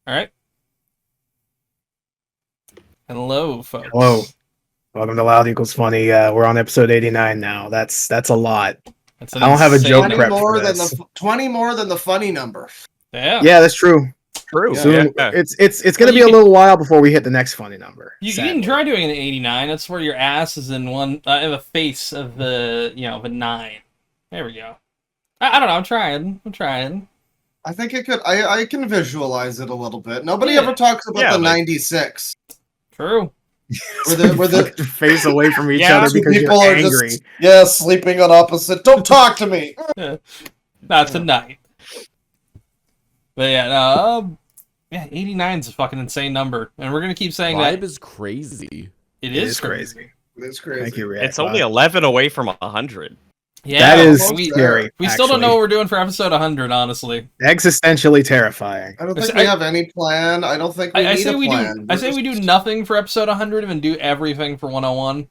All right. Hello, folks. Hello. Welcome to Loud Equals Funny. We're on episode 89 now. That's a lot. That's I don't have a joke number. prep for this. 20 more than the funny number. Yeah. Yeah, that's true. True. Soon, Yeah. It's gonna be a little while before we hit the next funny number. You can try doing an 89. That's where your ass is in one in the face of the of a 9. There we go. I don't know. I'm trying. I think it could. I can visualize it a little bit. Nobody ever talks about the 96. True. Where the face away from each other because people you're are angry. just sleeping on opposite. Don't talk to me. Not tonight. But yeah, 89 is a fucking insane number, and we're gonna keep saying Vibe that. is crazy. It is crazy. It's crazy. Thank you, Rick. It's only 11 away from 100. Yeah, that is we- scary. We still don't know what we're doing for episode 100, honestly. Existentially terrifying. I don't think we have any plan. I don't think we need a plan. I say we do nothing for episode 100 and do everything for 101.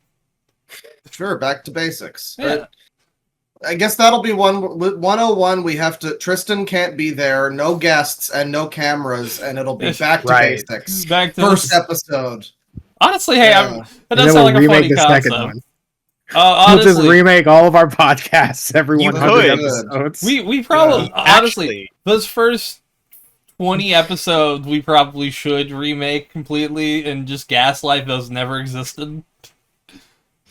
Sure, back to basics. Yeah. I guess that'll be 101. We have to. Tristan can't be there. No guests and no cameras, and it'll be back to basics. Back to First episode. Honestly, hey, Yeah. that does sound like a funny the concept. second one. We'll Honestly, just remake all of our podcasts every You 100 could. episodes. we probably honestly Actually, those first 20 episodes we probably should remake completely and just gaslight those never existed.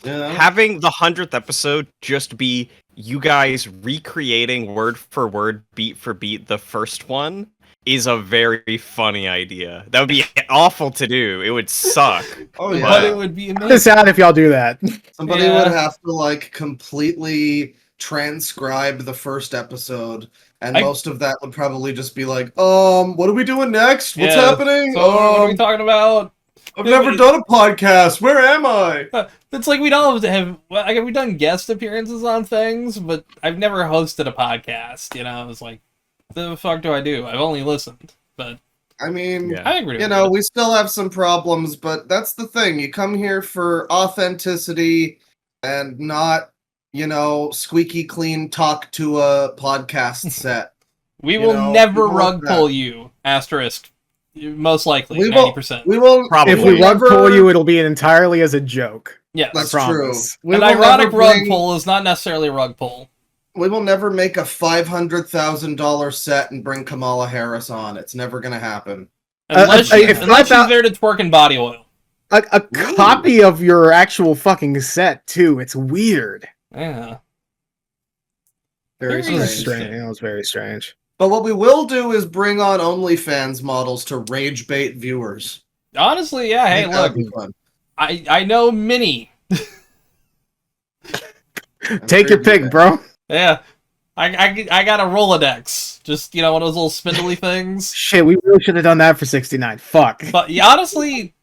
Yeah. having the 100th episode just be you guys recreating word for word, beat for beat the first one is a very funny idea. That would be awful to do. It would suck. Oh yeah. But it would be amazing. It's out if y'all do that. Somebody Yeah. would have to like completely transcribe the first episode, and most of that would probably just be like, what are we doing next? What's happening? So what are we talking about? I've never done a podcast. Where am I? It's like we don't have we've done guest appearances on things, but I've never hosted a podcast. It's like, the fuck do I do? I've only listened, but I mean, Yeah. I think we're doing good. we still have some problems, but that's the thing. You come here for authenticity and not, squeaky clean talk to a podcast set. We will never rug pull you. Asterisk. Most likely, 90%. We will. Probably. If we rug pull you, it'll be entirely as a joke. Yes. That's promise. true. An ironic rug pull is not necessarily a rug pull. We will never make a $500,000 set and bring Kamala Harris on. It's never going to happen. Unless if she's there to twerk in body oil. A copy of your actual fucking set, too. It's weird. Yeah. Very Very strange. It was very strange. But what we will do is bring on OnlyFans models to rage bait viewers. Honestly, yeah. Hey, look. That'd be fun. I know Minnie. Take your pick, bro. Yeah. I got a Rolodex. Just, one of those little spindly things. Shit, we really should have done that for 69. Fuck. But yeah, honestly,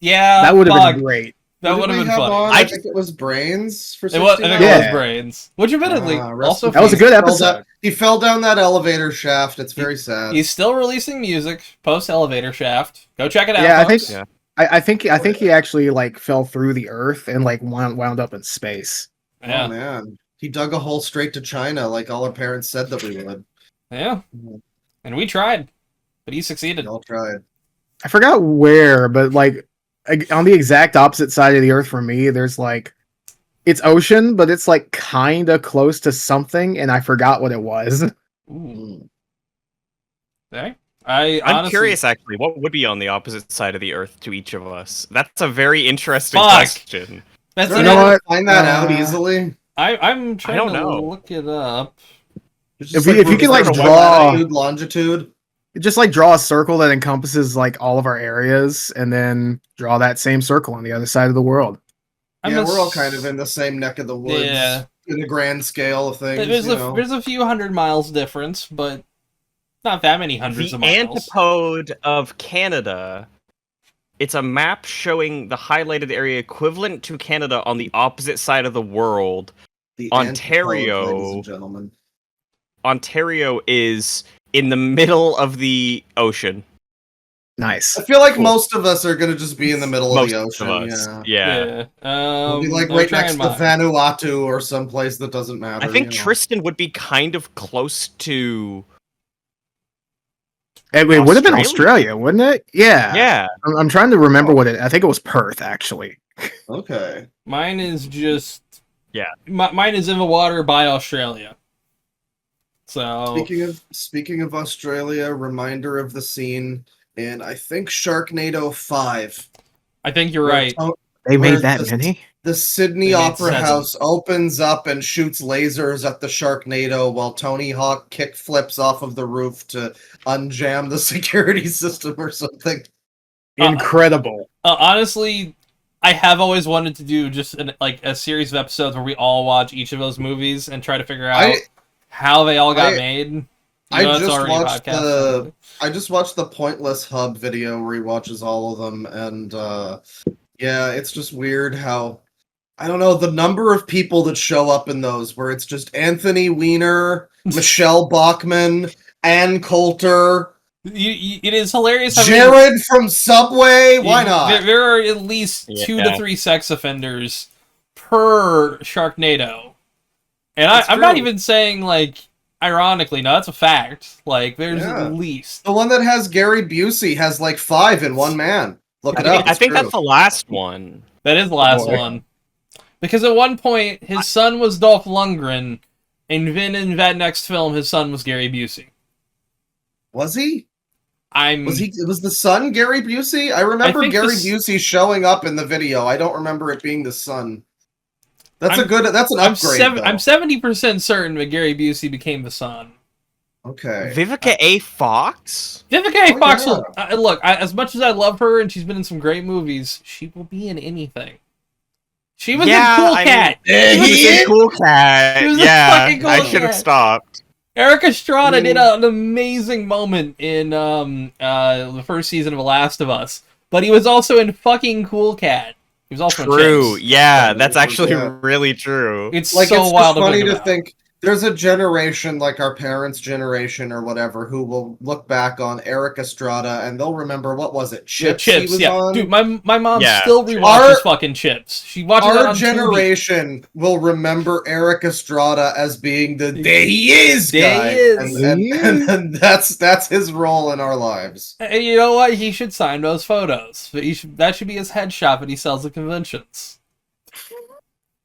yeah. That would have been great. That would have been funny. I think it was Brains for I think 69. it was Brains. Which admittedly, also that was a good episode. He fell down that elevator shaft. It's very sad. He's still releasing music post Elevator Shaft. Go check it out. Yeah, folks. I think he actually fell through the earth and wound up in space. Yeah. Oh man, he dug a hole straight to China, like all our parents said that we would. Yeah. And we tried, but he succeeded. We all tried. I forgot where, but on the exact opposite side of the earth from me, there's it's ocean, but it's kind of close to something, and I forgot what it was. Ooh. Okay. I'm honestly, curious, actually, what would be on the opposite side of the Earth to each of us? That's a very interesting Fuck. question. That's You it. know what? Find that out easily. I'm trying don't to know. look it up. If you can draw latitude, longitude. just draw a circle that encompasses all of our areas, and then draw that same circle on the other side of the world. We're all kind of in the same neck of the woods. Yeah. In the grand scale of things. There's a few hundred miles difference, but not that many hundreds The of miles. antipode of Canada. It's a map showing the highlighted area equivalent to Canada on the opposite side of the world. The Ontario. antipode, ladies and gentlemen. Ontario is in the middle of the ocean. Nice. I feel like Cool. most of us are gonna just be in the middle Most of the ocean. of us. Yeah. Yeah. We'll be I'm right trying next to mine. Vanuatu or someplace that doesn't matter. I think Tristan would be kind of close to It would have been Australia, wouldn't it? Yeah. Yeah. I'm trying to remember what it. I think it was Perth, actually. Okay. Mine is just Yeah. Mine is in the water by Australia. So Speaking of Australia, reminder of the scene in I think Sharknado 5. I think you're right. They made that many? The Sydney They made Opera 7. House opens up and shoots lasers at the Sharknado while Tony Hawk kick flips off of the roof to unjam the security system or something. Incredible. Honestly, I have always wanted to do just a series of episodes where we all watch each of those movies and try to figure out how they all got made. I just watched the Pointless Hub video where he watches all of them, and yeah, it's just weird how I don't know the number of people that show up in those where it's just Anthony Weiner, Michelle Bachmann, Ann Coulter. It is hilarious. Jared from Subway. Why not? There are at least 2 to 3 sex offenders per Sharknado, and I'm not even saying ironically. No, that's a fact. There's at least the one that has Gary Busey has 5 in one man. Look it up. I think that's the last one. That is the last one. Because at one point his son was Dolph Lundgren, and then in that next film his son was Gary Busey. Was he? Was the son Gary Busey? I remember Gary Busey showing up in the video. I don't remember it being the son. That's an upgrade. I'm 70% certain that Gary Busey became the son. Okay. Vivica A. Fox? Vivica A. Fox will look. as much as I love her and she's been in some great movies, she will be in anything. She was in Cool Cat. She was in Cool Cat. She was in fucking Cool Cat. I should have stopped. Eric Estrada did an amazing moment in the first season of The Last of Us, but he was also in fucking Cool Cat. He was also true. In Chips. Yeah, that's actually really true. It's so wild. It's funny to think. There's a generation like our parents' generation or whatever who will look back on Eric Estrada and they'll remember what was it? Chips. Chips. He was on? Dude, my mom still rewatches fucking Chips. She watches it on Our generation TV. will remember Eric Estrada as being the "There he is" guy, and that's his role in our lives. And you know what? He should sign those photos. That should be his headshot that he sells at conventions.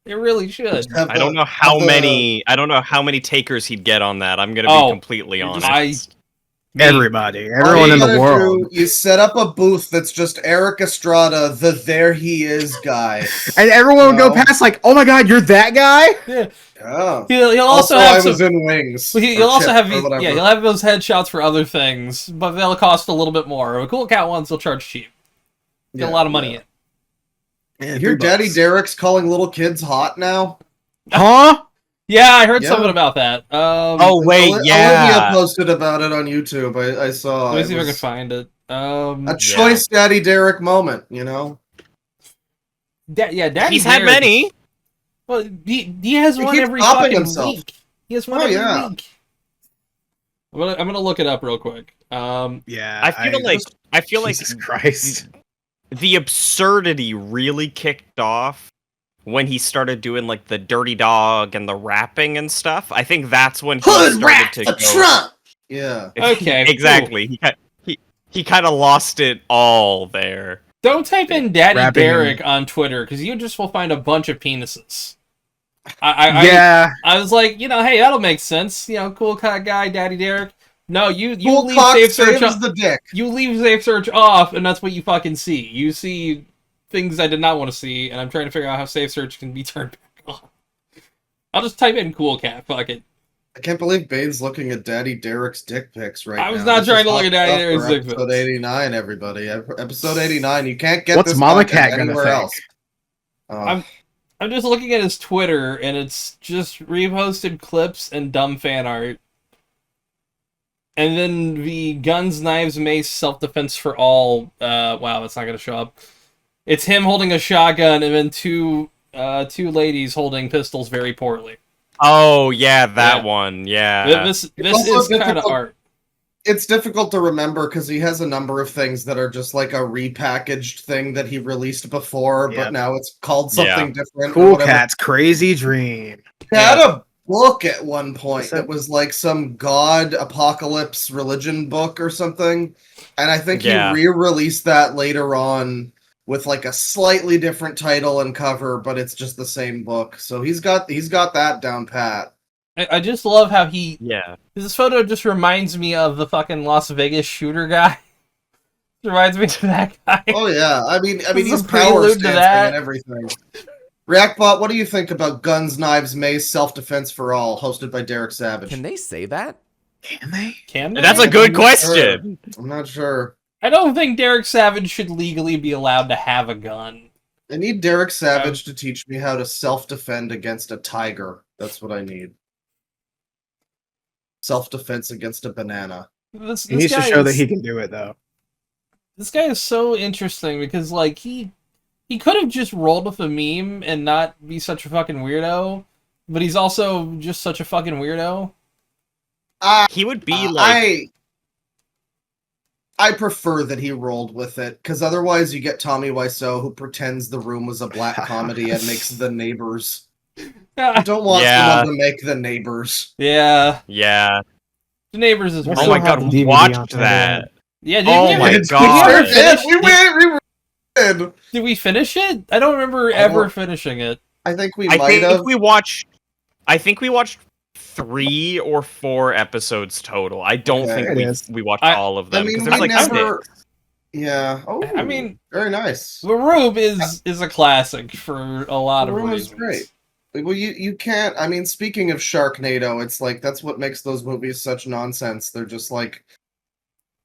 It really should. I don't know how many takers he'd get on that. I'm gonna be completely honest. Everyone in the world. You set up a booth that's just Eric Estrada, the "There he is" guy, and everyone would go past oh my god, you're that guy. Yeah. He'll also have I was in Wings. He'll also have he'll have those headshots for other things, but they'll cost a little bit more. The Cool Cat ones will charge cheap. Get a lot of money in. Yeah, your Daddy Derek's calling little kids hot now? Huh? Yeah, I heard something about that. Olivia posted about it on YouTube. I saw. Let me see if I can find it. A choice Daddy Derek moment, you know? Daddy He's had many. Well, he has one every fucking week. He has one every week. I'm gonna look it up real quick. I feel like Jesus Christ. The absurdity really kicked off when he started doing the dirty dog and the rapping and stuff. I think that's when he started to go. Trump. Yeah. Okay. Exactly. Cool. He kind of lost it all there. Don't type in Daddy Derek on Twitter because you just will find a bunch of penises. I was like, hey, that'll make sense. Cool cat guy, Daddy Derek. No, you leave safe search off. You leave safe search off, and that's what you fucking see. You see things I did not want to see, and I'm trying to figure out how safe search can be turned back on. I'll just type in Cool Cat. Fuck it. I can't believe Bane's looking at Daddy Derek's dick pics right now. I was not trying to look at Daddy Derek's dick pics. Episode 89, everybody. Episode 89. You can't get What's this Mama Cat anywhere else. I'm just looking at his Twitter, and it's just reposted clips and dumb fan art. And then the guns, knives, mace, self-defense for all. Wow, that's not going to show up. It's him holding a shotgun, and then two ladies holding pistols very poorly. Oh yeah, that one. Yeah. This is kind of art. It's difficult to remember because he has a number of things that are just like a repackaged thing that he released before, but now it's called something different. Cool Cat's Crazy Dream. He had a book at one point that was like some god apocalypse religion book or something, and I think he re-released that later on with like a slightly different title and cover, but it's just the same book. So he's got that down pat. I just love how this photo just reminds me of the fucking Las Vegas shooter guy. Reminds me of that guy. Oh yeah, I mean he's power stancing and everything. Reactbot, what do you think about Guns, Knives, Mace, Self-Defense for All, hosted by Derek Savage? Can they say that? Can they? Can they? That's a good question. I'm not sure. I don't think Derek Savage should legally be allowed to have a gun. I need Derek Savage to teach me how to self-defend against a tiger. That's what I need. Self-defense against a banana. He needs to show that he can do it, though. This guy is so interesting because, like, he could have just rolled with a meme and not be such a fucking weirdo, but he's also just such a fucking weirdo. He would be like... I prefer that he rolled with it, because otherwise you get Tommy Wiseau, who pretends the room was a black comedy and makes The Neighbors. I don't want someone to make The Neighbors. Yeah. Yeah. The Neighbors is... Oh my god, watch that. Yeah, oh my god. Did we finish it? I don't remember ever finishing it. I think we might have. I think we watched 3 or 4 episodes total. I don't think we watched all of them. I mean, there's like 6. Yeah. Oh, I mean, very nice. The Room is a classic for a lot of reasons. The Room is great. Well, you can't. I mean, speaking of Sharknado, it's like that's what makes those movies such nonsense. They're just like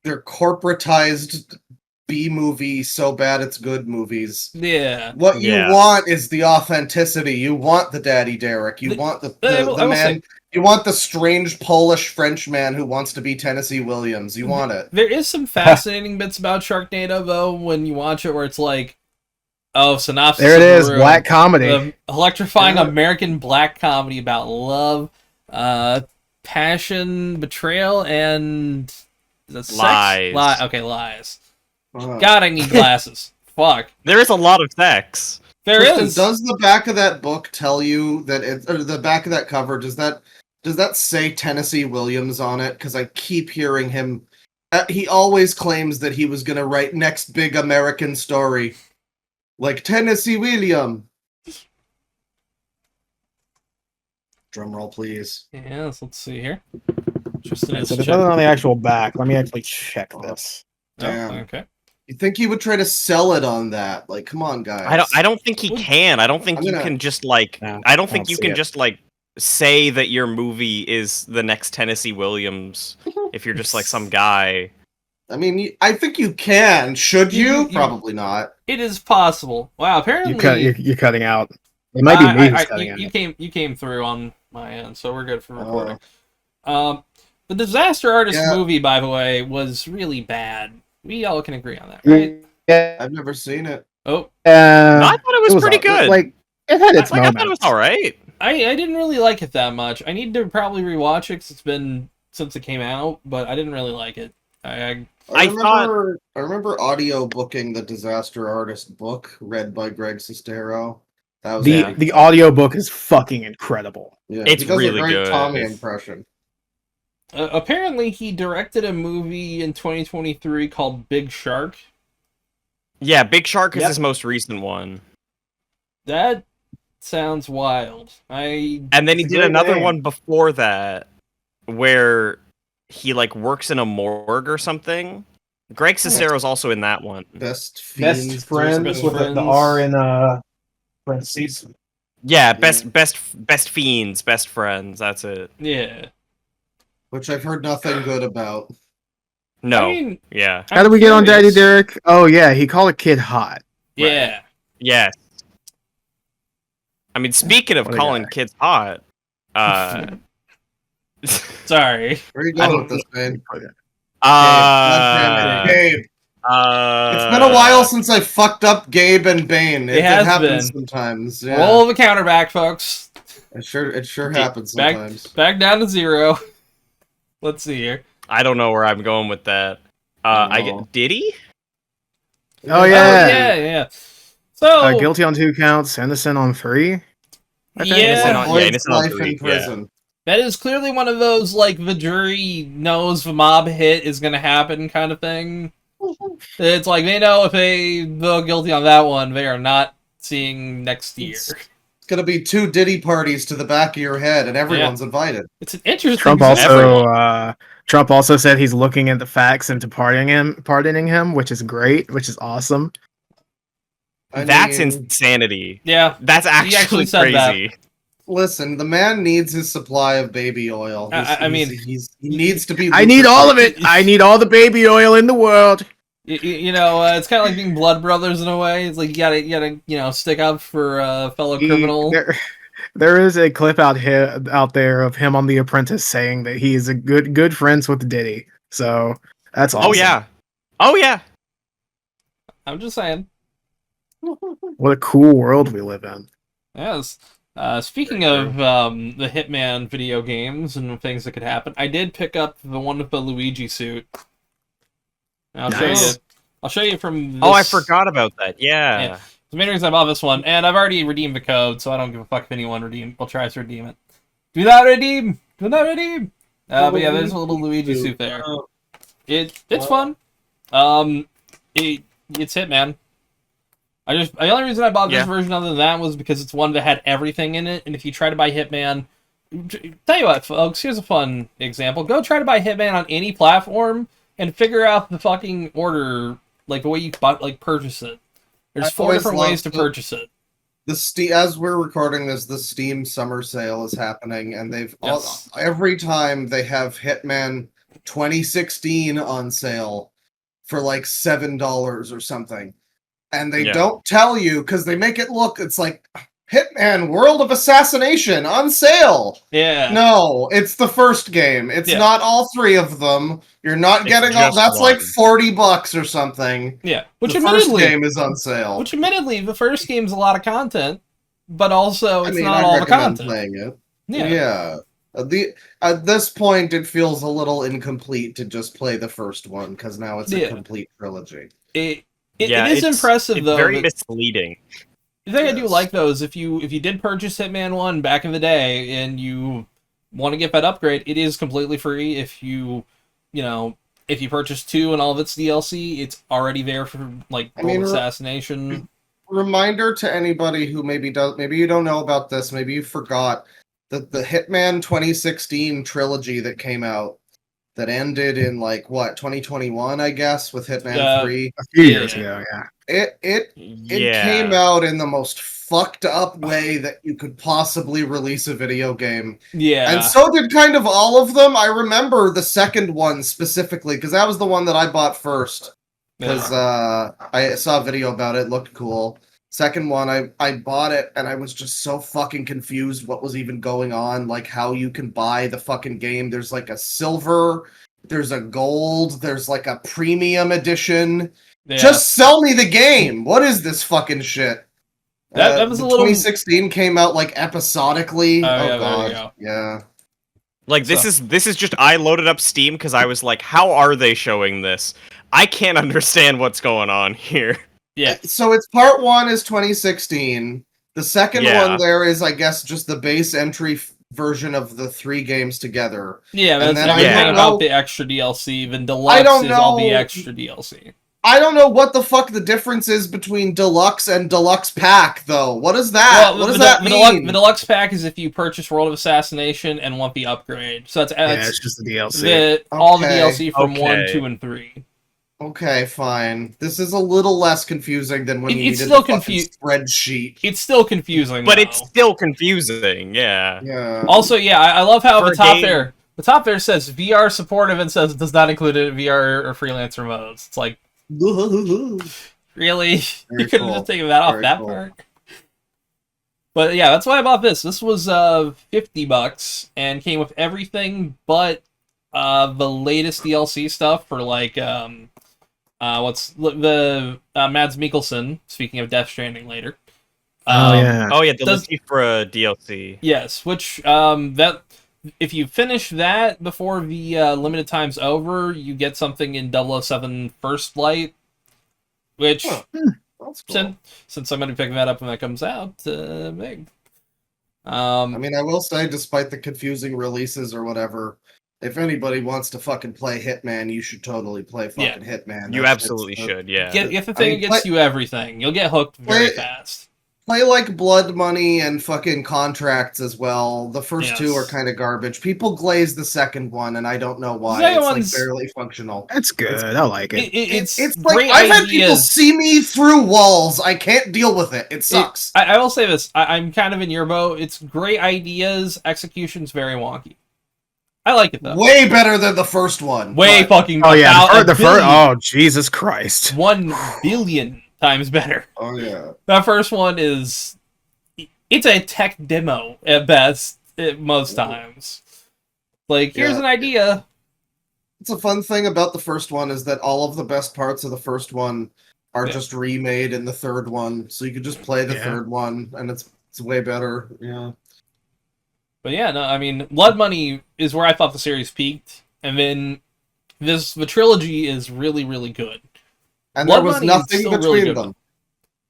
they're corporatized B-movie, so bad it's good movies. Yeah. What you want is the authenticity. You want the Daddy Derek. You want the man. You want the strange Polish French man who wants to be Tennessee Williams. You want it. There is some fascinating bits about Sharknado, though, when you watch it, where it's like, oh, synopsis. There it is, black comedy. Electrifying American black comedy about love, passion, betrayal, and lies. Okay, lies. God, I need glasses. Fuck. There is a lot of sex. There is. Does the back of that book tell you that it's, or the back of that cover, does that say Tennessee Williams on it? Because I keep hearing him. He always claims that he was going to write next big American story. Like Tennessee Williams. Drum roll, please. Yes, let's see here. So there's nothing on the actual back. Let me actually check this. Damn. Oh, okay. You think he would try to sell it on that? Like, come on, guys. I don't think he can. I don't think you can just like. I don't think you can just like say that your movie is the next Tennessee Williams if you're just like some guy. I mean, I think you can. Should you? Probably not. It is possible. Wow. Apparently, you're cutting out. It might be me who's cutting out. You came through on my end, so we're good for recording. The Disaster Artist movie, by the way, was really bad. We all can agree on that, right? Yeah, I've never seen it. Oh, no, I thought it was pretty good. Like it had its moments. I thought it was all right. I didn't really like it that much. I need to probably rewatch it because it's been since it came out, but I didn't really like it. I remember audio booking the Disaster Artist book read by Greg Sestero. That was the audio book is fucking incredible. Yeah, it's really a great good. Tommy impression. Apparently, he directed a movie in 2023 called Big Shark. Yeah, Big Shark is his most recent one. That sounds wild. And then he did another one before that, where he like works in a morgue or something. Greg Sestero's also in that one. Best friends with the R in parentheses. Yeah, best fiends, best friends. That's it. Yeah. Which I've heard nothing good about. No. I mean, yeah. How did we get on Daddy Derek? Oh yeah, he called a kid hot. Yeah. Right. Yes. I mean, speaking of calling kids hot, sorry. Where are you going with this, man? Gabe. It's been a while since I fucked up Gabe and Bane. It happens sometimes. Yeah. Roll the counter back, folks. It sure happens sometimes. Back down to 0. Let's see here. I don't know where I'm going with that. I get Diddy? Oh yeah. Yeah. So guilty on 2 counts, innocent on 3. Yeah. Innocent life in prison. That is clearly one of those, like, the jury knows the mob hit is gonna happen kind of thing. It's like, they know if they vote guilty on that one, they are not seeing next year. It's gonna be 2 Diddy parties to the back of your head, and everyone's invited. It's an interesting Trump also said he's looking at the facts into pardoning him, which is great, which is awesome. That's insanity. Yeah. That's actually crazy. Listen, the man needs his supply of baby oil. He needs to be. I need all of it. I need all the baby oil in the world. You know, it's kind of like being blood brothers in a way. It's like you gotta, you know, stick up for a fellow criminal. There is a clip out there of him on The Apprentice saying that he is a good friends with Diddy. So that's awesome. Oh yeah. I'm just saying. What a cool world we live in. Yes. Speaking of the Hitman video games and things that could happen, I did pick up the one with the Luigi suit. I'll show you from this. Oh, I forgot about that. Yeah. The main reason I bought this one, and I've already redeemed the code, so I don't give a fuck if anyone tries to redeem it. Do not redeem! Do not redeem! But yeah, there's a little Luigi suit there. It's fun. It's Hitman. The only reason I bought this version other than that was because it's one that had everything in it, and if you try to buy Hitman... Tell you what, folks, here's a fun example. Go try to buy Hitman on any platform, and figure out the fucking order, like the way you purchase it. There's 4 different ways to purchase it. As we're recording this, the Steam summer sale is happening, and every time they have Hitman 2016 on sale for like $7 or something. And they don't tell you, because they make it look, it's like, Hitman World of Assassination on sale! Yeah. No, it's the first game. It's not all 3 of them. You're not getting all... That's like $40 or something. Yeah. The first game is on sale. Which, admittedly, the first game's a lot of content, but also it's not all the content. Playing it. Yeah. At this point, it feels a little incomplete to just play the first one, because now it's a complete trilogy. It is impressive, though. It's very misleading. The thing I do like, though, is if you did purchase Hitman 1 back in the day and you want to get that upgrade, it is completely free. If you purchase 2 and all of its DLC, it's already there for, like, Assassination. Reminder to anybody who maybe you don't know about this, maybe you forgot, that the Hitman 2016 trilogy that came out, that ended in, like, 2021, I guess, with Hitman 3. A few years ago, yeah. It came out in the most fucked up way that you could possibly release a video game. Yeah. And so did kind of all of them. I remember the second one specifically, because that was the one that I bought first. Because I saw a video about it, looked cool. Second one, I bought it, and I was just so fucking confused what was even going on, like how you can buy the fucking game. There's like a silver, there's a gold, there's like a premium edition. Yeah. Just sell me the game! What is this fucking shit? That was a little... 2016 came out like episodically. Oh god, yeah. Like this is just, I loaded up Steam because I was like, how are they showing this? I can't understand what's going on here. Yeah. So it's part 1 is 2016. The second one there is, I guess, just the base entry version of the 3 games together. Yeah, that's everything about the extra DLC. Then Deluxe is all the extra DLC. I don't know what the fuck the difference is between Deluxe and Deluxe Pack, though. What is that? What does that mean? The Deluxe Pack is if you purchase World of Assassination and want the upgrade. So it's just the DLC. All the DLC from 1, 2, and 3. Okay, fine. This is a little less confusing than when you needed the fucking spreadsheet. It's still confusing, but it's still confusing. Yeah. Also, I love how the top there says VR supportive and says it does not include VR or freelancer modes. It's like, really? You could have just taken that off that part. But yeah, that's why I bought this. This was $50 and came with everything but the latest DLC stuff for like what's the Mads Mikkelsen, speaking of Death Stranding later. The for a DLC. Yes, which that if you finish that before the limited time's over, you get something in 007 First Light, which that's cool. since I'm going to be picking that up when that comes out, big. I mean, I will say, despite the confusing releases or whatever, if anybody wants to fucking play Hitman, you should totally play fucking Hitman. You absolutely should, yeah. Get the thing that gets you everything. You'll get hooked very fast. Play like Blood Money and fucking Contracts as well. The first two are kind of garbage. People glaze the second one, and I don't know why. It's like barely functional. It's good. I like it. It's like I've had people see me through walls. I can't deal with it. It sucks. I will say this. I'm kind of in your boat. It's great ideas. Execution's very wonky. I like it though. Way better than the first one. Fucking. Oh yeah, the first. Oh Jesus Christ. 1 billion times better. Oh yeah. That first one it's a tech demo at best most times. Like, here's an idea. It's a fun thing about the first one is that all of the best parts of the first one are just remade in the third one, so you could just play the third one, and it's way better. Yeah. But yeah, no, I mean, Blood Money is where I thought the series peaked, and then the trilogy is really, really good. And Blood there was nothing between them.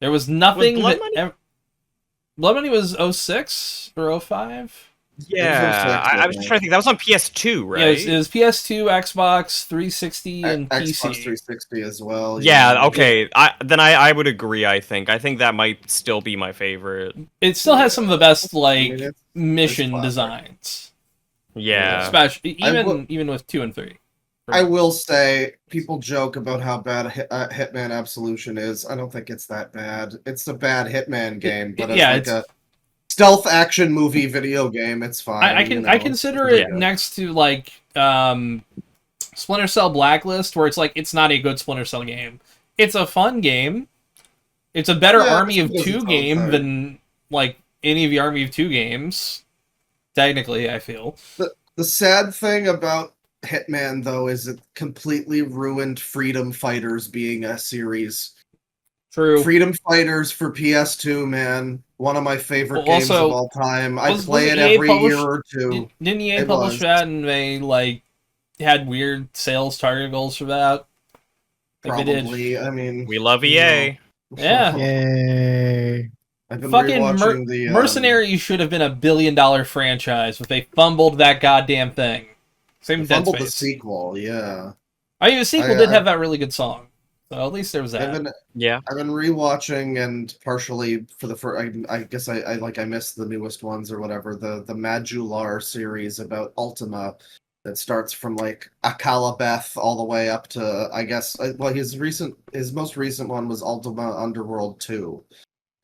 There was nothing. Blood Money was 06 or 05? Yeah, I was just trying to think. That was on PS2, right? Yeah, it was PS2, Xbox 360, and Xbox PC. 360 as well. Yeah, okay. I would agree, I think. I think that might still be my favorite. It still has some of the best, mission designs. Yeah. Especially, even with 2 and 3. I will say, people joke about how bad Hitman Absolution is. I don't think it's that bad. It's a bad Hitman game, but it's a stealth action movie video game. It's fine. I consider it next to Splinter Cell Blacklist, where it's not a good Splinter Cell game. It's a fun game. It's a better Army of Two game than any of the Army of Two games. Technically, I feel. The sad thing about Hitman, though, is it completely ruined Freedom Fighters being a series. True. Freedom Fighters for PS2, man. One of my favorite games of all time. I play it every year or two. Didn't EA publish that, and they had weird sales target goals for that? Probably. I mean, we love EA. Yeah. Yay. I've been fucking Mercenaries should have been $1 billion franchise if they fumbled that goddamn thing. Same with Dead Space. Fumbled the sequel, yeah. I mean, the sequel did have that really good song. So at least there was that. I've been rewatching, and partially for the first, I guess I missed the newest ones or whatever. The Majular series about Ultima that starts from Akalabeth all the way up to, I guess, his most recent one was Ultima Underworld 2.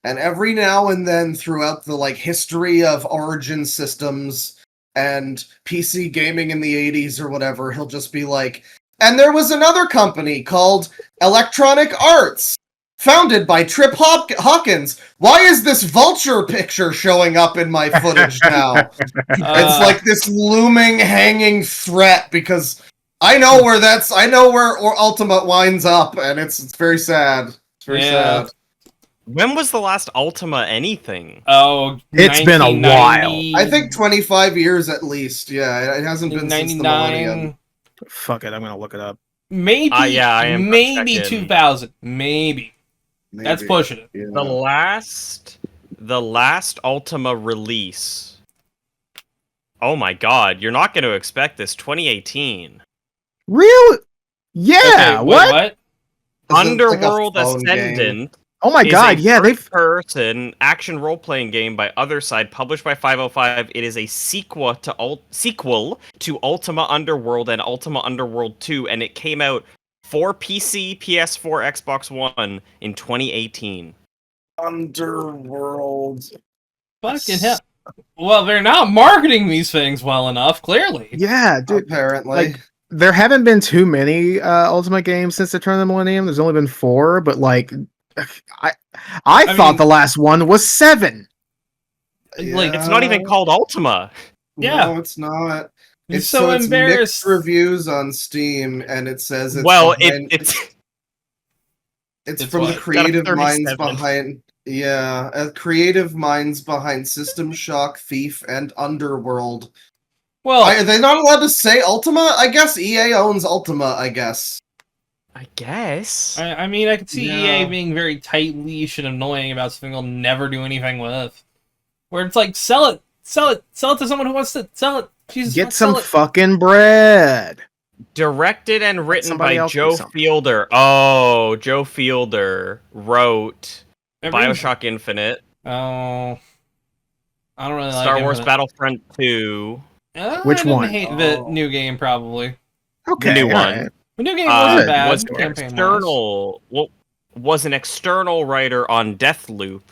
And every now and then throughout the history of Origin systems and PC gaming in the 80s or whatever, he'll just be like, and there was another company called Electronic Arts, founded by Trip Hawkins. Why is this vulture picture showing up in my footage now? It's like this looming, hanging threat, because I know where Ultimate winds up, and it's very sad. It's very sad. When was the last Ultima anything? Oh, it's been a while. I think 25 years at least. Yeah, it hasn't been since the millennium. Fuck it, I'm gonna look it up. Maybe, I am maybe 2000. Maybe. That's pushing it. Yeah. The last Ultima release. Oh my god, you're not going to expect this. 2018. Really? Yeah. Okay, what? Underworld Ascendant. Oh my god, yeah, first-person action role-playing game by Other Side, published by 505. It is a sequel to Ultima Underworld and Ultima Underworld 2, and it came out for PC, PS4, Xbox One in 2018. Underworld. Fucking hell. Well, they're not marketing these things well enough, clearly. Yeah, dude. Apparently. There haven't been too many Ultima games since the turn of the millennium. There's only been 4, but I thought the last one was 7. It's not even called Ultima. Yeah, no, it's not. It's so embarrassed. Mixed reviews on Steam, and it says it's from the creative minds behind. Yeah, creative minds behind System Shock, Thief, and Underworld. Well, are they not allowed to say Ultima? I guess EA owns Ultima. I guess. I mean, I could see EA being very tight leash and annoying about something they'll never do anything with. where it's like sell it to someone who wants to sell it. Jesus, Get some fucking bread. Directed and written by Joe Fielder. Oh, Joe Fielder wrote BioShock Infinite. Oh, I don't really like Star Wars Infinite. Battlefront 2. Which one? I hate the new game probably. Okay, the new one. Right. The new game wasn't bad. Was an external writer on Deathloop,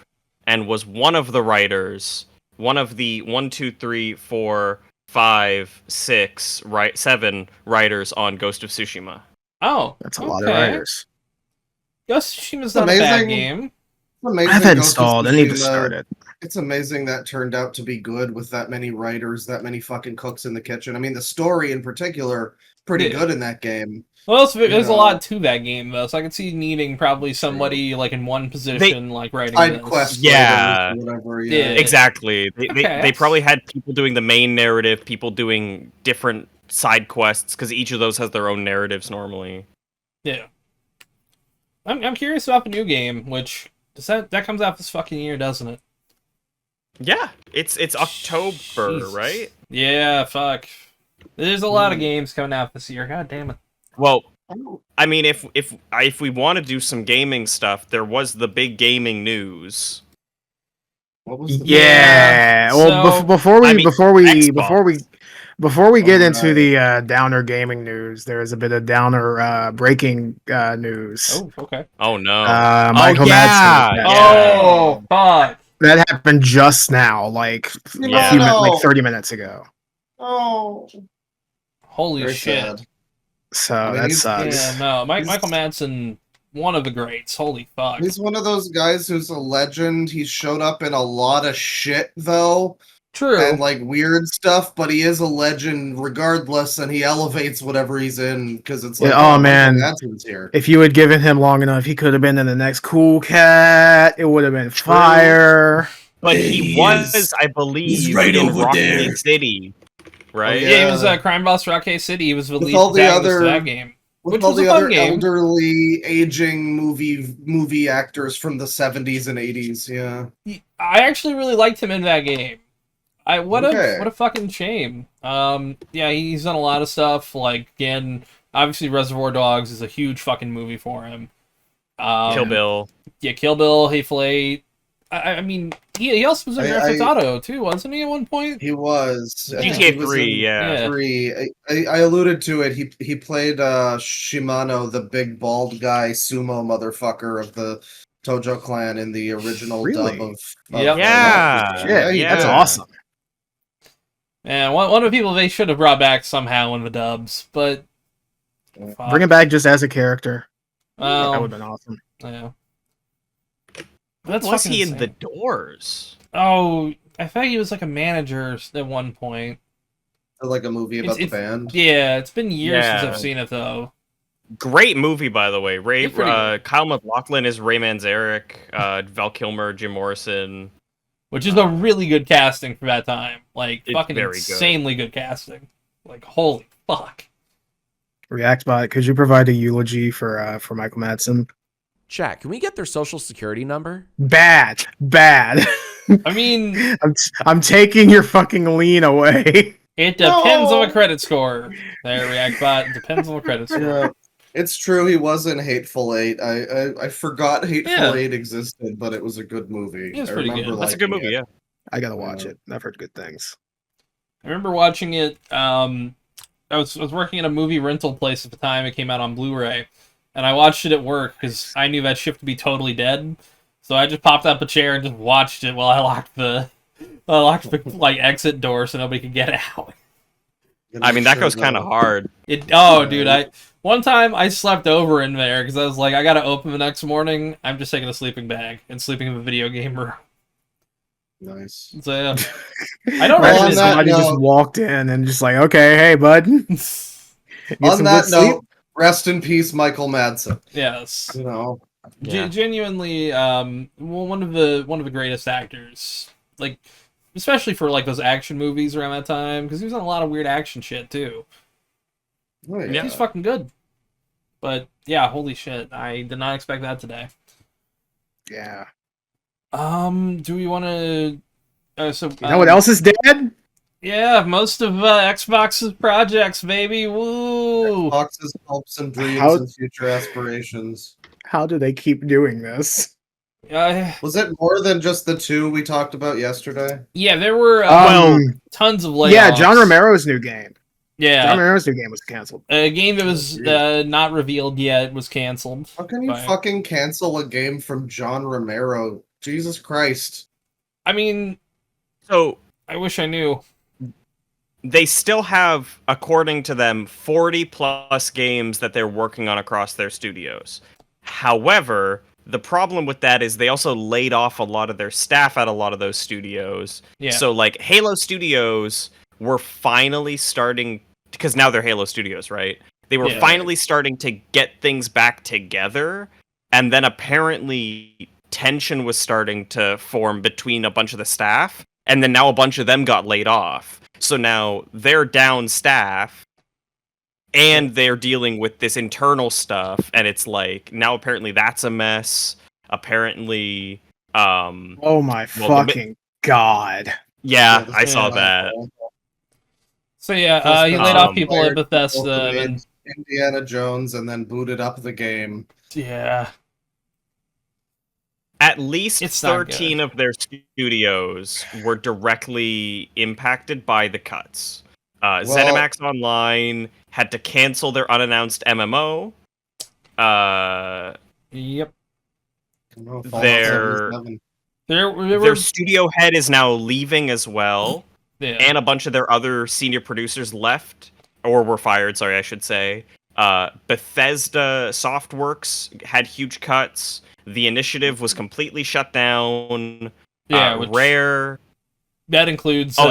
and was one of the writers. One of the 1, 2, 3, 4, 5, 6, 7 writers on Ghost of Tsushima. Oh, that's a lot of writers. Ghost of Tsushima's not a bad game. Amazing. I haven't installed. I need to start it. It's amazing that turned out to be good with that many writers, that many fucking cooks in the kitchen. I mean, the story in particular, pretty good in that game. Well, there's a lot to that game, though, so I can see needing probably somebody like in one position, like writing side quest, yeah, whatever. Yeah. Exactly. They probably had people doing the main narrative, people doing different side quests, because each of those has their own narratives normally. Yeah. I'm curious about the new game, which that comes out this fucking year, doesn't it? Yeah, it's October, Jesus. Right? Yeah, fuck. There's a lot of games coming out this year. God damn it. Well, I mean, if we want to do some gaming stuff, there was the big gaming news. What was the well, before we get into the downer gaming news, there's a bit of downer breaking news. Oh, okay. Oh no. Michael Madsen. Oh, fuck. That happened just now, like a few minutes, like 30 minutes ago. Oh. Holy Very shit. sad. So that sucks. Yeah, no, Michael Madsen, one of the greats. Holy fuck. He's one of those guys who's a legend. He showed up in a lot of shit, though. True. And, like, weird stuff, but he is a legend regardless, and he elevates whatever he's in, because it's like, oh man, here. If you had given him long enough, he could have been in the next Cool Cat. It would have been fire. But he was, I believe, he's right in over Rocket there. City. Right? Yeah, he was Crime Boss Rocket City. He was the lead all the protagonist other of that game. With all the other elderly, aging movie actors from the 70s and 80s, yeah. I actually really liked him in that game. What a fucking shame. Yeah, he's done a lot of stuff. Like, again, obviously Reservoir Dogs is a huge fucking movie for him. Kill Bill. Yeah, Kill Bill, Hateful Eight. I mean, he also was in Grand Theft Auto too, wasn't he? At one point, he was. GTA 3, yeah. 3. I alluded to it. He played Shimano, the big bald guy sumo motherfucker of the Tojo clan in the original dub of. Yeah, that's awesome. And one of the people they should have brought back somehow in the dubs, but bring him back just as a character. That would have been awesome. Yeah. Was he in The Doors? Oh, I thought he was like a manager at one point. Like a movie about the band? Yeah, it's been years since I've seen it, though. Great movie, by the way. Kyle MacLachlan is Ray Manzarek, Val Kilmer, Jim Morrison. Which is a really good casting for that time. Like, it's fucking insanely good casting. Like, holy fuck. Reactbot, could you provide a eulogy for Michael Madsen? Chat, can we get their social security number? Bad. I mean, I'm taking your fucking lean away. It depends on the credit score. There, Reactbot. It depends on the credit score. Yeah, it's true. He was in Hateful Eight. I forgot Hateful Eight existed, but it was a good movie. It was pretty good. That's a good movie. Yeah, I gotta watch it. I've heard good things. I remember watching it. I was working at a movie rental place at the time. It came out on Blu-ray. And I watched it at work because I knew that shift to be totally dead. So I just popped up a chair and just watched it while I locked the like exit door so nobody could get out. I mean, that goes kind of hard. Dude, one time I slept over in there because I was like, I gotta open the next morning. I'm just taking a sleeping bag and sleeping in the video game room. Nice. So yeah. I don't recommend somebody just walked in and just like, okay, hey bud. On that note, rest in peace, Michael Madsen. Yes. You know, genuinely, one of the greatest actors. Like, especially for like those action movies around that time, because he was on a lot of weird action shit too. Oh, yeah. He's fucking good. But yeah, holy shit, I did not expect that today. Yeah. Do we want to? So You know what else is dead? Yeah, most of Xbox's projects, baby. Woo! Xbox's hopes and dreams How- and future aspirations. How do they keep doing this? Was it more than just the 2 we talked about yesterday? Yeah, there were tons of layoffs. Yeah, John Romero's new game. Yeah, John Romero's new game was canceled. a game that was not revealed yet was canceled. How can you fucking cancel a game from John Romero? Jesus Christ. I mean, So I wish I knew. they still have, according to them, 40 plus games that they're working on across their studios. However, the problem with that is they also laid off a lot of their staff at a lot of those studios. Yeah. So, like, Halo Studios were finally starting, because now they're Halo Studios, right? They were finally starting to get things back together, and then apparently tension was starting to form between a bunch of the staff, and then now a bunch of them got laid off. So now they're down staff, and they're dealing with this internal stuff, and it's like, now apparently that's a mess. Apparently, Oh my fucking god. yeah, this I is saw my that. fault. So yeah, he laid off people at Fired Bethesda. people who And, made Indiana Jones and then booted up the game. yeah, At least It's not 13 of their studios were directly impacted by the cuts. ZeniMax Online had to cancel their unannounced MMO. yep. Their studio head is now leaving as well, and a bunch of their other senior producers left, or were fired, sorry, I should say. Bethesda Softworks had huge cuts. The Initiative was completely shut down. Yeah, Rare. That includes. So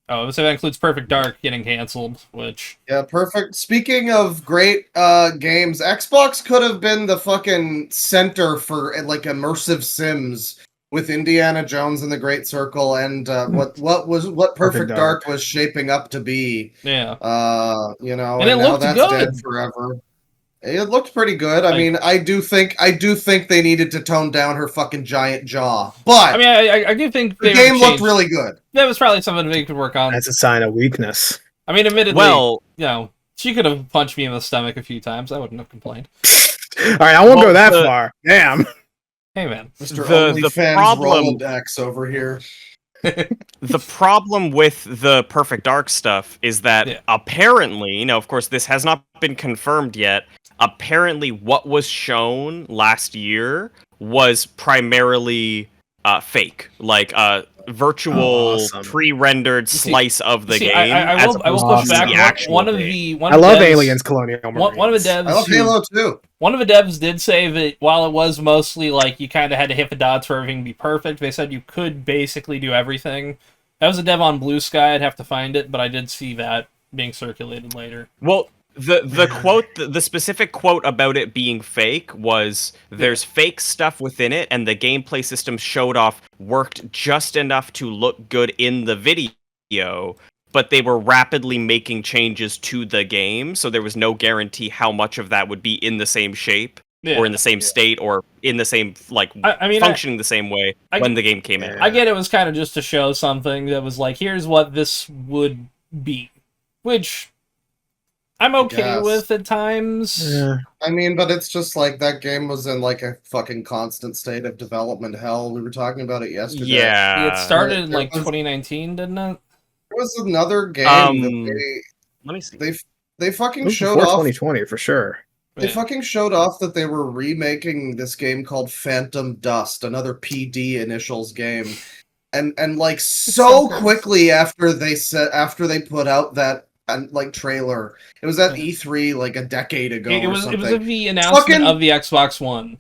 that includes Perfect Dark getting canceled, which... Yeah, perfect. Speaking of great games, Xbox could have been the fucking center for like immersive Sims with Indiana Jones and the Great Cirkul and what Perfect Dark was shaping up to be. Yeah. You know, and it now looked that's good. dead forever. It looked pretty good. I mean, I do think they needed to tone down her fucking giant jaw. But I mean, I do think the game looked really good. That was probably something they could work on. That's a sign of weakness. I mean, admittedly, well, you know, she could have punched me in the stomach a few times. I wouldn't have complained. All right, I won't go that far. Damn. Hey, man. Mr. The problem Rolodex over here. The problem with the Perfect Dark stuff is that apparently, you know, of course, this has not been confirmed yet. Apparently, what was shown last year was primarily fake, like virtual pre-rendered slice of the game. I will push back. One of the Aliens Colonial Marines. One of the devs. I love Halo too. One of the devs did say that while it was mostly like you kind of had to hit the dots for everything to be perfect, they said you could basically do everything. That was a dev on Blue Sky. I'd have to find it, but I did see that being circulated later. Well, the quote, the specific quote about it being fake was, there's fake stuff within it, and the gameplay system showed off worked just enough to look good in the video, but they were rapidly making changes to the game, so there was no guarantee how much of that would be in the same shape, or in the same state, or in the same, like, functioning the same way when the game came in. I get it was kind of just to show something that was like, here's what this would be, which I'm okay with at times. Yeah. I mean, but it's just like that game was in like a fucking constant state of development hell. We were talking about it yesterday. Yeah. It started in like 2019, didn't it? There was another game that let me see. They fucking It was showed before off 2020 for sure. They fucking showed off that they were remaking this game called Phantom Dust, another PD initials game. And like so quickly after they put out that like trailer. It was at E3 like a decade ago It or was something. the announcement of the Xbox One.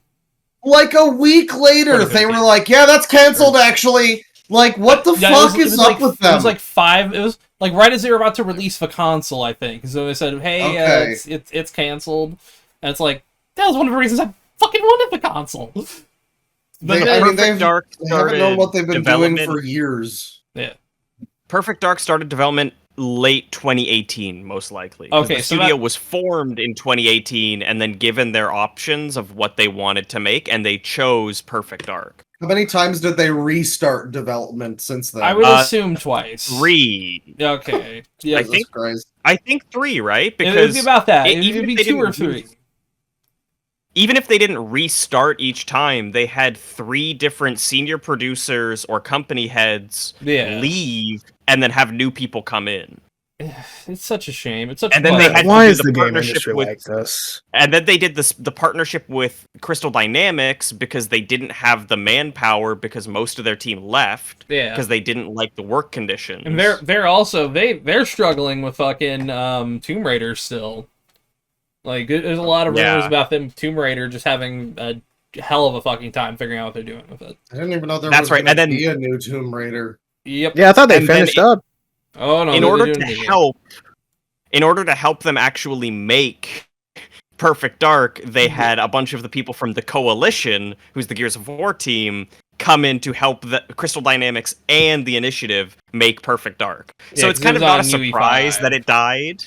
Like a week later, they were like, "Yeah, that's canceled." Actually, like, what the fuck is up with them? It was like It was like right as they were about to release the console, I think. So they said, "Hey, it's canceled," and it's like that was one of the reasons I fucking wanted the console. But they haven't known what they've been doing for years. Yeah, Perfect Dark started development late 2018, most likely. Okay, the studio was formed in 2018 and then given their options of what they wanted to make, and they chose Perfect Dark. How many times did they restart development since then? I would assume twice. 3. Okay. Yeah. I think 3, right? Because it would be about that. It would be 2 or 3. Even if they didn't restart each time, they had 3 different senior producers or company heads leave and then have new people come in. It's such a shame. It's such and then they had why to is do the game partnership industry with, like this? And then they did the partnership with Crystal Dynamics because they didn't have the manpower because most of their team left. Yeah. Because they didn't like the work conditions. And they're also they're struggling with fucking Tomb Raider still. Like there's a lot of rumors about them Tomb Raider just having a hell of a fucking time figuring out what they're doing with it. I didn't even know there was going to be a new Tomb Raider. Yep. Yeah, I thought they finished up. Oh no! In order to help them actually make Perfect Dark, they had a bunch of the people from the Coalition, who's the Gears of War team, come in to help the Crystal Dynamics and the Initiative make Perfect Dark. So it's kind of not a surprise that it died,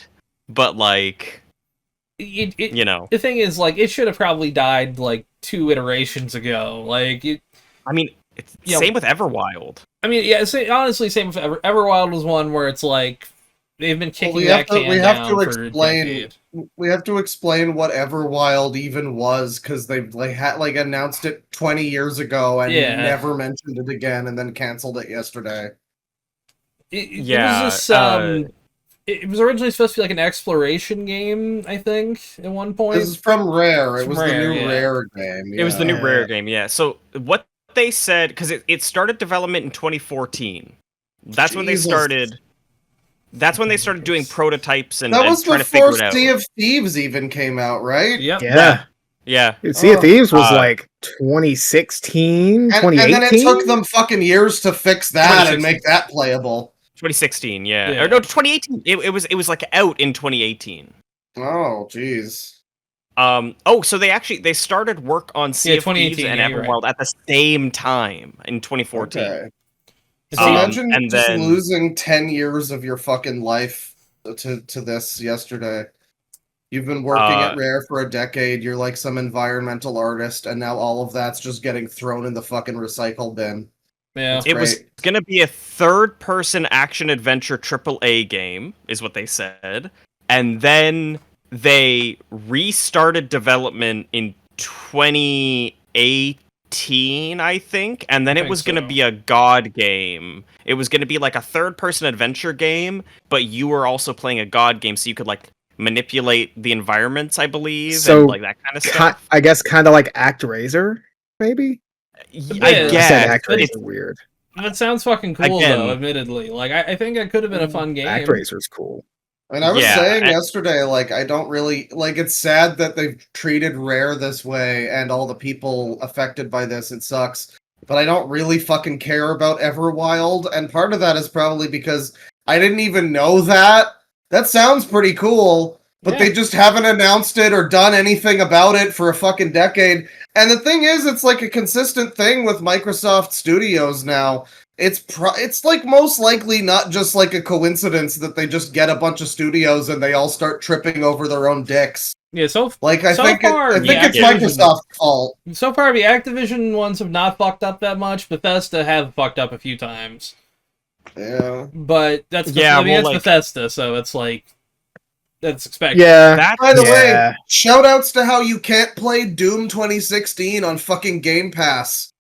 but like, you know, the thing is, like, it should have probably died like 2 iterations ago. Like, I mean, it's same with Everwild. I mean, yeah, honestly, same with Everwild was one where it's like they've been kicking that can down for a decade. We have to explain what Everwild even was because they announced it 20 years ago and never mentioned it again, and then canceled it yesterday. It was originally supposed to be like an exploration game, I think, at one point. This is from Rare. It was the new Rare game. Yeah. It was the new Rare game, yeah. So what they said, because it started development in 2014. That's when they started. That's when they started doing prototypes and trying to figure it out. Sea of Thieves even came out, right? Yep. Yeah. Sea of Thieves was like 2016, 2018? And then it took them fucking years to fix that and make that playable. 2016, yeah. Or no, 2018. It was like out in 2018. Oh, jeez. So they started work on Sea of Thieves and Everwild at the same time in 2014. Okay. So imagine just losing 10 years of your fucking life to this yesterday. You've been working at Rare for a decade, you're like some environmental artist, and now all of that's just getting thrown in the fucking recycle bin. Yeah. It was going to be a third-person action-adventure AAA game, is what they said. And then they restarted development in 2018, I think. And then it was going to be a god game. It was going to be like a third-person adventure game, but you were also playing a god game, so you could like manipulate the environments, I believe, so and like that kind of stuff. I guess kind of like ActRaiser, maybe? I guess. ActRaiser weird. That sounds fucking cool, though, admittedly. Like, I think it could have been a fun game. ActRaiser's cool. And I was saying yesterday, like, I don't really... Like, it's sad that they've treated Rare this way, and all the people affected by this, it sucks. But I don't really fucking care about Everwild, and part of that is probably because I didn't even know that. That sounds pretty cool, but they just haven't announced it or done anything about it for a fucking decade. And the thing is, it's like a consistent thing with Microsoft Studios now. It's like most likely not just like a coincidence that they just get a bunch of studios and they all start tripping over their own dicks. Yeah, I think it's Microsoft's fault. So far, the Activision ones have not fucked up that much. Bethesda have fucked up a few times. Yeah, but that's it's Bethesda, so it's like that's expected. Yeah. By the way, shoutouts to how you can't play Doom 2016 on fucking Game Pass.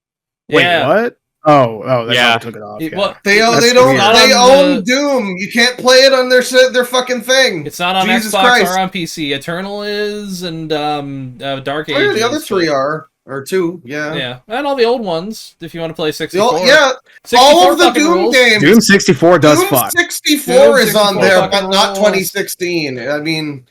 Wait, what? Oh, that's how they took it off. They own Doom. You can't play it on their fucking thing. It's not on Xbox or on PC. Eternal is, and Dark Ages. The other 3 are. Or 2, yeah. And all the old ones, if you want to play 64. All of the Doom games. Doom 64 does fuck. Doom 64 is on there, but not 2016. I mean,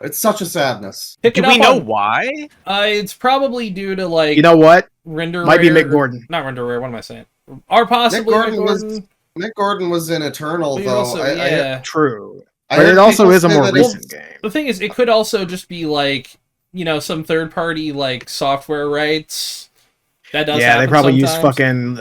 it's such a sadness. Do we know why? It's probably due to, like... You know what? Render Might be Mick Gordon. Not Render Rare, what am I saying? Or possibly Mick Gordon. Mick Gordon was in Eternal, though. True. But it also is a more recent game. The thing is, it could also just be, like... You know, some third-party, like, software rights. That does happen they probably sometimes. use fucking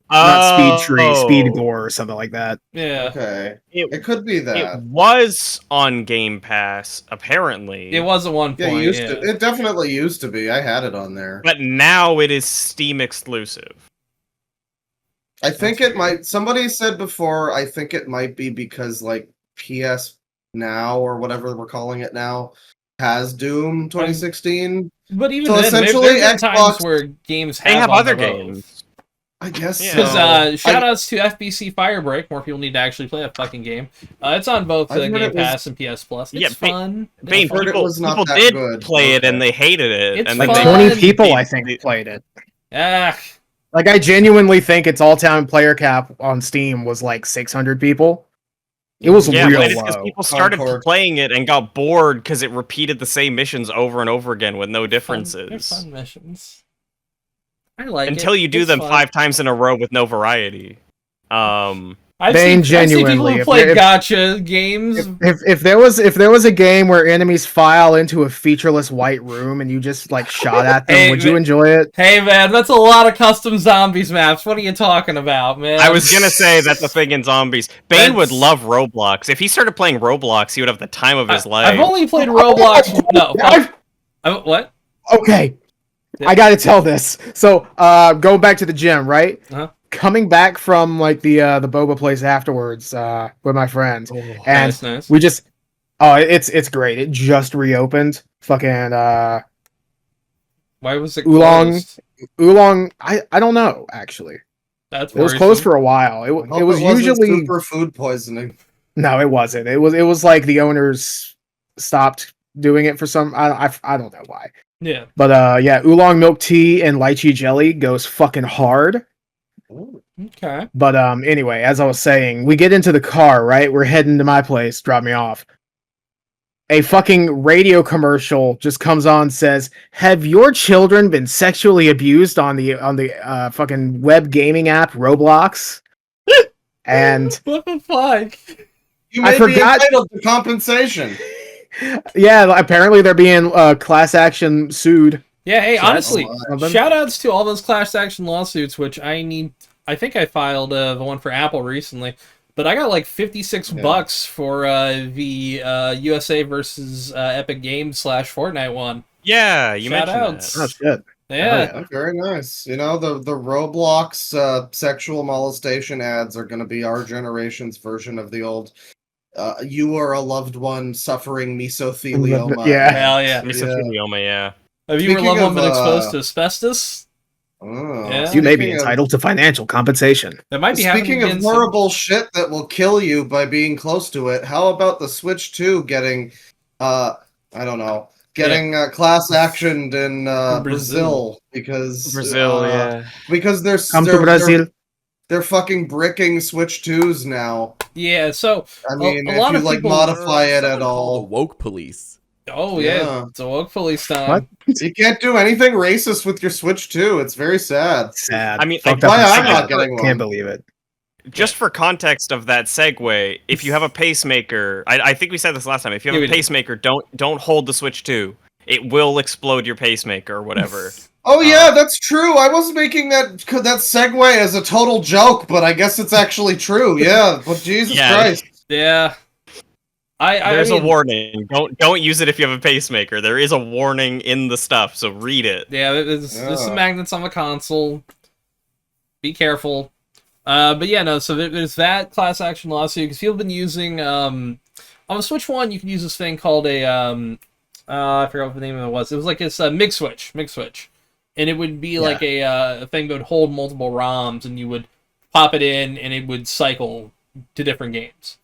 not Speed Tree, Speed Gore or something like that. Yeah. Okay. It could be It that. was on Game Pass, apparently. It was at one point. Yeah, it definitely used to be. I had it on there. But now it is Steam exclusive. I think it might. Somebody said before. I think it might be because like PS Now or whatever we're calling it now has Doom 2016. But even So then, essentially, there's been times Xbox- where games They have on other both. games. I guess Yeah. so. Because shoutouts to FBC Firebreak. More people need to actually play that fucking game. It's on both I've heard Game it was- Pass and PS Plus. It's Yeah, fun. It's Bane, fun. heard it people, was not people that did good. play it and Okay. they hated it. It's and Like fun. then 20 Fun. people, I think, played it. Ah, Like, I genuinely think its all-time player cap on Steam was like 600 people. It was Yeah, real but it's because low. people started Concord. playing it and got bored because it repeated the same missions over and over again with no they're differences. fun missions. I like Until it. you do It's them fun. 5 times in a row with no variety. I've Bane, seen people genuinely, who if play there- if- gotcha games. If there was a game where enemies file into a featureless white room and you just like shot at them, Hey, would you enjoy it? Hey man, that's a lot of custom zombies maps. What are you talking about, man? I was gonna say that's the thing in zombies. Bane would That's- love Roblox. If he started playing Roblox, he would have the time of his life. I've only played Roblox. No, what? Okay, Yeah. I gotta tell this. So, going back to the gym, right? Uh-huh. Coming back from like the boba place afterwards with my friend, and Nice. we just it's great. It just reopened. Fucking Why was it Oolong. closed? Oolong. I don't know actually. That's It was closed for a while. It I hope was wasn't usually super food poisoning. no, it wasn't. It was like the owners stopped doing it for some. I don't know why. Yeah. But yeah, oolong milk tea and lychee jelly goes fucking hard. Okay. But anyway, as I was saying, we get into the car, right? We're heading to my place, drop me off. A fucking radio commercial just comes on, says, "Have your children been sexually abused on the fucking web gaming app Roblox?" And What the fuck? You I may be forgot- entitled to compensation. yeah, apparently they're being class action sued. Yeah, hey, honestly, Something. shout outs to all those class action lawsuits, which I think I filed the one for Apple recently, but I got like $56 for the USA versus Epic Games / Fortnite one. Yeah, you Shout mentioned outs. that. Oh shit. Yeah. Yeah, very nice. You know, the Roblox sexual molestation ads are going to be our generation's version of the old you are a loved one suffering mesothelioma. Yeah. Hell yeah. Mesothelioma, yeah. Have you or Speaking loved one of, been exposed to asbestos? Oh, Yeah. You may be speaking of- entitled to financial compensation. That might be Speaking happening of again soon. horrible shit that will kill you by being close to it, how about the Switch 2 getting, I don't know, getting class actioned in Brazil because because Come to Brazil. they're fucking bricking Switch 2s now. Yeah, so I mean, a if lot you of like people- modify it Someone at called all, the woke police. oh yeah, Yeah. it's a woke police time. What? you can't do anything racist with your Switch 2. It's very sad. Sad. I mean, Fucked why up I'm and not sad. getting one. Can't believe it. Just for context of that segue, if you have a pacemaker, I think we said this last time. If you have Yeah, a we did. pacemaker, don't hold the Switch 2. It will explode your pacemaker or whatever. Oh yeah, that's true. I was making that segue as a total joke, but I guess it's actually true. Yeah, but Jesus Yeah. Christ. Yeah. There's I mean, a warning. Don't use it if you have a pacemaker. There is a warning in the stuff, so read it. Yeah, there's some Yeah. magnets on the console. Be careful. But yeah, no. So there's that class action lawsuit because people have been using on the Switch 1. You can use this thing called a I forgot what the name of it was. It was like it's a MIG switch, and it would be like a thing that would hold multiple ROMs, and you would pop it in, and it would cycle to different games.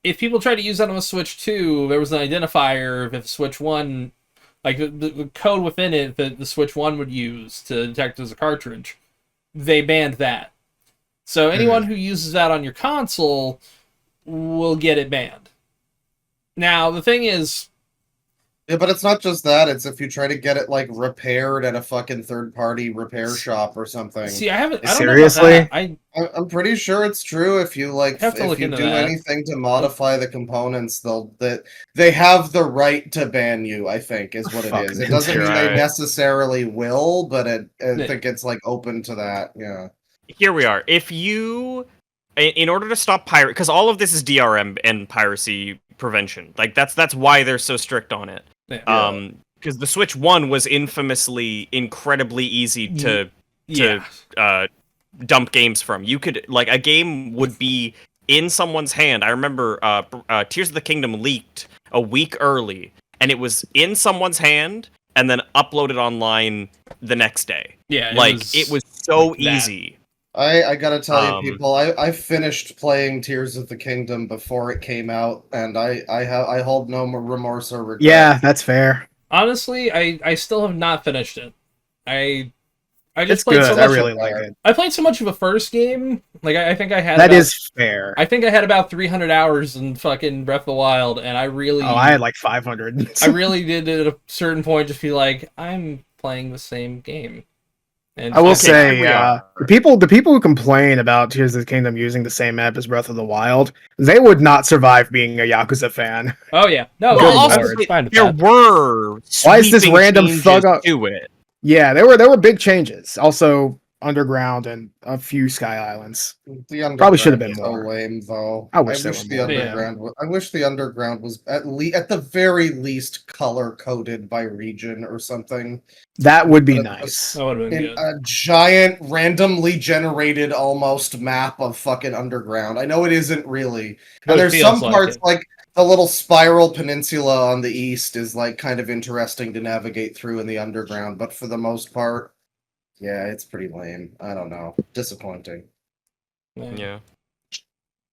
If people tried to use that on a Switch 2, there was an identifier if Switch 1, like the code within it that the Switch 1 would use to detect as a cartridge, they banned that. So anyone who uses that on your console will get it banned. Now, the thing is, Yeah, but it's not just that. It's if you try to get it like repaired at a fucking third-party repair shop or something. See, I haven't. I don't Seriously? know about that. I'm pretty sure it's true. If you like, have to if look you into do that. anything to modify the components, they have the right to ban you. I think is what it is. Fucking It doesn't mean they right. necessarily will, but I Yeah. think it's like open to that. Yeah. Here we are. If you, in order to stop pirate, because all of this is DRM and piracy prevention. Like that's why they're so strict on it. Yeah. Because the Switch 1 was infamously incredibly easy to dump games from. You could, like, a game would be in someone's hand. I remember Tears of the Kingdom leaked a week early, and it was in someone's hand and then uploaded online the next day. Yeah, it was so like that. easy. I gotta tell you, people, I finished playing Tears of the Kingdom before it came out, and I hold no remorse or regret. Yeah, that's fair. Honestly, I still have not finished it. I just It's played good. so I much. really like it. I played so much of a first game. Like I think I had That is fair. I think I had about 300 hours in fucking Breath of the Wild, and I really. Oh, I had like 500. I really did at a certain point just be like, I'm playing the same game. And I will Okay, say, here we are. the people who complain about Tears of the Kingdom using the same map as Breath of the Wild, they would not survive being a Yakuza fan. Oh yeah, no, Good I was lord. fine with There that. were Why is this sweeping random changes thug up- to it. Yeah, there were big changes. Also, underground and a few Sky Islands. The underground Probably should have been is more. so lame, though. I wish there were the more. Yeah. underground. I wish the underground was at the very least color coded by region or something. That would be But- nice. That would have been In good. a giant, randomly generated almost map of fucking underground. I know it isn't really, But and it there's feels some like parts it. like the little spiral peninsula on the east is like kind of interesting to navigate through in the underground, but for the most part, yeah, it's pretty lame. I don't know, disappointing. Yeah.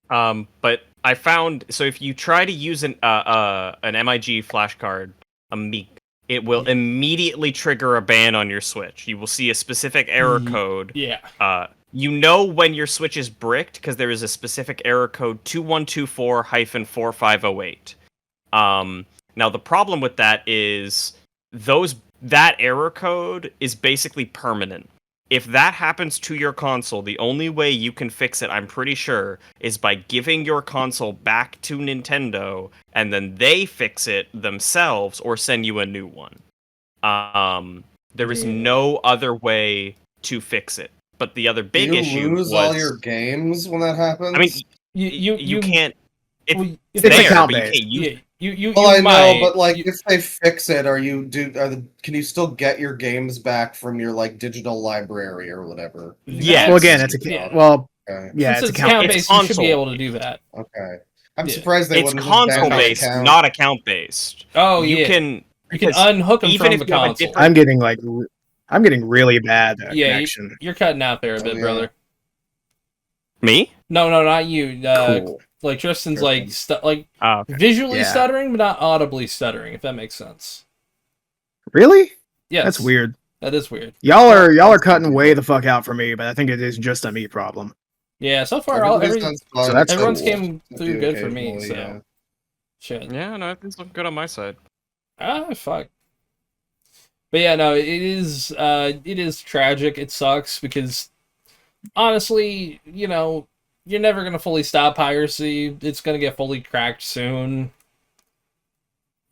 But I found, so if you try to use an MIG flashcard, a Meek, it will immediately trigger a ban on your Switch. You will see a specific error code. Yeah. You know when your Switch is bricked because there is a specific error code 2124-4508. Now the problem with that is that error code is basically permanent. If that happens to your console, the only way you can fix it, I'm pretty sure, is by giving your console back to Nintendo, and then they fix it themselves or send you a new one. There is no other way to fix it. But the other big you issue lose was, all your games when that happens. I mean, You you can't. It's well, It's there, account but you based. can't use Yeah, you well, I might, know, but like, you- if they fix it, can you still get your games back from your like digital library or whatever? Yes. Well, again, it's a Yeah. well, Okay. yeah, since it's it's account account based. based, you should be console. able to do that. Okay. I'm Yeah. surprised they it's wouldn't just ban console my based, account. not account based. Oh You yeah, can you can because unhook them even from if the you have a console. different- I'm getting really bad Yeah, connection. you're cutting out there a Oh, bit, yeah. brother. Me? No, not you. Cool. Like Tristan's Tristan. like Oh, okay. visually Yeah. stuttering, but not audibly stuttering. If that makes sense. Really? Yes, That's weird. That is weird. Y'all are cutting way the fuck out for me, but I think it is just a me problem. Yeah, so far Everybody's done fine. So that's everyone's cool. came through good for me. Occasionally, So yeah. shit. Yeah, no, everything's looking good on my side. Fuck. But yeah, no, it is tragic. It sucks because honestly, you're never gonna fully stop piracy. It's gonna get fully cracked soon.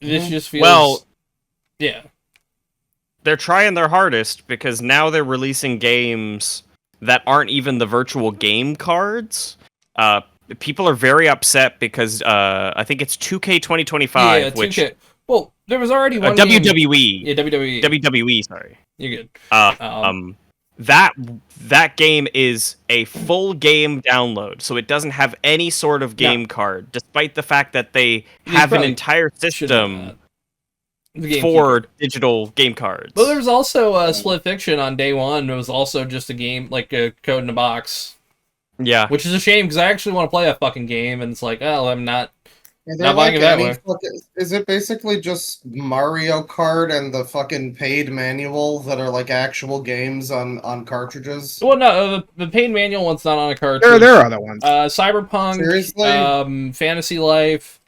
This just feels Well, yeah. they're trying their hardest because now they're releasing games that aren't even the virtual game cards. People are very upset because I think it's 2K 2025, Yeah, which 2K. Well, there was already one game- WWE. Yeah, WWE. WWE, sorry. You're good. That game is a full game download, so it doesn't have any sort of game card, despite the fact that they have an probably entire should have system that. The GameCube. for digital game cards. Well, there was also Split Fiction on day one. It was also just a game, like a code in a box, Yeah. which is a shame because I actually want to play that fucking game, and it's like, oh, I'm not. Is there Not buying like it that any way. is it basically just Mario Kart and the fucking paid manual that are like actual games on cartridges? Well, no, the paid manual one's not on a cartridge. There are other ones. Cyberpunk, Seriously? Fantasy Life,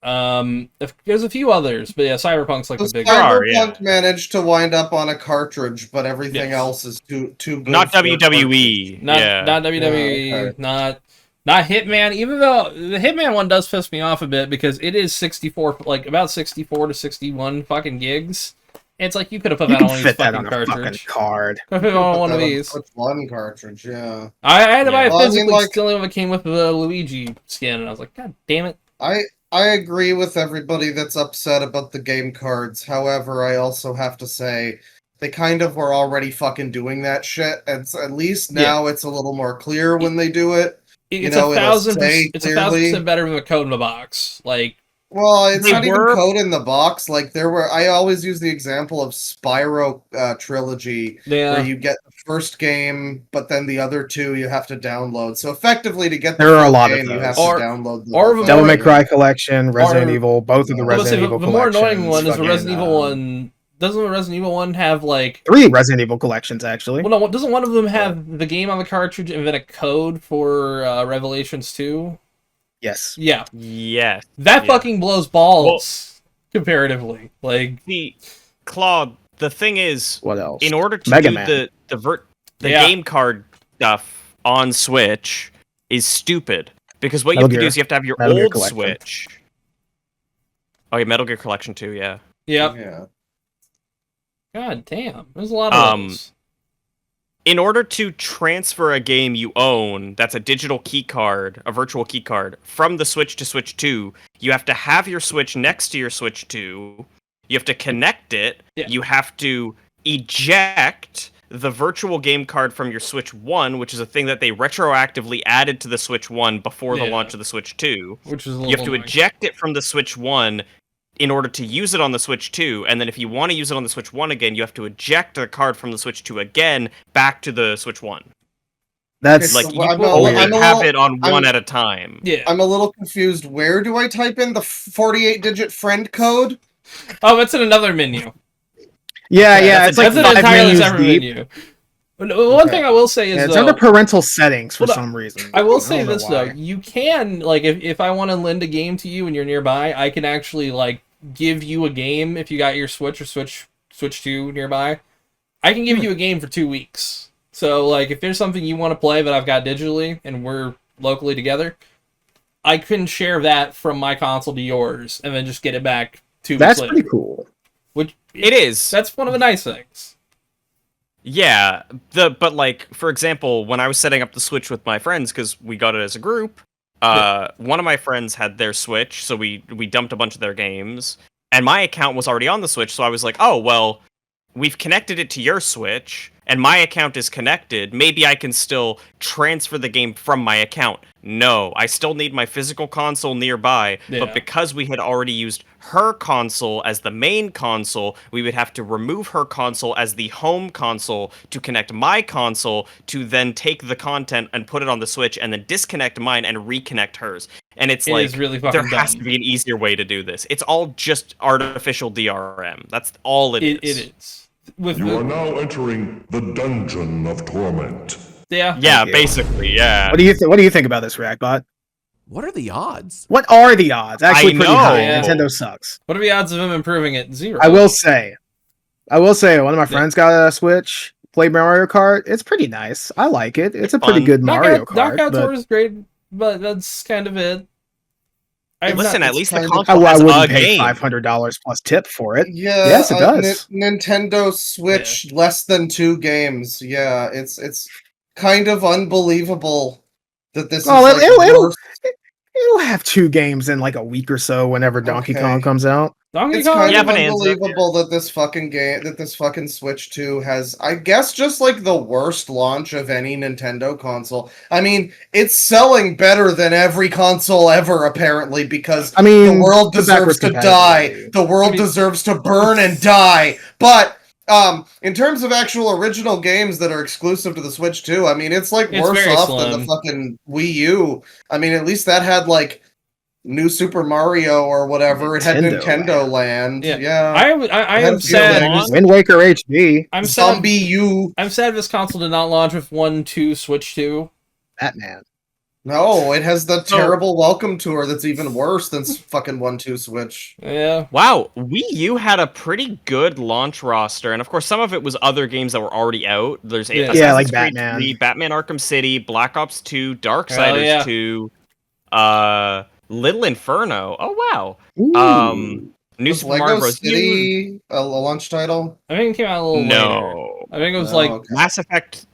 There's a few others, but yeah, Cyberpunk's like So the big Cyberpunk managed to wind up on a cartridge, but everything else is too good. Not for a WWE. not WWE, Yeah, okay. not Hitman. Even though the Hitman one does piss me off a bit because it is 64, like about 64 to 61 fucking gigs. It's like you could have put You that can on fit that fucking on a fucking cartridge. card. Could have put it on one of these. Switch one cartridge, yeah. I had to buy it Well, I mean, physically, like- still only came with the Luigi skin, and I was like, God damn it. I agree with everybody that's upset about the game cards. However, I also have to say they kind of were already fucking doing that shit, and so at least now it's a little more clear when they do it. It's know, it'll 1,000%. say It's clearly. 1,000% better than the code in the box. Like, Well, it's They not even were- code in the box. Like I always use the example of Spyro Trilogy, yeah, where you get the first game, but then the other two you have to download. So effectively, to get the There are a full lot of game, you have those. to Or- download the or whole the thing. Devil May Cry collection, Resident Evil, both of the I I was Resident say, Evil the more collections. annoying one is the fucking, Resident Evil one. Doesn't the Resident Evil one have like? 3 Resident Evil collections, actually. Well, no. Doesn't one of them have the game on the cartridge and then a code for Revelations 2? Yes. Yeah, Yes. that Yeah. fucking blows balls comparatively. Like, The Claude, the thing is, What else? in order to Mega do Man. the Yeah. game card stuff on Switch is stupid. Because what you Metal have to do Gear. is you have to have your Metal Gear old Collection. Switch. Oh yeah, Metal Gear Collection 2, yeah. yep. Yeah. God damn, there's a lot of those. In order to transfer a game you own, that's a digital key card, a virtual key card, from the Switch to Switch 2, you have to have your Switch next to your Switch 2, you have to connect it, Yeah. you have to eject the virtual game card from your Switch 1, which is a thing that they retroactively added to the Switch 1 before the Yeah. launch of the Switch 2. Which is a little You have to annoying. eject it from the Switch 1 in order to use it on the Switch 2, and then if you want to use it on the Switch 1 again, you have to eject the card from the Switch 2 again back to the Switch 1. That's Like, So you I'm can a- only I'm a have little- it on I'm- one at a time. Yeah. I'm a little confused. Where do I type in the 48-digit friend code? Oh, it's in another menu. yeah. that's It's like That's an 5 entirely menus separate deep. menu. One thing I will say is Yeah, it's though, under parental settings for Well, some reason. I will don't say know this though, why. you can like if I want to lend a game to you and you're nearby, I can actually like give you a game if you got your Switch or Switch 2 nearby. I can give you a game for 2 weeks. So like if there's something you want to play that I've got digitally and we're locally together, I can share that from my console to yours and then just get it back 2 weeks That's later. pretty cool. Which It is. that's one of the nice things. Yeah, but like, for example, when I was setting up the Switch with my friends, because we got it as a group, one of my friends had their Switch, so we dumped a bunch of their games, and my account was already on the Switch, so I was like, oh, well, we've connected it to your Switch, and my account is connected, maybe I can still transfer the game from my account. No, I still need my physical console nearby, Yeah. but because we had already used her console as the main console, we would have to remove her console as the home console to connect my console to then take the content and put it on the Switch and then disconnect mine and reconnect hers. And it's It like, is really fucking there has dumb. to be an easier way to do this. It's all just artificial DRM. That's all it is. It is. With You are now entering the Dungeon of Torment. yeah. Yeah, Thank you. basically, yeah. What do you think about this, Reactbot? What are the odds? What are the odds? Actually, I pretty know. high. Yeah. Nintendo sucks. What are the odds of him improving it? 0. I will say, one of my friends got a Switch, played Mario Kart. It's pretty nice. I like it. It's a pretty fun. good Mario Kart. Knockout but Tour is great, but that's kind of it. Listen, at least the kind of- console I has wouldn't a pay game. $500 plus tip for it. Yeah, Yes, it does. Nintendo Switch less than 2 games. Yeah, it's kind of unbelievable that this Oh, is like worse. It'll have 2 games in like a week or so whenever Donkey Okay. Kong comes out. Donkey It's Kong. kind Yeah, of Bonanza, unbelievable that this fucking Switch 2 has, I guess, just like the worst launch of any Nintendo console. I mean, it's selling better than every console ever, apparently, because I mean, the world the deserves backwards to die. compatibility. The world I mean- deserves to burn and die. But in terms of actual original games that are exclusive to the Switch 2, I mean, it's like It's worse very off than slim. the fucking Wii U. I mean, at least that had like New Super Mario or whatever. It had Nintendo Nintendo Land. Yeah. Yeah. I had am a few sad. things. Wind Waker HD, I'm sad. Zombie U. I'm sad this console did not launch with 1, 2, Switch 2. Batman. No, it has the terrible welcome tour that's even worse than fucking 1-2 Switch. Yeah. Wow, Wii U had a pretty good launch roster, and of course, some of it was other games that were already out. There's Assassin's like Creed Batman. 3, Batman Arkham City, Black Ops 2, Darksiders 2, Little Inferno. Oh wow. New Was Super Mario Lego Bros. City a launch title? I think it came out a little later. No. I think it was No, like okay. Mass Effect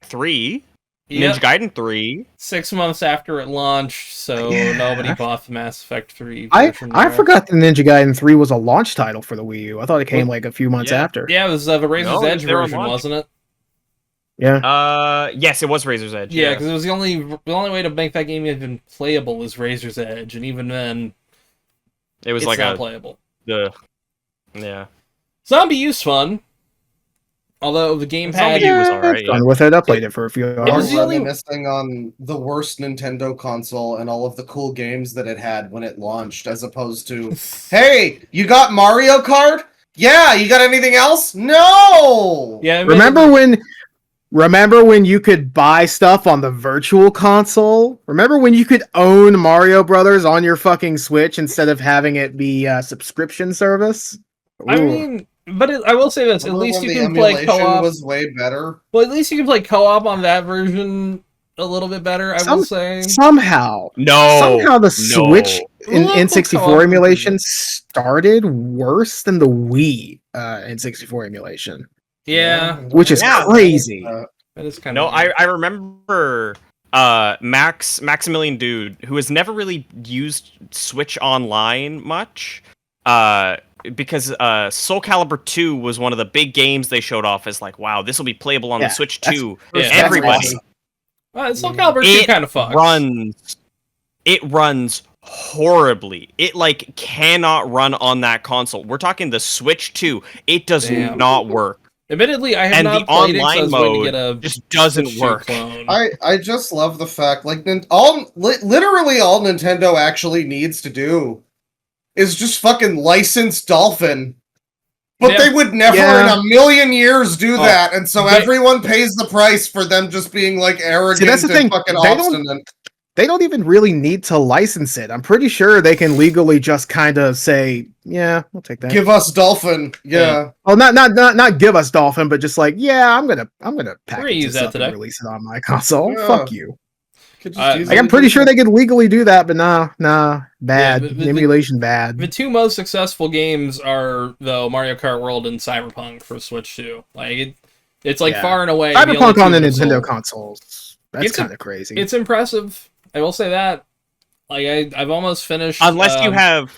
3, yep, Ninja Gaiden 3. 6 months after it launched, so nobody bought the Mass Effect 3 I version. forgot that Ninja Gaiden 3 was a launch title for the Wii U. I thought it came like a few months after. Yeah, it was the Razor's No, Edge they were on version, launch. wasn't it? Yeah. Yes, it was Razor's Edge. Yeah, because it was the only way to make that game even playable was Razor's Edge, and even then, it was it's like not playable. Yeah. Zombie U's fun, although the gamepad Zombie U was alright. Fun with it. I played it for a few It was hours. the only- Reminiscing on the worst Nintendo console and all of the cool games that it had when it launched, as opposed to, hey, you got Mario Kart? Yeah, you got anything else? No! Yeah, Remember when you could buy stuff on the virtual console? Remember when you could own Mario Brothers on your fucking Switch instead of having it be a subscription service? I Ooh. mean, but I will say this: Remember at least when you the can play emulation co-op. was way better. Well, at least you can play co-op on that version a little bit better. I will say. Somehow the Switch in Local N64 co-op emulation started worse than the Wii N64 emulation. Yeah, Which is crazy. that is kind No, of. I remember Maximilian Dude, who has never really used Switch Online much, because Soul Calibur 2 was one of the big games they showed off as like, wow, this will be playable on the Switch 2. Everybody. Soul Calibur 2 kind of fucks. It runs horribly. It like cannot run on that console. We're talking the Switch 2. It does not work. Admittedly, I have And not the played it, so I online was waiting to mode get a just doesn't Switch 2 work. clone. I just love the fact, like, literally all Nintendo actually needs to do is just fucking license Dolphin. But they would never in a million years do that, and so everyone pays the price for them just being, like, arrogant and fucking obstinate. They don't even really need to license it. I'm pretty sure they can legally just kind of say, "Yeah, we'll take that. Give us Dolphin." Yeah. Oh, not give us Dolphin, but just like, "Yeah, I'm gonna package use this that up today. and release it on my console." Yeah. Fuck you. Like, I'm pretty sure they could legally do that, but nah, bad. Yeah, Emulation bad. The two most successful games are though Mario Kart World and Cyberpunk for Switch 2. Like it's like far and away. Cyberpunk on the Nintendo consoles. That's kind of crazy. It's impressive. I will say that. Like I've almost finished. Unless you have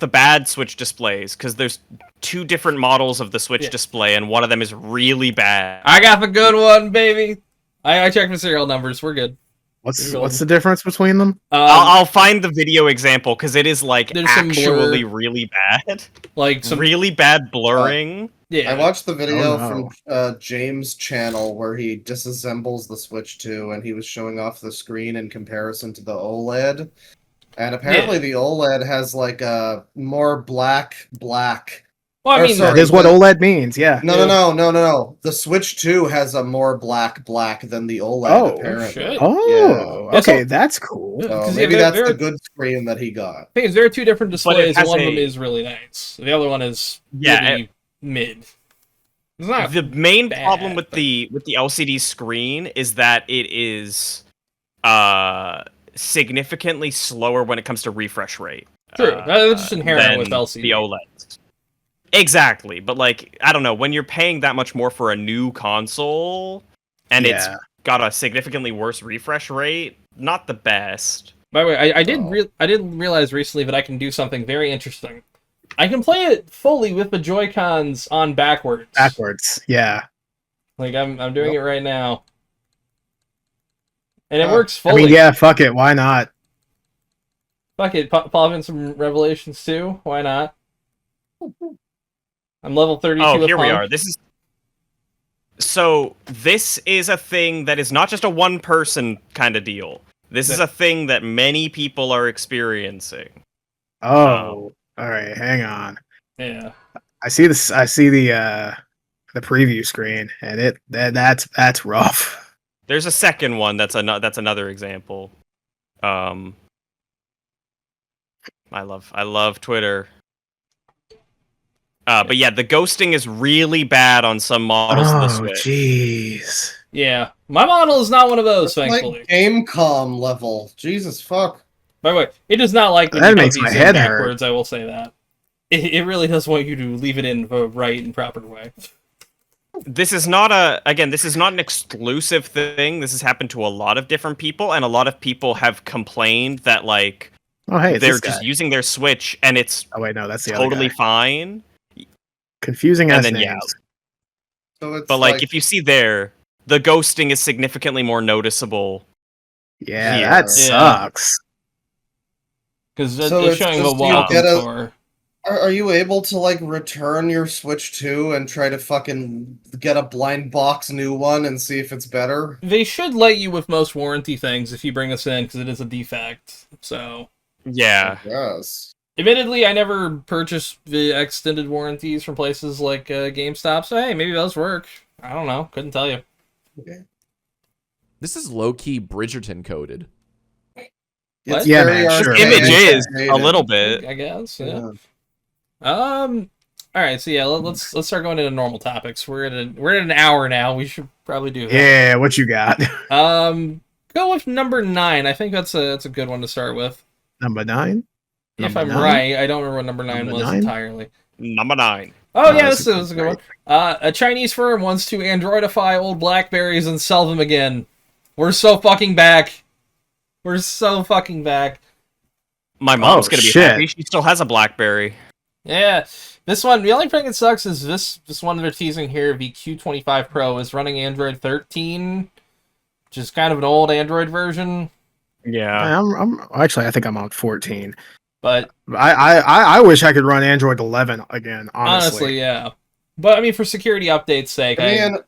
the bad Switch displays, because there's two different models of the Switch display, and one of them is really bad. I got the good one, baby. I checked the serial numbers. We're good. What's the difference between them? I'll find the video example because it is like There's some actually blur. really bad, Like some really bad blurring. yeah. I watched the video from James' channel where he disassembles the Switch 2 and he was showing off the screen in comparison to the OLED. And apparently the OLED has like a more black. Well, I mean, That is what OLED means, yeah. No. The Switch 2 has a more black than the OLED, apparently. shit. Oh, Yeah. okay, that's cool. So maybe that's the good screen that he got. Thing is, there are two different displays. has One of them is really nice. The other one is really mid. It's not The main bad, problem with but- the LCD screen is that it is significantly slower when it comes to refresh rate. True. That's just inherent than with LCD. the OLEDs. Exactly, but like I don't know, when you're paying that much more for a new console and it's got a significantly worse refresh rate, not the best. By the way, I did realize recently that I can do something very interesting. I can play it fully with the Joy-Cons on backwards. Yeah. Like I'm doing it right now. And it works fully. I mean, yeah, fuck it, why not? Fuck it, pop in some Revelations 2. Why not? I'm level 32. Oh, here we are. This is a thing that is not just a one-person kind of deal. This is a thing that many people are experiencing. Oh, all right, hang on. Yeah. I see the preview screen, and that's rough. There's a second one that's another example. I love Twitter. But yeah, the ghosting is really bad on some models of the Switch. Jeez. Yeah, my model is not one of those, thankfully. Like Gamecom level. Jesus fuck. By the way, it does not like when That you makes put my these head in hurt. backwards, I will say that. It really does want you to leave it in the right and proper way. This is not an exclusive thing. This has happened to a lot of different people, and a lot of people have complained that like Oh, hey, they're just using their Switch and it's Oh wait, no, that's the totally other guy. fine. Confusing And as then, names. yeah. So it's But like if you see there, the ghosting is significantly more noticeable. Yeah, here. that sucks. Because So it's it's showing a just you welcome get a- tour. Are you able to like return your Switch 2 and try to fucking get a blind box new one and see if it's better? They should let you with most warranty things if you bring this in, because it is a defect. So, Yeah. Yes. admittedly, I never purchased the extended warranties from places like GameStop, so hey, maybe those work. I don't know. Couldn't tell you. Okay. This is low-key Bridgerton coded. What? It's Yeah, very man, sure. archaic Image is and a little bit. I guess, yeah. Yeah. All right, so yeah, let's start going into normal topics. We're at an hour now. We should probably do that. Yeah, what you got? Go with number 9. I think that's a good one to start with. Number 9? If Number I'm 9? right, I don't remember what number 9 Number was 9? entirely. Number 9. Oh yeah, that's this is a good one. A Chinese firm wants to Androidify old BlackBerries and sell them again. We're so fucking back. We're so fucking back. My mom's gonna be shit. happy. She still has a BlackBerry. Yeah, this one. The only thing that sucks is this one they're teasing here. The Q25 Pro is running Android 13, which is kind of an old Android version. Yeah. I think I'm on 14. But I wish I could run Android 11 again. Honestly, yeah. But I mean, for security updates' sake, Give me I an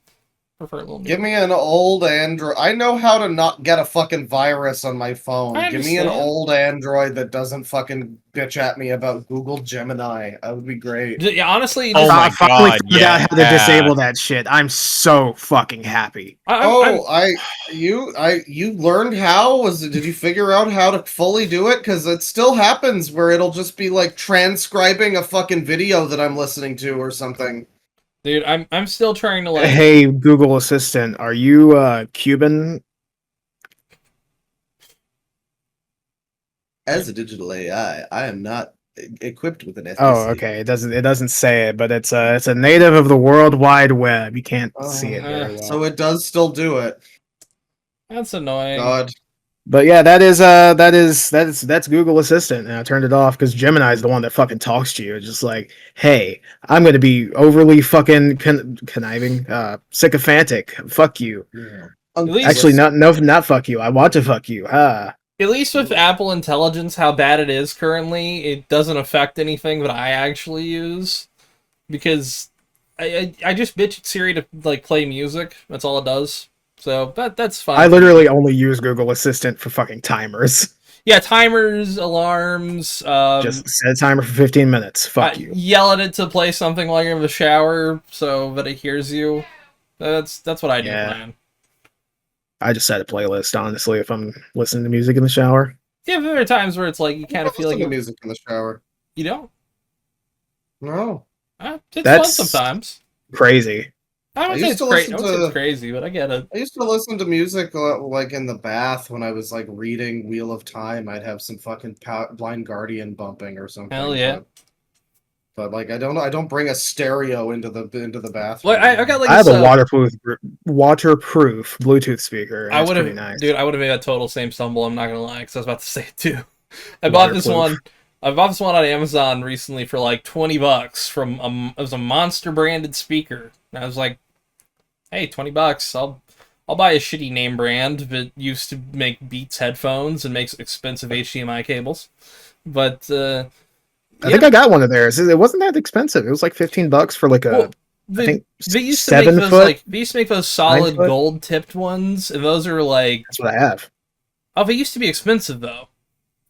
prefer a little. Give me an old Android. I know how to not get a fucking virus on my phone. I Give me an understand. old Android that doesn't fucking bitch at me about Google Gemini. That would be great. Yeah, honestly, Oh my I finally God, figured out how to yeah. disable that shit. I'm so fucking happy. You learned how? Did you figure out how to fully do it? Because it still happens where it'll just be like transcribing a fucking video that I'm listening to or something. dude, I'm still trying to like. Hey, Google Assistant, are you Cuban? As a digital AI, I am not equipped with an ethnicity. Oh, okay. It doesn't say it, but it's a native of the World Wide Web. You can't see it very well. So it does still do it. That's annoying. God. But yeah, that's Google Assistant, and I turned it off because Gemini is the one that fucking talks to you. It's just like, hey, I'm gonna be overly fucking conniving, sycophantic. Fuck you. Yeah. Actually, not fuck you. I want to fuck you. At least with Apple Intelligence, how bad it is currently, it doesn't affect anything that I actually use. Because I just bitch at Siri to like play music. That's all it does. So that's fine. I literally only use Google Assistant for fucking timers. Yeah, timers, alarms. Just set a timer for 15 minutes. Fuck you. Yell at it to play something while you're in the shower so that it hears you. That's what I do, man. I just set a playlist, honestly, if I'm listening to music in the shower. Yeah, there are times where it's like you kind of feel like music in the shower. You don't? No. It's That's fun sometimes. Crazy. I wouldn't say it's crazy, but I get it. I used to listen to music like in the bath when I was like reading Wheel of Time. I'd have some fucking Blind Guardian bumping or something. Hell yeah. But like I don't bring a stereo into the bathroom. Well, I got like I have a waterproof Bluetooth speaker. I would have, nice. dude. I would have made that total same stumble. I'm not gonna lie, because I was about to say it too. I bought this one on Amazon recently for like $20 from it was a Monster branded speaker. And I was like, hey, $20. I'll buy a shitty name brand that used to make Beats headphones and makes expensive HDMI cables. But I think I got one of theirs. It wasn't that expensive. It was like $15 for like a I think they used to 7 make those, foot. like, they used to make those solid gold tipped ones, and those are like that's what I have. Oh, they used to be expensive though.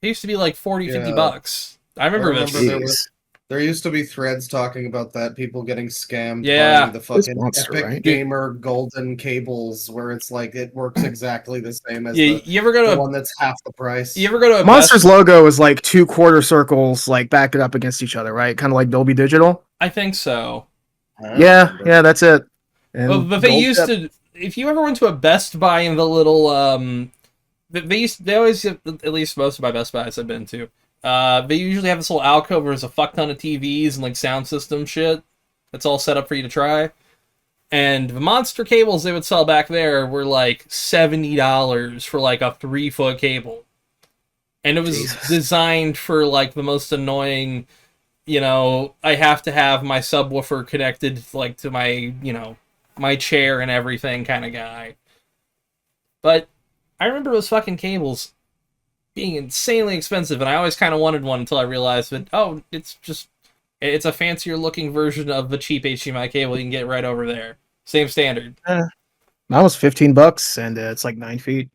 They used to be like $40, $50. I remember this. There used to be threads talking about that, people getting scammed Yeah. buying the fucking Monster, Epic right? Gamer golden cables, where it's like it works exactly the same as Yeah, you ever go the to one that's half the price. you ever go to a Monster's Best... logo is like 2 quarter circles, like backed up against each other, right? Kind of like Dolby Digital. I think so. Yeah, that's it. And Well, but they gold used tip. to. If you ever went to a Best Buy in the little they always, at least most of my Best Buys I've been to, they usually have this little alcove where there's a fuck ton of TVs and like sound system shit that's all set up for you to try. And the monster cables they would sell back there were like $70 for like a 3-foot cable. And it was designed for like the most annoying, I have to have my subwoofer connected like to my, my chair and everything kind of guy. But I remember those fucking cables being insanely expensive, and I always kind of wanted one until I realized that, it's a fancier looking version of the cheap HDMI cable you can get right over there. Same standard. Mine was $15, and it's like 9 feet.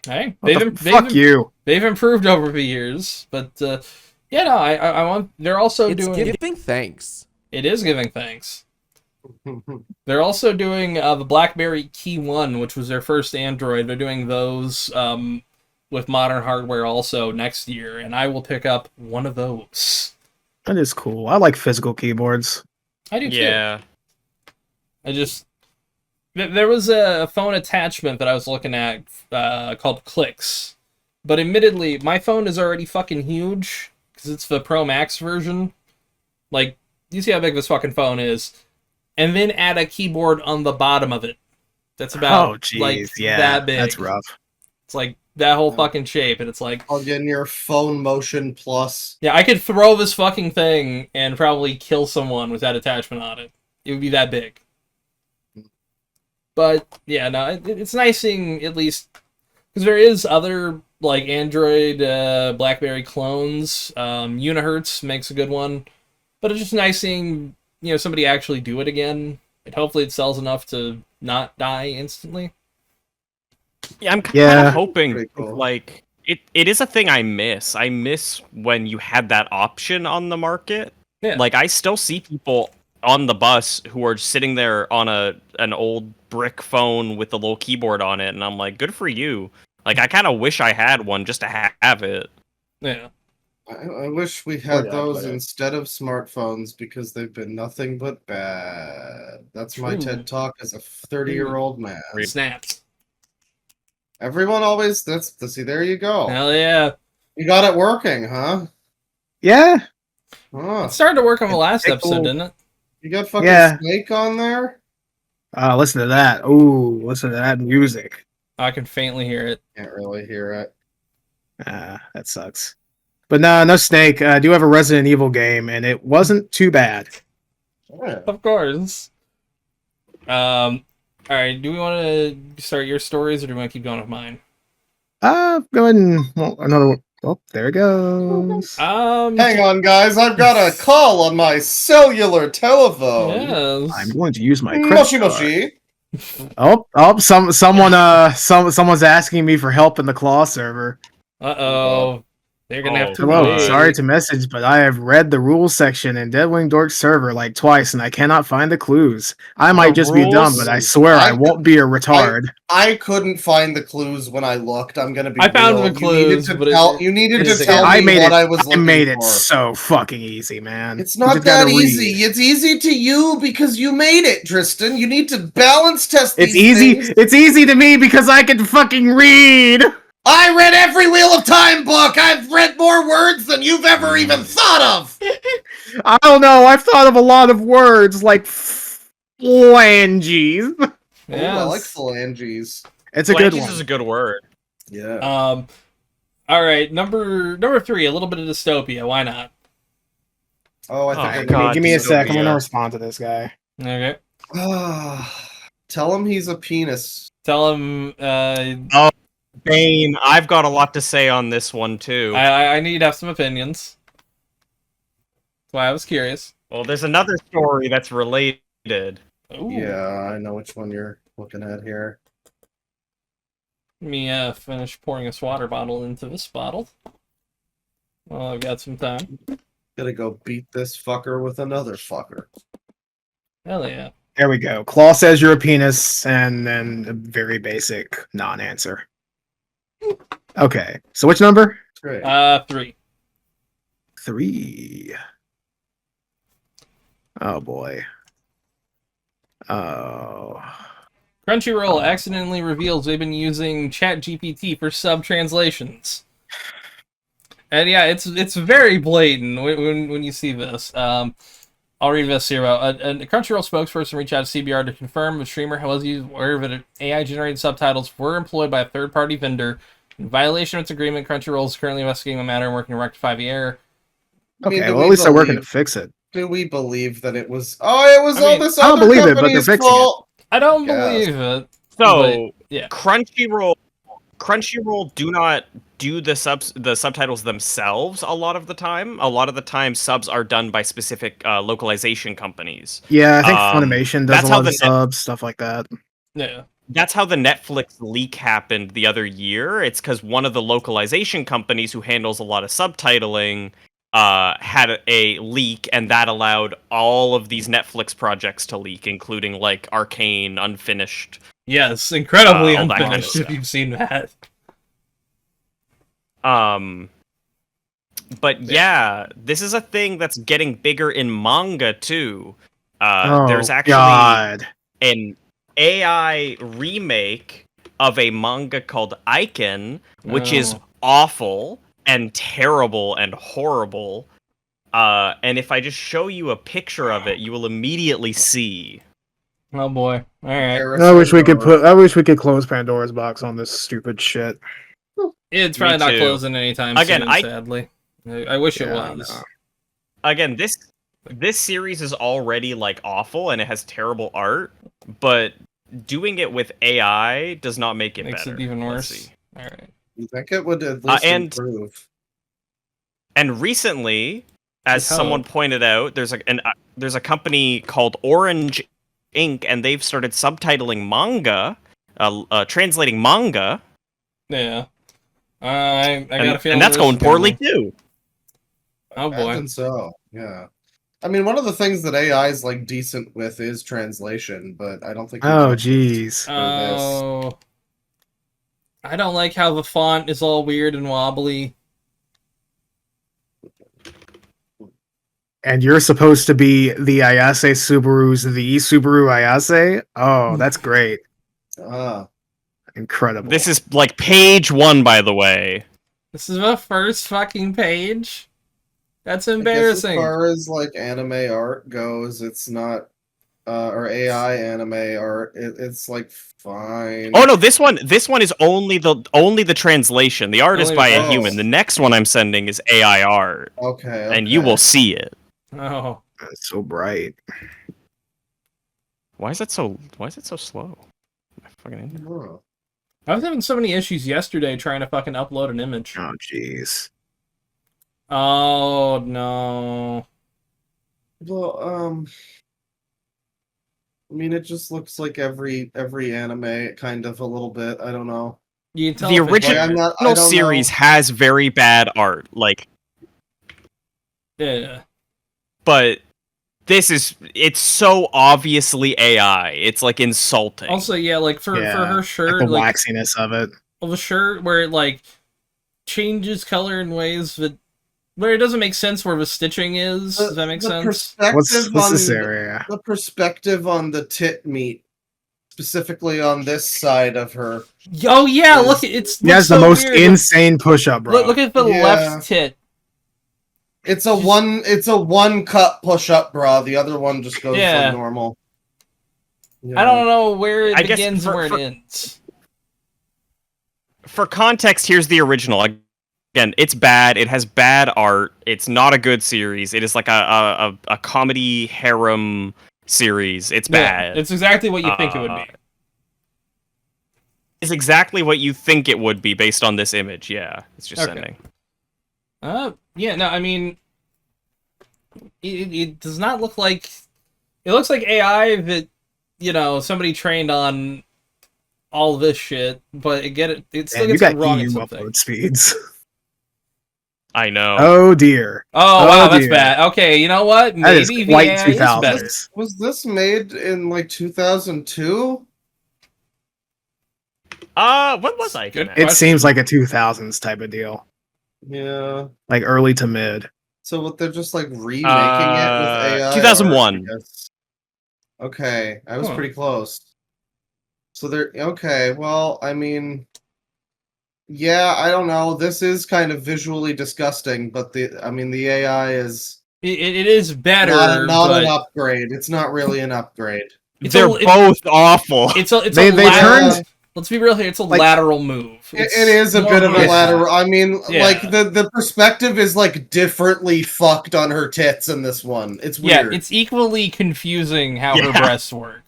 Hey, Fuck you. They've improved over the years, but I want. They're also doing giving thanks. It is giving thanks. They're also doing the BlackBerry Key 1, which was their first Android. They're doing those with modern hardware also next year, and I will pick up one of those. That is cool. I like physical keyboards. I do too. Yeah. There was a phone attachment that I was looking at called Clicks, but admittedly, my phone is already fucking huge because it's the Pro Max version. Like, you see how big this fucking phone is. And then add a keyboard on the bottom of it. That's about that big. That's rough. It's like that whole fucking shape, and it's like plug in your phone motion plus. Yeah, I could throw this fucking thing and probably kill someone with that attachment on it. It would be that big. But yeah, no, it's nice seeing at least because there is other like Android, BlackBerry clones. Unihertz makes a good one, but it's just nice seeing somebody actually do it again. And hopefully it sells enough to not die instantly. Yeah, I'm kind of hoping, like, it is a thing I miss. I miss when you had that option on the market. Yeah. Like, I still see people on the bus who are sitting there on an old brick phone with a little keyboard on it, and I'm like, good for you. Like, I kind of wish I had one just to have it. Yeah. I wish we had those instead of smartphones because they've been nothing but bad. That's my TED Talk as a 30-year-old man. Snaps. Everyone always, see, there you go. Hell yeah. You got it working, huh? Yeah. Huh. It started to work on the last episode, didn't it? You got fucking Snake on there? Listen to that. Ooh, listen to that music. I can faintly hear it. Can't really hear it. That sucks. But no Snake. I do have a Resident Evil game, and it wasn't too bad. Yeah. Of course. All right. Do we want to start your stories, or do we want to keep going with mine? Go ahead and another one. Oh, there it goes. Hang on, guys. I've got a call on my cellular telephone. Yes. I'm going to use my credit Moshi card. Oh, someone's asking me for help in the Claw server. Uh-oh. They're gonna have to Hello, wait. sorry to message, but I have read the rules section in Deadwing Dork server like twice, and I cannot find the clues. I might just be dumb, but I swear I won't be a retard. I couldn't find the clues when I looked. I'm gonna be. I found the clues, you needed to tell me what I was looking for. I made it so fucking easy, man. It's not that easy. It's easy to you because you made it, Tristan. You need to balance test these things. It's easy to me because I can fucking read. I read every Wheel of Time book! I've read more words than you've ever even thought of! I don't know, I've thought of a lot of words, like phalanges. Yeah, I like phalanges. It's a good one. Phalanges is a good word. Yeah. Alright, number 3, a little bit of dystopia, why not? Oh, I think give me a sec, I'm gonna respond to this guy. Okay. Tell him he's a penis. Tell him, Bane, I've got a lot to say on this one, too. I need to have some opinions. That's why I was curious. Well, there's another story that's related. Ooh. Yeah, I know which one you're looking at here. Let me finish pouring this water bottle into this bottle. Well, I've got some time. Gotta go beat this fucker with another fucker. Hell yeah. There we go. Claw says you're a penis, and then a very basic non-answer. Okay, so which number? Great. 3. 3. Oh boy. Oh. Crunchyroll accidentally reveals they've been using ChatGPT for sub-translations. And yeah, it's very blatant when you see this. I'll read this here. A Crunchyroll spokesperson reached out to CBR to confirm the streamer was aware that AI-generated subtitles were employed by a third-party vendor. In violation of its agreement, Crunchyroll is currently investigating the matter and working to rectify the error. Okay, well, at least they're working to fix it. Do we believe that it was? Oh, it was all this I don't other believe it, but they're company's fixing fault. I don't believe it. So, yeah. Crunchyroll do not do the subtitles themselves a lot of the time. A lot of the time, subs are done by specific localization companies. Yeah, I think Funimation does that's a lot how of subs, stuff like that. Yeah. That's how the Netflix leak happened the other year. It's because one of the localization companies who handles a lot of subtitling had a leak, and that allowed all of these Netflix projects to leak, including like Arcane, Unfinished. Yes, incredibly all that kind of unfinished if stuff. you've seen that. But yeah, this is a thing that's getting bigger in manga too. There's actually an AI remake of a manga called Aiken, which is awful and terrible and horrible. And if I just show you a picture of it, you will immediately see. Oh boy! All right. I wish we could close Pandora's box on this stupid shit. It's probably not closing anytime soon. Sadly, I wish it was. No. Again, this series is already like awful and it has terrible art, but doing it with AI does not make it Makes better. it even worse. All right. You think it would at least improve? And recently, as someone pointed out, there's a company called Orange Inc. and they've started subtitling manga, translating manga. Yeah. I got a feeling, and that's going poorly too. Oh boy. I think so. Yeah. I mean, one of the things that AI is like decent with is translation, but I don't think. Oh jeez. Oh. I don't like how the font is all weird and wobbly. And you're supposed to be the Ayase Subaru's the Subaru Ayase? Oh, that's great. Incredible. This is like page 1, by the way. This is the first fucking page? That's embarrassing. As far as like anime art goes, it's not or AI anime art, it's like fine. Oh no, this one is only the translation. The art is by a human. The next one I'm sending is AI art. Okay. And you will see it. Oh, that's so bright. Why is it so slow? I was having so many issues yesterday trying to fucking upload an image. Oh jeez. Oh no. Well, I mean, it just looks like every anime, kind of a little bit. I don't know. You can tell the original series has very bad art, like. Yeah. But it's so obviously AI. It's like insulting. Also, yeah, like for her shirt, like the waxiness of it. Well, the shirt where it like changes color in ways that where it doesn't make sense where the stitching is. Does that make sense? What's this area? The perspective on the tit meat, specifically on this side of her. Oh yeah, look, it's has the most insane push-up, bro. Look at the left tit. It's a one cut push up bra. The other one just goes like normal. Yeah. I don't know where it begins and where it ends. For context, here's the original. Again, it's bad. It has bad art. It's not a good series. It is like a comedy harem series. It's bad. It's exactly what you think it would be. It's exactly what you think it would be based on this image. Yeah, it's just sending. Yeah, no, I mean, it does not look like... It looks like AI that, somebody trained on all this shit, but it still gets it wrong in some things. Upload speeds. I know. Oh dear. Oh wow, that's dear. bad. Okay, you know what? That is Maybe quite the AI is better. 2000s. Was this made in like 2002? When was I? Good It seems like a 2000s type of deal. Yeah. Like early to mid. So what, they're just like remaking it with AI? 2001. Okay, I was Huh. pretty close. So they're okay. Well, I mean, yeah, I don't know. This is kind of visually disgusting, but the AI is It is better, not but an upgrade. It's not really an upgrade. They're both awful. They turned. Let's be real here. It's a lateral move. It is a bit of a lateral. I mean, Yeah. like the perspective is like differently fucked on her tits in this one. It's weird. Yeah, it's equally confusing how her breasts work.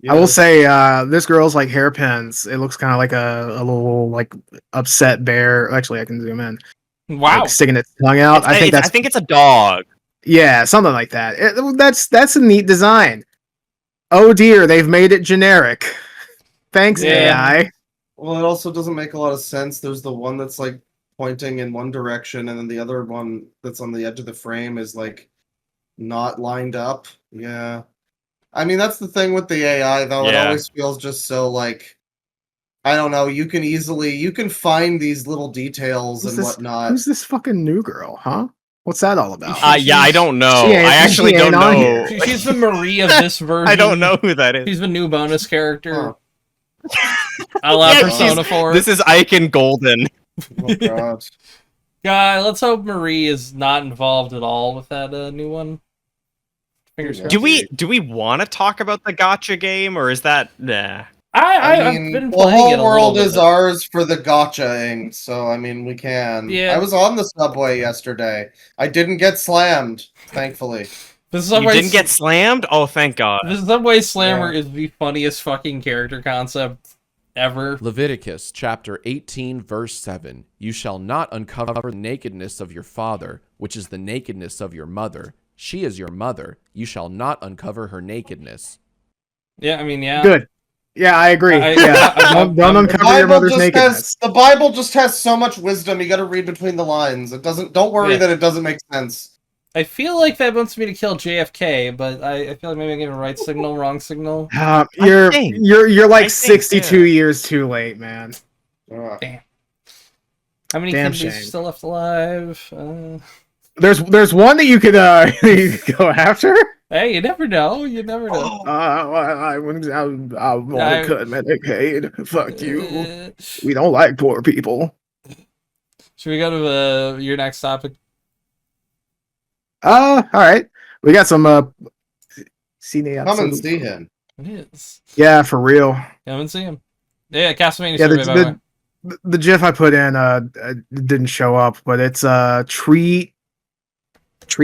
I will say, this girl's like hairpins. It looks kind of like a little like upset bear. Actually, I can zoom in. Wow, like, sticking its tongue out. I think it's a dog. Yeah, something like that. That's a neat design. Oh dear, they've made it generic. Thanks, AI. Well, it also doesn't make a lot of sense. There's the one that's like pointing in one direction, and then the other one that's on the edge of the frame is like not lined up. Yeah. I mean, that's the thing with the AI, though. It always feels just so like, I don't know. You can find these little details and whatnot. Who's this fucking new girl, huh? What's that all about? Yeah, I don't know. I actually don't know. She's the Marie of this version. I don't know who that is. She's the new bonus character. I love Persona 4. This is Ike and Golden. Oh god. God, let's hope Marie is not involved at all with that new one. Fingers crossed. Do we want to talk about the gacha game, or is that nah? I mean, I've been the playing whole it a world little is bit. ours for the gotcha-ing, so I mean, we can. Yeah. I was on the subway yesterday. I didn't get slammed, thankfully. You didn't get slammed? Oh, thank God. The Subway Slammer is the funniest fucking character concept ever. Leviticus chapter 18 verse 7. You shall not uncover the nakedness of your father, which is the nakedness of your mother. She is your mother. You shall not uncover her nakedness. Yeah, I mean, yeah. Good. Yeah, I agree. Don't uncover your mother's nakedness. The Bible just has so much wisdom. You got to read between the lines. It doesn't. Don't worry that it doesn't make sense. I feel like that wants me to kill JFK, but I feel like maybe I'm giving right signal, wrong signal. You're like 62 years too late, man. Damn. How many kids are still left alive? There's one that you could go after. Hey, you never know. You never know. I want to cut Medicaid. Fuck you. We don't like poor people. Should we go to your next topic? All right. We got some CNA Come and see him. It is. Yeah, for real. Come and see him. Yeah, Castlevania Yeah, survey, by the way. the GIF I put in didn't show up, but it's Tree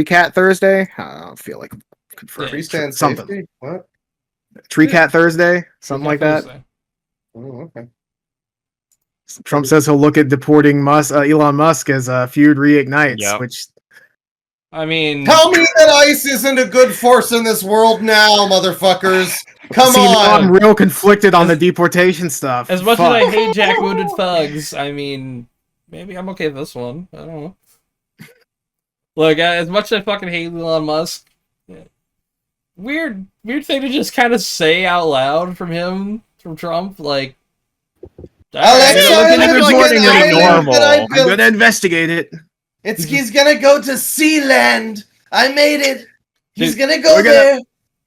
Cat Thursday. I don't feel like confirming something. Safety? What? Tree Cat Thursday, something like that. Oh, okay. Trump says he'll look at deporting Elon Musk as feud reignites, which. I mean, tell me that ICE isn't a good force in this world now, motherfuckers. Come on. I'm real conflicted on the deportation stuff. As much as I hate jackbooted thugs, I mean, maybe I'm okay with this one. I don't know. Look, as much as I fucking hate Elon Musk, weird thing to just kind of say out loud from Trump, like. I'm gonna investigate it. He's gonna go to Sealand. I made it. He's gonna go there.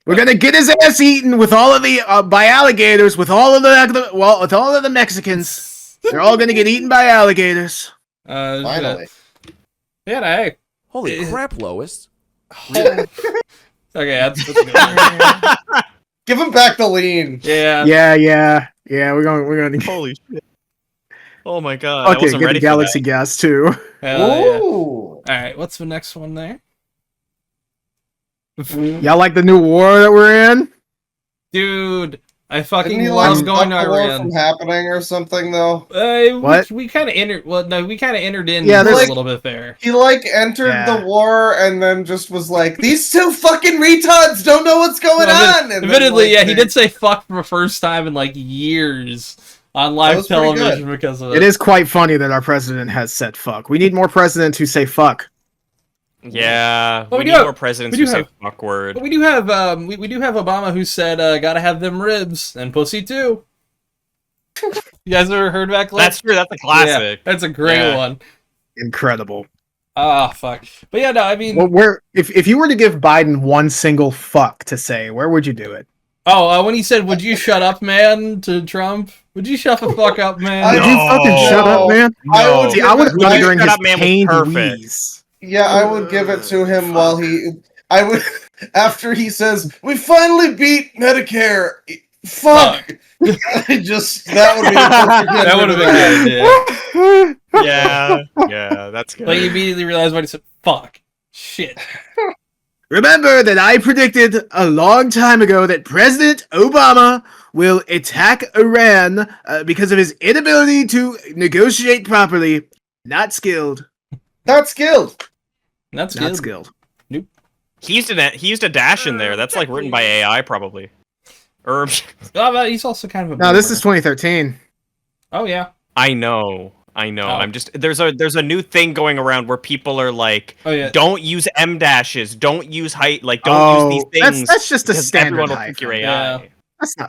We're gonna get his ass eaten with all of the by alligators, with all of the Mexicans. They're all gonna get eaten by alligators. Finally. Yeah, hey. Holy crap, Lois. Okay, that's good. Give him back the lean. Yeah. We're gonna. Holy shit. Oh my god. Okay, get the Galaxy gas too. Ooh. Yeah. All right, what's the next one there? Y'all like the new war that we're in? Dude, I fucking love going to Iran. From happening or something though. What? We kind of entered. Well, no, we kind of entered in a little bit there. He entered the war and then just was like, "These two fucking retards don't know what's going on." And admittedly, he did say "fuck" for the first time in years. on live television because of it. It is quite funny that our president has said fuck. We need more presidents who say fuck. Yeah, Well, we need more presidents who say fuck word. But we do have we do have Obama who said gotta have them ribs and pussy too. You guys ever heard that clip? That's true. That's a classic. Yeah, that's a great one. Incredible. Ah, fuck. But yeah, no, I mean, well, if you were to give Biden one single fuck to say, where would you do it? Oh, when he said, "Would you shut up, man?" to Trump, would you shut the fuck up, man? Would you fucking shut up, man? No. I would have done it during his pained perfect. wheeze. Yeah, I would give it to him while I would after he says, "We finally beat Medicare." Fuck. That would be that would have been good. Yeah, that's good. But you immediately realized when he said, "Fuck, shit." Remember that I predicted a long time ago that President Obama will attack Iran because of his inability to negotiate properly. Not skilled. Not skilled. Not skilled. Nope. He used a dash in there. That's like written by AI, probably. Or but he's also kind of a No, this is 2013. Oh yeah. I know. Oh. I'm just there's a new thing going around where people are like, oh, yeah. Don't use M dashes, don't use height, like don't use these things. That's just a standard everyone will hyphen. think you're AI. Yeah.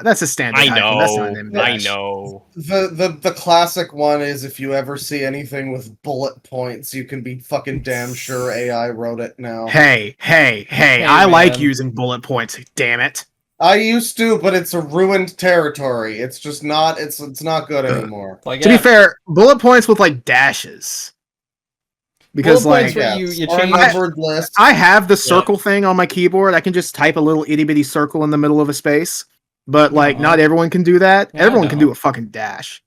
That's a standard I hyphen. know. That's not an M I dash. know. The classic one is if you ever see anything with bullet points, you can be fucking damn sure AI wrote it now. Hey, I like using bullet points, damn it. I used to, but it's a ruined territory. It's just not it's not good anymore. Like, to be fair, bullet points with like dashes. Because bullet like points you change unnumbered list. I have the circle thing on my keyboard. I can just type a little itty bitty circle in the middle of a space. But like not everyone can do that. Yeah, everyone can do a fucking dash.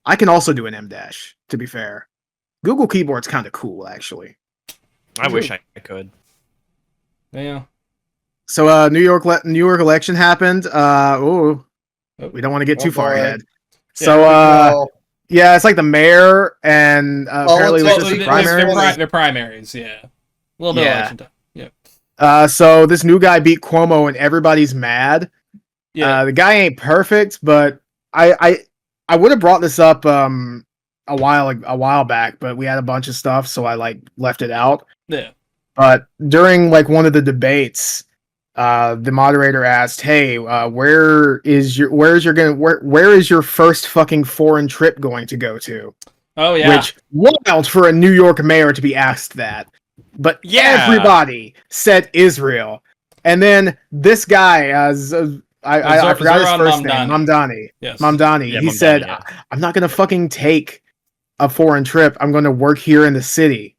I can also do an M dash, to be fair. Google keyboard's kind of cool, actually. I wish I could. Yeah. So New York election happened. We don't want to get too far ahead. So yeah, it's like the mayor and apparently it's primaries. They're primaries, yeah. A little bit of election time. Yeah. So this new guy beat Cuomo and everybody's mad. Yeah. The guy ain't perfect, but I would have brought this up a while back, but we had a bunch of stuff, so I like left it out. Yeah. But during like one of the debates, the moderator asked, "Hey, where is your first fucking foreign trip going to go to?" Oh yeah. Which wild for a New York mayor to be asked that. But everybody said Israel. And then this guy, I forgot his first name, Mamdani. Yes. Mamdani. Yeah, he Mamdani, said, yeah. "I'm not going to fucking take a foreign trip. I'm going to work here in the city."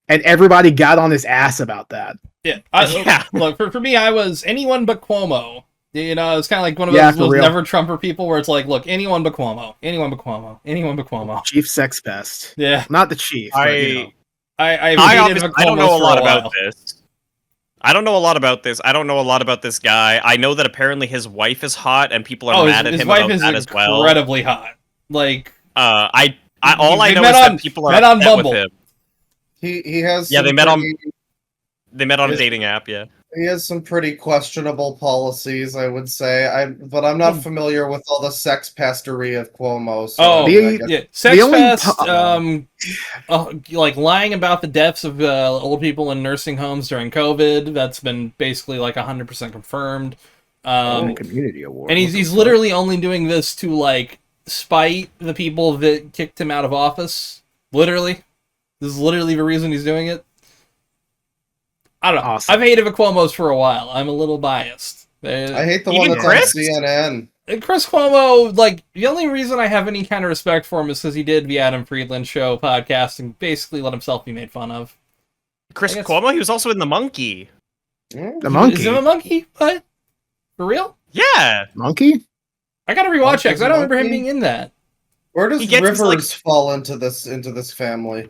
And everybody got on his ass about that. Yeah. Look, for me, I was anyone but Cuomo. You know, it's kind of like one of those never Trumper people where it's like, look, anyone but Cuomo. Anyone but Cuomo. Anyone but Cuomo. Chief sex pest. Yeah. Not the chief. I don't know a lot about this. I don't know a lot about this guy. I know that apparently his wife is hot and people are mad at him about that as well. Incredibly hot. Like all I know is that people are upset with him. He has they met on a dating app, yeah. He has some pretty questionable policies, I would say. But I'm not familiar with all the sex pestery of Cuomo. So sex pest, like lying about the deaths of old people in nursing homes during COVID. That's been basically like 100% confirmed. Community award. And he's literally only doing this to like spite the people that kicked him out of office. Literally. This is literally the reason he's doing it. I don't know. Awesome. I've hated the Cuomo's for a while. I'm a little biased. I hate the one that's on CNN. And Chris Cuomo, like, the only reason I have any kind of respect for him is because he did the Adam Friedland Show podcast and basically let himself be made fun of. Chris Cuomo, he was also in The Monkey. The Monkey? Is him a monkey? What? For real? Yeah. Monkey? I gotta rewatch it because I don't remember him being in that. Where does Rivers fall into this family?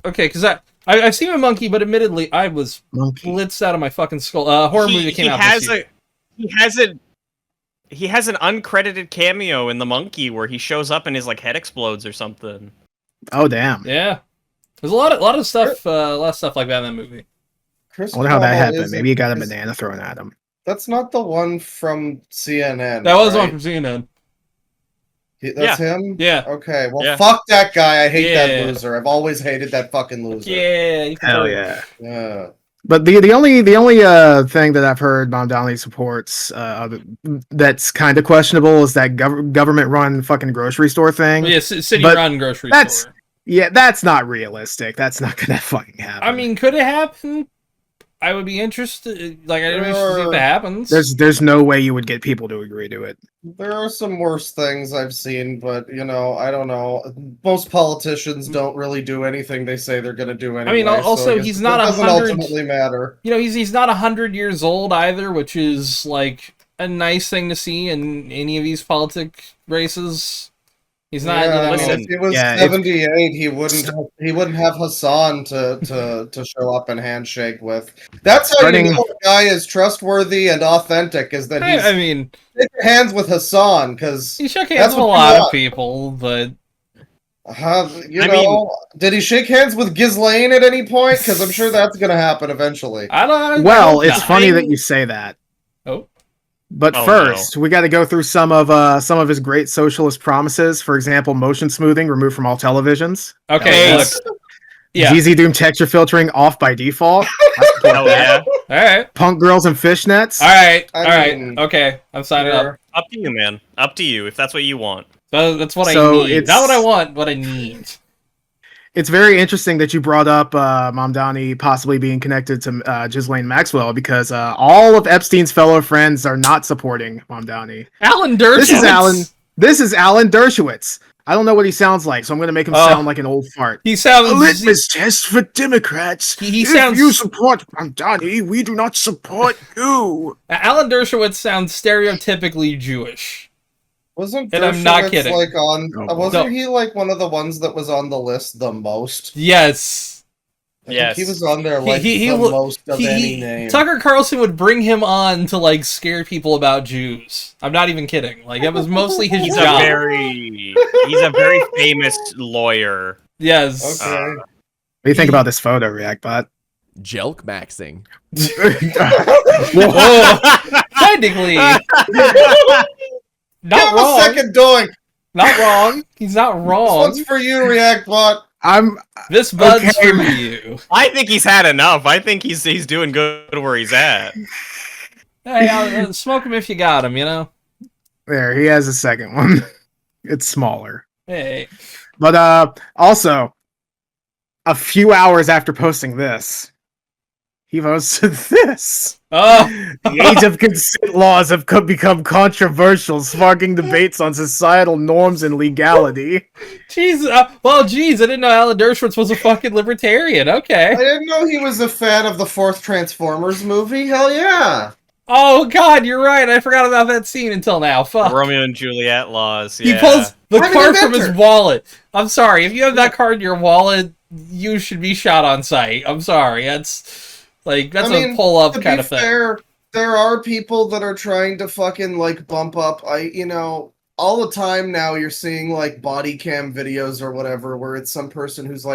Okay, because I've seen a monkey, but admittedly, I was blitzed out of my fucking skull. Horror movie that came out this year. He has an uncredited cameo in The Monkey where he shows up and his like head explodes or something. Oh damn! Yeah, there's a lot of stuff, like that in that movie. I wonder how that happened. Maybe he got a banana thrown at him. That's not the one from CNN. That was the one from CNN. That's him? Yeah. Okay, well, fuck that guy. I hate that loser. I've always hated that fucking loser. Yeah. You can Hell yeah. Yeah. But the only thing that I've heard Mom Donnelly supports that's kind of questionable is that government run fucking grocery store thing. Yeah, city run grocery store. Yeah, that's not realistic. That's not gonna fucking happen. I mean, could it happen? I would be interested. Like, I'd be interested to see if that happens. There's no way you would get people to agree to it. There are some worse things I've seen, but I don't know. Most politicians don't really do anything they say they're going to do anyway. I mean, also he's not 100. Doesn't ultimately matter. He's not 100 years old either, which is like a nice thing to see in any of these politic races. He's not. Listen, if he was 78, he wouldn't have Hassan to show up and handshake with. That's how you know a guy is trustworthy and authentic. Is that he's? I mean, shake your hands with Hassan because he shook hands with a lot of people, but did he shake hands with Ghislaine at any point? Because I'm sure that's going to happen eventually. I don't. Well, it's funny that you say that. Oh. But first, we got to go through some of his great socialist promises. For example, motion smoothing removed from all televisions. Okay. GZ Doom texture filtering off by default. Hell yeah. All right. Punk girls and fishnets. All right. Okay. I'm signing up. Up to you, man. Up to you if that's what you want. That's what I need. Not what I want, what I need. It's very interesting that you brought up Mamdani possibly being connected to Ghislaine Maxwell because all of Epstein's fellow friends are not supporting Mamdani. Alan Dershowitz. This is Alan Dershowitz. I don't know what he sounds like, so I'm going to make him sound like an old fart. He sounds a litmus test for Democrats. He sounds. If you support Mamdani, we do not support you. Alan Dershowitz sounds stereotypically Jewish. Wasn't Dershowitz, and I'm not kidding. Wasn't he like one of the ones that was on the list the most? Yes. I think he was on there like the most of any name. Tucker Carlson would bring him on to like scare people about Jews. I'm not even kidding. Like it was mostly his job. He's a very famous lawyer. Yes. Okay. What do you think about this photo, Reactbot? Jelk maxing. Technically. Not wrong. A second doing. Not wrong. He's not wrong. This one's for you, Reactbot. This bud's for you. I think he's had enough. I think he's doing good where he's at. Hey, I'll smoke him if you got him. There, he has a second one. It's smaller. Hey. But also, a few hours after posting this, he posted this. Oh. The age of consent laws have become controversial, sparking debates on societal norms and legality. Jeez, I didn't know Alan Dershowitz was a fucking libertarian. Okay. I didn't know he was a fan of the fourth Transformers movie. Hell yeah. Oh god, you're right. I forgot about that scene until now. Fuck. Romeo and Juliet laws. Yeah. He pulls the card from his wallet. I'm sorry. If you have that card in your wallet, you should be shot on sight. I'm sorry. That's a pull-up kind of thing. Fair, there are people that are trying to fucking, bump up. All the time now you're seeing, body cam videos or whatever where it's some person who's,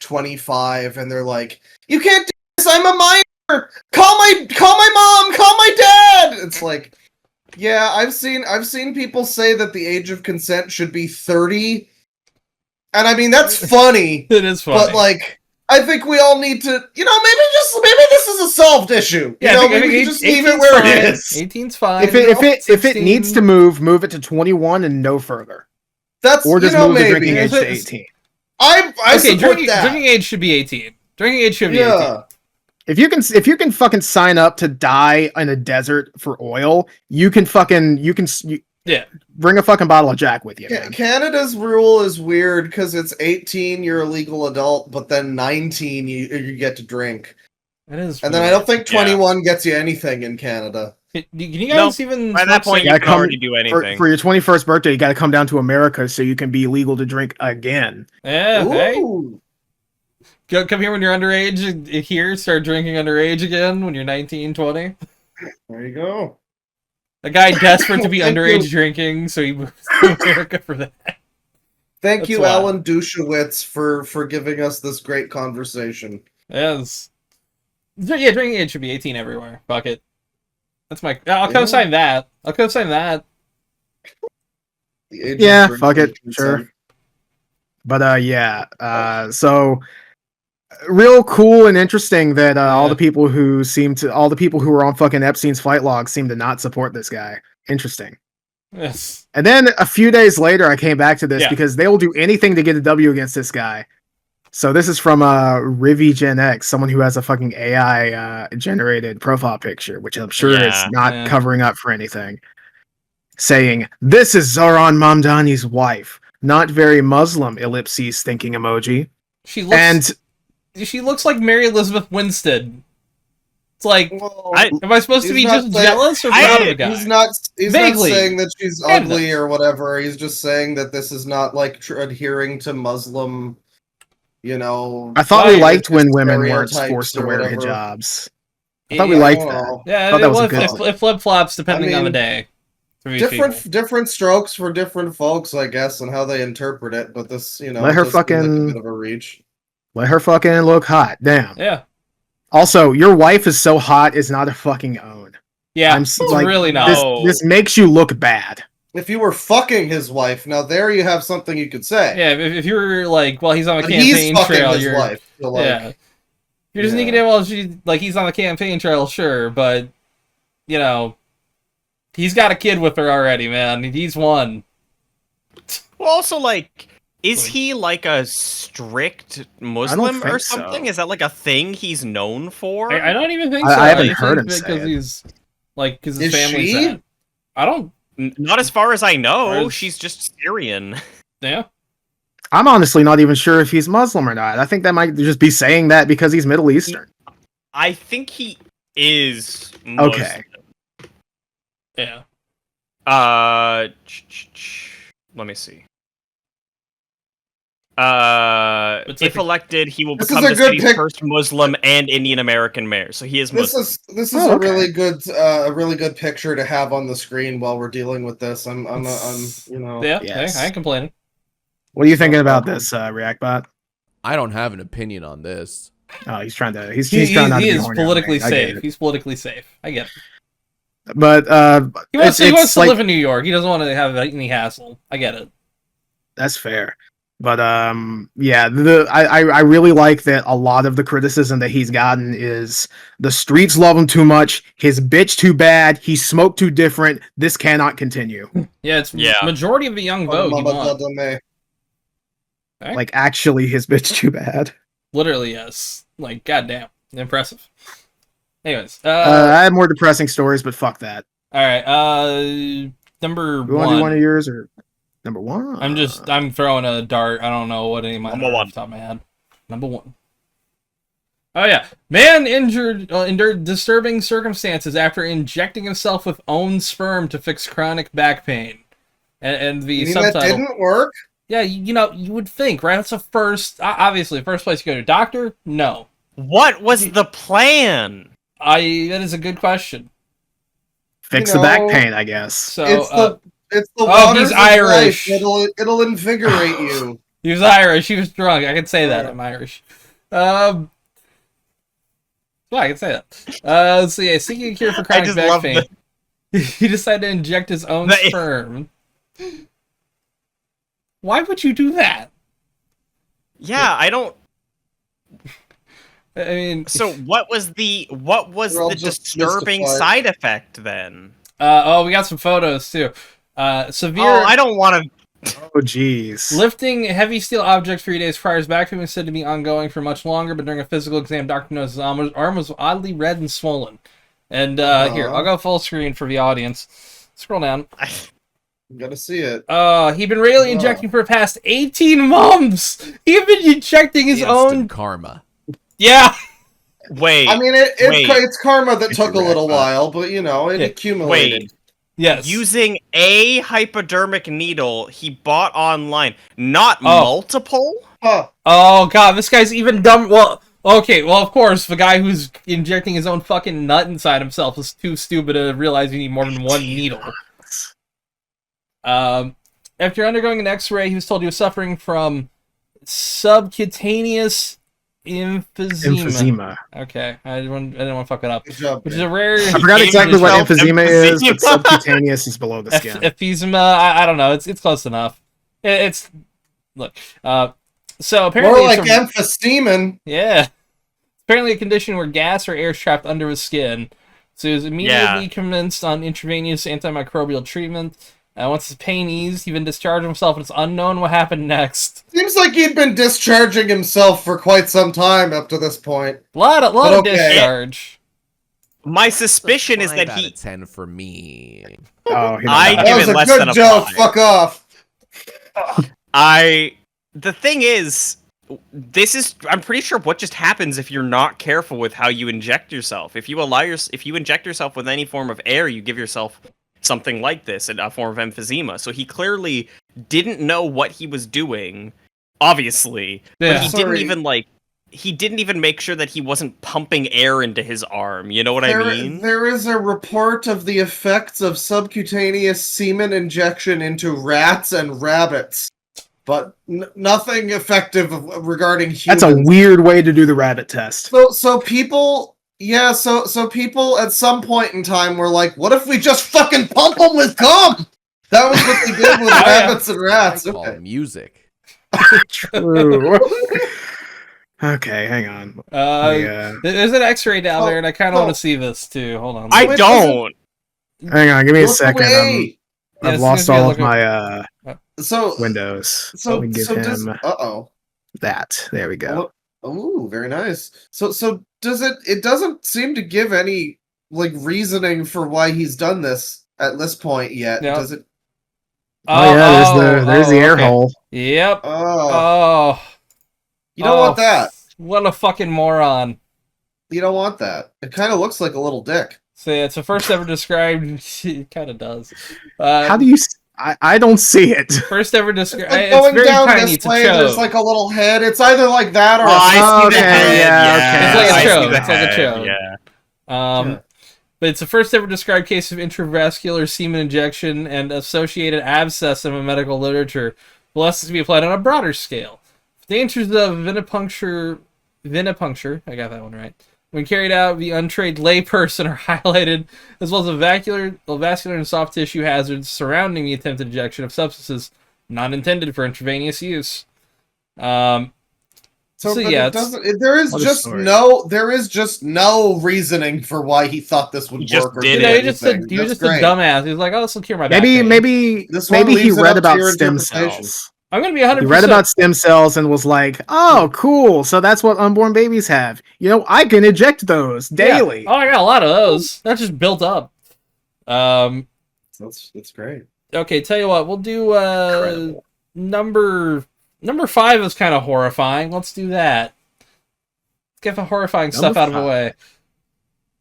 25 and they're like, you can't do this, I'm a minor! Call my mom! Call my dad! It's like, yeah, I've seen people say that the age of consent should be 30. And, I mean, that's funny. It is funny. But, I think we all need to, maybe this is a solved issue. Maybe we just leave it where it is. 18's fine. If it needs to move it to 21 and no further. That's or just move the drinking age to 18. I support that. Drinking age should be 18. Drinking age should be 18. If you can fucking sign up to die in a desert for oil, you can bring a fucking bottle of Jack with you. Man. Canada's rule is weird because it's 18, you're a legal adult, but then 19, you get to drink. That is. And then I don't think 21 gets you anything in Canada. Can you guys even? By that point, you can already do anything. For your 21st birthday, you got to come down to America so you can be legal to drink again. Yeah. Ooh. Hey. Come here when you're underage. Here, start drinking underage again when you're 19, 20. There you go. A guy desperate to be underage drinking, so he moves to America for that. Thank you, Alan Dershowitz, for giving us this great conversation. Yes. Yeah, drinking age should be 18 everywhere. Fuck it. That's my... I'll co-sign that. Yeah, fuck it, sure. But so real cool and interesting that all the people who were on fucking Epstein's flight log seem to not support this guy. Interesting. Yes. And then a few days later, I came back to this because they will do anything to get a W against this guy. So this is from Rivi Gen X, someone who has a fucking AI generated profile picture, which I'm sure is not covering up for anything. Saying, "This is Zoran Mamdani's wife. Not very Muslim, ellipses thinking emoji." She looks like Mary Elizabeth Winstead. It's like, am I supposed to be just jealous or proud of the guy? He's not saying that she's ugly or whatever. He's just saying that this is not like adhering to Muslim, I thought we liked when women weren't forced to wear hijabs. I thought we liked that. Yeah, it flip-flops depending on the day. Different strokes for different folks, I guess, and how they interpret it. But this, let her fucking a bit of a reach. Let her fucking look hot. Damn. Yeah. Also, your wife is so hot is not a fucking own. Yeah, it's really not. This makes you look bad. If you were fucking his wife, now there you have something you could say. Yeah, if you were like, well, he's on a campaign trail, his wife. So you're just thinking, well, he's on a campaign trail, sure, but he's got a kid with her already, man. He's one. Well, also, is he like a strict Muslim or something? So. Is that like a thing he's known for? I don't even think so. I haven't heard him say because he's because his family's that. I don't. Not as far as I know. She's just Syrian. Yeah. I'm honestly not even sure if he's Muslim or not. I think that might just be saying that because he's Middle Eastern. I think he is Muslim. Okay. Yeah. Let me see. If elected, he will become the city's first Muslim and Indian American mayor. So he is Muslim. This is a really good picture to have on the screen while we're dealing with this. I'm Yeah, yes. I ain't complaining. What are you thinking about this, ReactBot? I don't have an opinion on this. Oh, he's trying to. He's trying not to be is politically safe. He's politically safe. I get it. But he wants to live in New York. He doesn't want to have any hassle. I get it. That's fair. But I really like that a lot of the criticism that he's gotten is the streets love him too much, his bitch too bad, he smoked too different, this cannot continue. Yeah, it's majority of the young vote. Like actually his bitch too bad. Literally, yes. Like, goddamn. Impressive. Anyways. I have more depressing stories, but fuck that. Alright, number one. Want to do one of yours or number one? I'm throwing a dart. I don't know what any of mine are off the top of my head. Number one. Oh yeah. Man endured disturbing circumstances after injecting himself with own sperm to fix chronic back pain. And the subtitle. That didn't work? Yeah, you would think, right? That's the first, obviously, the first place you go to a doctor? No. What was the plan? That is a good question. Fix the back pain, I guess. So, it's the waters he's Irish. It'll invigorate you. He was Irish. He was drunk. I can say that. I'm Irish. Well, I can say that. So yeah, seeking a cure for chronic back pain. He decided to inject his own sperm. Why would you do that? Yeah, I don't. I mean, so what was the disturbing side effect then? We got some photos too. Severe. Oh, I don't want to. Oh, jeez. Lifting heavy steel objects 3 days prior. His back pain was said to be ongoing for much longer, but during a physical exam, doctor noticed his arm was oddly red and swollen. And here, I'll go full screen for the audience. Scroll down. You gotta see it. He'd been regularly injecting for the past 18 months. He'd been injecting his own karma. Yeah. Wait. I mean, it's karma that took a little while, but it accumulated. Wait. Yes. Using a hypodermic needle he bought online, not multiple? Huh. Oh god, this guy's even dumb. Well, okay, well of course, the guy who's injecting his own fucking nut inside himself is too stupid to realize you need more than one needle. After undergoing an x-ray, he was told he was suffering from subcutaneous Emphysema. Okay, I didn't want to fuck it up. Good job, Which is a rare. I forgot exactly what emphysema is, but Emphysema. subcutaneous is below the skin. Emphysema. I don't know. It's close enough. It's look. So apparently, more like emphysema. Yeah. Apparently, a condition where gas or air is trapped under his skin. So he was immediately commenced on intravenous antimicrobial treatment. Once his pain eased, he then discharged himself, and it's unknown what happened next. Seems like he'd been discharging himself for quite some time up to this point. A lot of discharge. My suspicion is that he 10 for me. Oh, I give it less than a 5. That was a good joke. Fuck off. The thing is, I'm pretty sure what just happens if you're not careful with how you inject yourself. If you inject yourself with any form of air, you give yourself something like this, a form of emphysema. So he clearly didn't know what he was doing, obviously. Yeah. But he didn't even make sure that he wasn't pumping air into his arm. You know what I mean? There is a report of the effects of subcutaneous semen injection into rats and rabbits, but nothing effective regarding humans. That's a weird way to do the rabbit test. So people at some point in time were like, what if we just fucking pump them with cum? That was what they did with rabbits and rats. Okay. Music. True. Okay, hang on. There's an X-ray down there, and I kind of want to see this too. Hold on. I don't. Hang on, give me a second. I've lost all of my windows. So we give him that. There we go. Oh, very nice. So does it doesn't seem to give any like reasoning for why he's done this at this point yet. Yep. Does it? There's the air hole. Yep. You don't want that. What a fucking moron. You don't want that. It kind of looks like a little dick. So yeah, it's the first ever described. It kind of does. How do you? I don't see it. First ever described. Like it's going very down tiny. this way, there's like a little head. It's either like that or I see the head. Yeah, It's like a chode. Yeah. But it's the first ever described case of intravascular semen injection and associated abscess in the medical literature. Less to be applied on a broader scale. Dangers of venipuncture, I got that one right. When carried out, the untrained layperson are highlighted, as well as vascular and soft tissue hazards surrounding the attempted injection of substances not intended for intravenous use. There is just no reasoning for why he thought this would work. He was just a dumbass. He was like, "Oh, this will cure my back pain." Maybe he read about stem cells. I'm gonna be 100%. He read about stem cells and was like, "Oh, cool! So that's what unborn babies have. You know, I can inject those daily." Yeah. Oh, I got a lot of those. That's just built up. That's great. Okay, tell you what, we'll do number 5 is kind of horrifying. Let's do that. Let's get the horrifying stuff out of the way.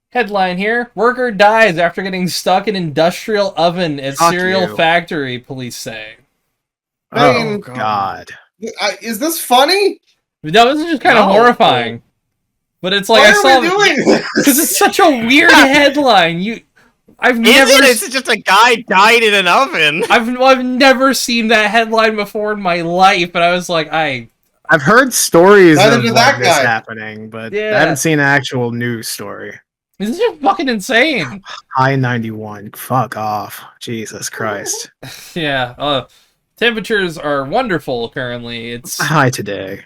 Headline here: Worker dies after getting stuck in industrial oven at cereal factory. Police say. Oh God! Is this funny? No, this is just kind of horrifying. But it's like Why are we doing this? Because it's such a weird headline. It's just a guy died in an oven. I've never seen that headline before in my life, but I was like, I've heard stories of this happening, but I haven't seen an actual news story. This is just fucking insane. High 91. Fuck off. Jesus Christ. Yeah. Temperatures are wonderful currently. It's high today.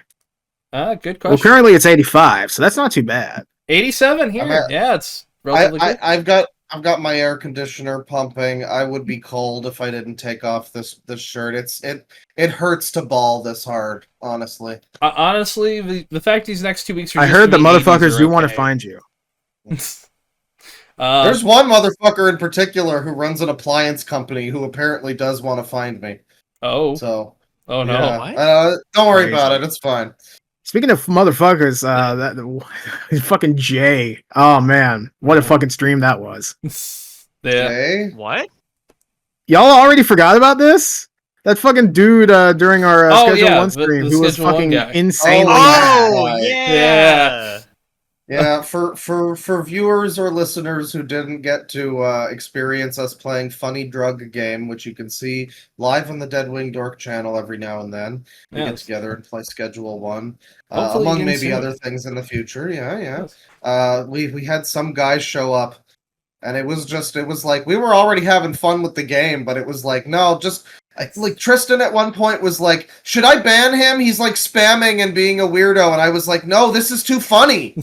Good question. Well, currently it's 85, so that's not too bad. 87 here. It's relatively good. I've got my air conditioner pumping. I would be cold if I didn't take off this shirt. It hurts to ball this hard, honestly. Honestly, the fact these next 2 weeks are I heard the motherfuckers do want to find you. There's one motherfucker in particular who runs an appliance company who apparently does want to find me. Oh. So. Oh no! Yeah. Don't worry about it. It's fine. Speaking of motherfuckers, that fucking Jay. Oh man, what a fucking stream that was. Yeah. Jay? What? Y'all already forgot about this? That fucking dude during our Schedule 1 stream who was fucking insanely mad. Yeah. Yeah, for viewers or listeners who didn't get to experience us playing Funny Drug Game, which you can see live on the Dead Wing Dork channel every now and then, we get together and play Schedule 1, among maybe soon. other things in the future. Yeah. Yes. We had some guys show up, and it was like we were already having fun with the game, but it was like, no, just like Tristan at one point was like, should I ban him? He's like spamming and being a weirdo, and I was like, no, this is too funny.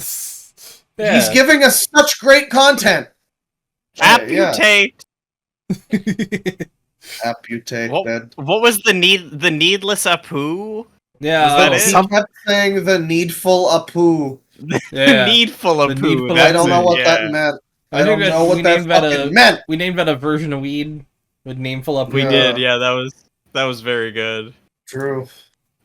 Yeah. He's giving us such great content. Amputate. Amputate. What was the needless Apu? Yeah, He kept saying the needful Apu. Yeah. Needful Apu. I don't know what that meant. I don't know what that fucking meant. We named that a version of weed with nameful Apu. We did, yeah. That was very good. True.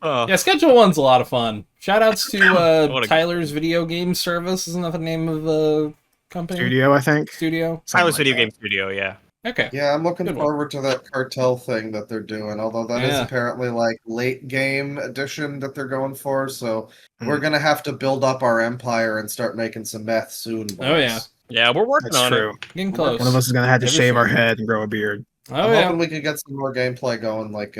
Yeah, Schedule 1's a lot of fun. Shoutouts to Tyler's Video Game Service. Isn't that the name of the company? Studio, I think. Studio? Tyler's Video Game Studio, yeah. Okay. Yeah, I'm looking forward to that cartel thing that they're doing, although that is apparently like late game edition that they're going for, so we're going to have to build up our empire and start making some meth soon. Boys. Oh, yeah. Yeah, we're working on it. Getting close. One of us is going to have to shave our head and grow a beard. I'm hoping we can get some more gameplay going like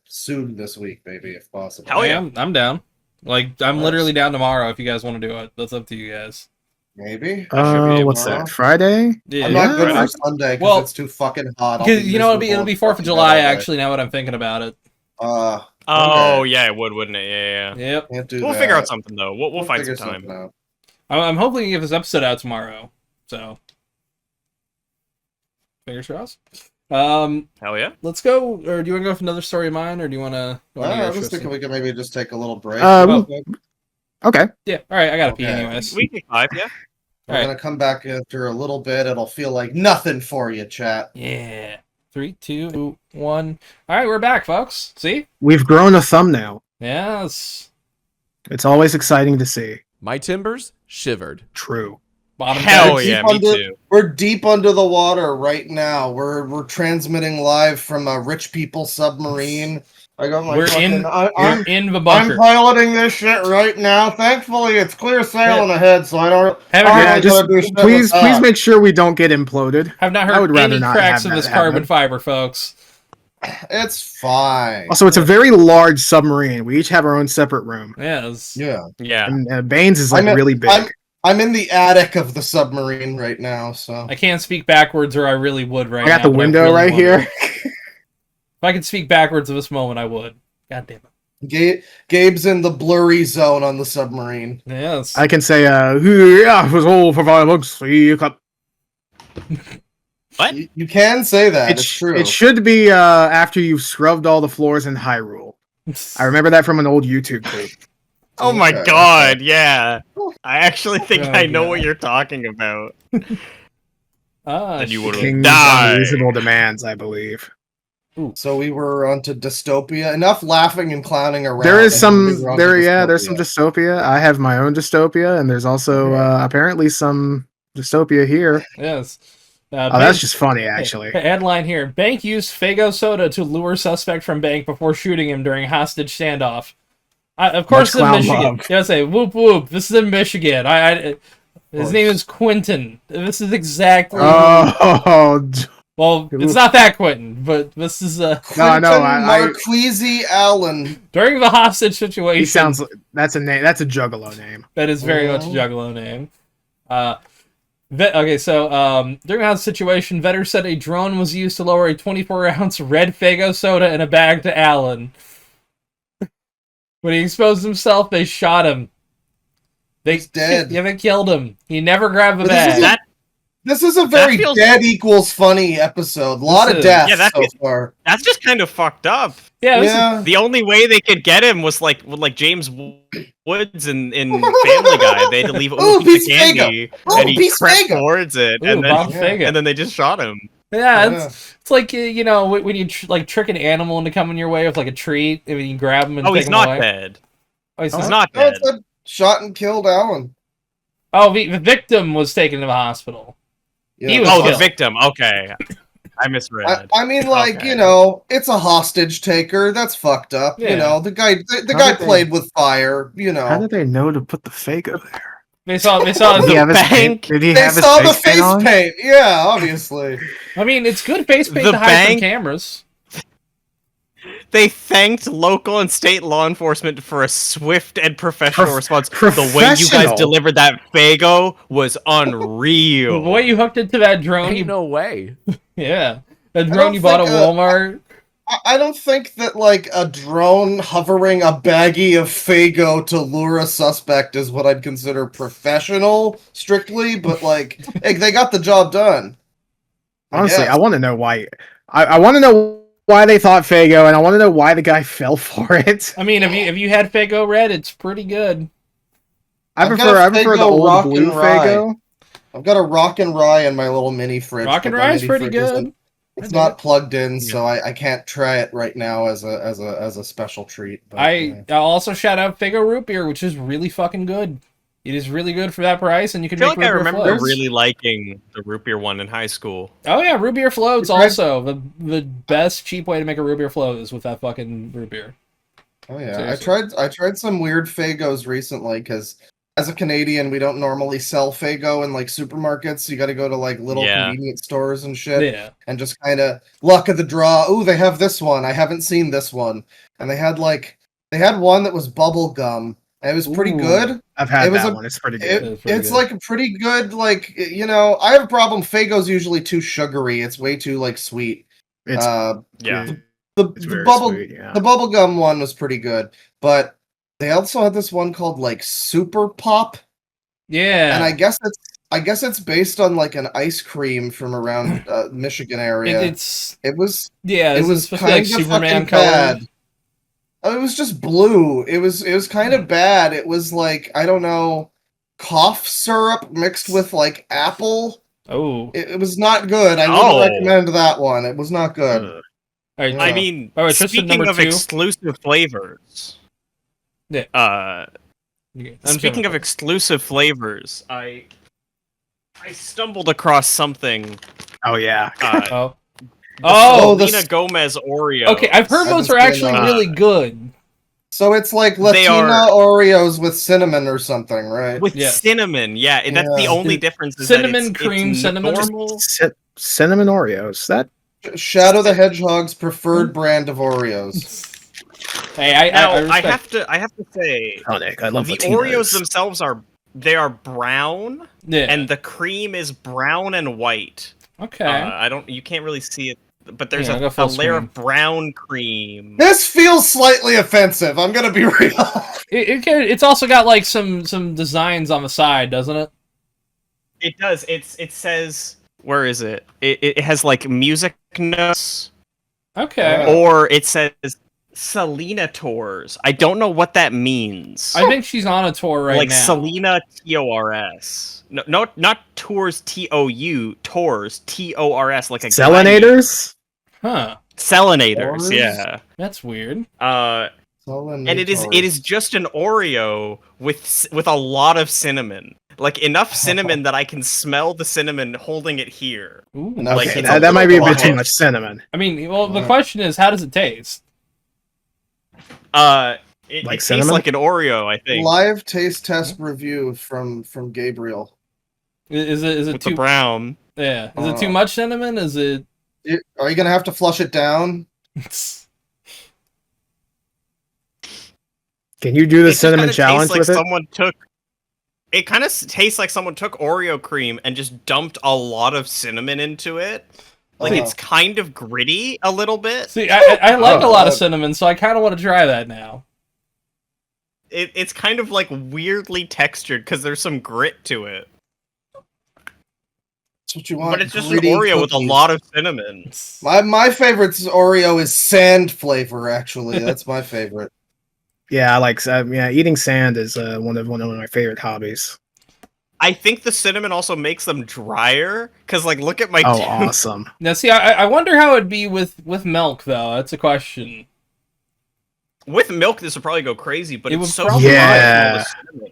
soon this week, maybe, if possible. Hell yeah. I'm down. Like, I'm literally down tomorrow if you guys want to do it. That's up to you guys. Maybe. What's that? Friday? Yeah. I'm not good for Sunday because it's too fucking hot. You know, it'll be 4th of July, actually, now that I'm thinking about it. Oh, yeah, it would, wouldn't it? Yeah. Yep. We'll figure out something, though. We'll find some time. I'm hoping to get this episode out tomorrow, so... Fingers crossed. Hell yeah. Let's go, or do you want to go for another story of mine, or do you want to... I was thinking we could maybe just take a little break. Okay. Yeah, alright, I got to pee anyways. We can 5, yeah. We're going to come back after a little bit. It'll feel like nothing for you, chat. Yeah. 3, 2, 1. Alright, we're back, folks. See? We've grown a thumbnail. Yes. It's always exciting to see. My timbers shivered. True. Hell yeah, me too. We're deep under the water right now. We're transmitting live from a rich people submarine. I got my I'm in the bunker. I'm piloting this shit right now. Thankfully, it's clear sailing ahead, so I don't. Please make sure we don't get imploded. I've not heard any cracks of this carbon fiber, folks. It's fine. Also, it's a very large submarine. We each have our own separate room. Yes. Yeah. And Bane's is like really big. I'm in the attic of the submarine right now, so I can't speak backwards, or I really would right now. I got the window right here. If I could speak backwards at this moment, I would. God damn it. Gabe's in the blurry zone on the submarine. Yes. I can say, yeah, it was all for violence. What? You can say that. It's true. It should be after you've scrubbed all the floors in Hyrule. I remember that from an old YouTube clip. Oh my god, yeah. I actually think I know what you're talking about. Then you would have died. Unreasonable demands, I believe. So we were onto dystopia. Enough laughing and clowning around. There's some dystopia. I have my own dystopia, and there's also apparently some dystopia here. Yes. That's just funny, actually. Headline here: Bank used Faygo soda to lure suspect from bank before shooting him during hostage standoff. Of course, in Michigan. Yeah, I say whoop whoop. This is in Michigan. His name is Quentin. This is exactly. Oh. Well, it's not that Quentin, but this is Marquise Allen. During the hostage situation. He sounds. That's a name. That's a Juggalo name. That is very much a Juggalo name. Okay, so during the hostage situation, Vetter said a drone was used to lower a 24-ounce red Faygo soda in a bag to Allen. When he exposed himself, they shot him. He's dead. Yeah, they killed him. He never grabbed the bag. This is a very dead equals funny episode. A lot of deaths so far. That's just kind of fucked up. Yeah. The only way they could get him was like James Woods in Family Guy. They had to leave a piece of candy, and he crept towards it, and then they just shot him. Yeah, it's like when you trick an animal into coming your way with like a treat, and you grab him and take him away. He's not dead. Oh, he's not dead. Shot and killed Alan. Oh, the victim was taken to the hospital. Yeah. The victim. Okay, I misread. I mean, it's a hostage taker. That's fucked up. Yeah. The guy played with fire. How did they know to put the Faygo there? They saw Did he the have his bank. Did he They have his saw the face paint face on? paint. Yeah, obviously. I mean, it's good face paint The to hide from bank- cameras. They thanked local and state law enforcement for a swift and professional response. The way you guys professional. delivered that Faygo was The unreal. way you hooked into that drone, Ain't you no way. yeah, that don't drone you bought at think, Walmart. I don't think that like a drone hovering a baggie of Faygo to lure a suspect is what I'd consider professional, strictly. But like, hey, they got the job done. Honestly, guess. I want to know why. I want to know why they thought Faygo, and I want to know why the guy fell for it. I mean, if you had Faygo Red, it's pretty good. I I've prefer got a the Faygo old Rock blue and Rye. Faygo. I've got a Rock and Rye in my little mini fridge. Rock and but my Rye's mini pretty fridge isn't- good. It's not plugged in, so I can't try it right now as a special treat. But, I'll also shout out Faygo Root Beer, which is really fucking good. It is really good for that price, and you can I feel make like I root beer remember floats. really liking the root beer one in high school. Oh yeah, root beer floats You tried- also. The best cheap way to make a root beer float is with that fucking root beer. oh yeah, Seriously. I tried some weird Faygos recently because as a Canadian, we don't normally sell Faygo in like supermarkets. You got to go to like little Yeah. convenience stores and shit, Yeah. and just kind of luck of the draw. Ooh, they have this one. I haven't seen this one, and they had one that was bubble gum. And it was pretty Ooh. good. I've had It was that a- one. It's pretty good. It's pretty It's good. like a pretty good, like, you know, I have a problem. Faygo's usually too sugary. It's way too like sweet. It's, Yeah. The it's very bubble sweet, yeah. the bubblegum one was pretty good, but they also had this one called like Super Pop, Yeah. and I guess it's based on like an ice cream from around Michigan area. It's It was yeah. it This was is supposed to be like kind of Superman fucking color. bad. Oh, it was just blue. It was kind of bad. It was like, I don't know, cough syrup mixed with like apple. Oh. It was not good. I Oh. wouldn't recommend that one. It was not good. Ugh. All right, Yeah. I mean, All right, Tristan, speaking number of 2. exclusive flavors, Yeah. speaking of exclusive flavors, I stumbled across something. Oh yeah. Oh. Oh, the Selena Gomez Oreo. Okay, I've heard I've those been are actually seeing, really good. So it's like They Latina are- Oreos with cinnamon or something, right? with Yeah. cinnamon. Yeah, and that's the Yeah. only difference. Is Cinnamon, that it's cream, cinnamon. normal. Cinnamon Oreos. That Shadow the Hedgehog's preferred brand of Oreos. Hey, I respect. I have to say, tonic. I love the Latinos. Oreos themselves are brown, Yeah. and the cream is brown and white. Okay. You can't really see it, but there's Yeah, I'll go a full layer screen. of brown cream. This feels slightly offensive. I'm gonna be real. It's also got like some designs on the side, doesn't it? It does. It says, where is it? It has like music notes, Okay. or it says Selena tours. I don't know what that means. I think she's on a tour right like now. Selena TORS. No, not tours TOU. Tours TORS. Like a Selenators? Huh. Selenators. Tours? Yeah. That's weird. And it is just an Oreo with a lot of cinnamon. Like enough cinnamon that I can smell the cinnamon holding it here. Ooh. Enough Like, Okay, it's cinnamon. that might be a bit lot. too much cinnamon. I mean, well, the question is, how does it taste? It Like tastes cinnamon? like an Oreo, I think. Live taste test review from Gabriel. Is it With the too? brown. Yeah. Is it too much cinnamon? Is it? Are you gonna have to flush it down? Can you do the It just cinnamon kinda challenge tastes with like it? someone took. It kind of tastes like someone took Oreo cream and just dumped a lot of cinnamon into it. Like Oh. it's kind of gritty a little bit. See, I like a lot of Oh. cinnamon, so I kind of want to try that now. It's kind of like weirdly textured because there's some grit to it. That's what you want. But it's just an gritty Oreo with a cookies. lot of cinnamon. My favorite Oreo is sand flavor. Actually, that's my favorite. Yeah, I like. Yeah, eating sand is one of my favorite hobbies. I think the cinnamon also makes them drier because, like, look at my Oh, tooth. awesome! Now, see, I wonder how it'd be with milk, though. That's a question. With milk, this would probably go crazy, but It it's would so probably- dry with all Yeah. the cinnamon.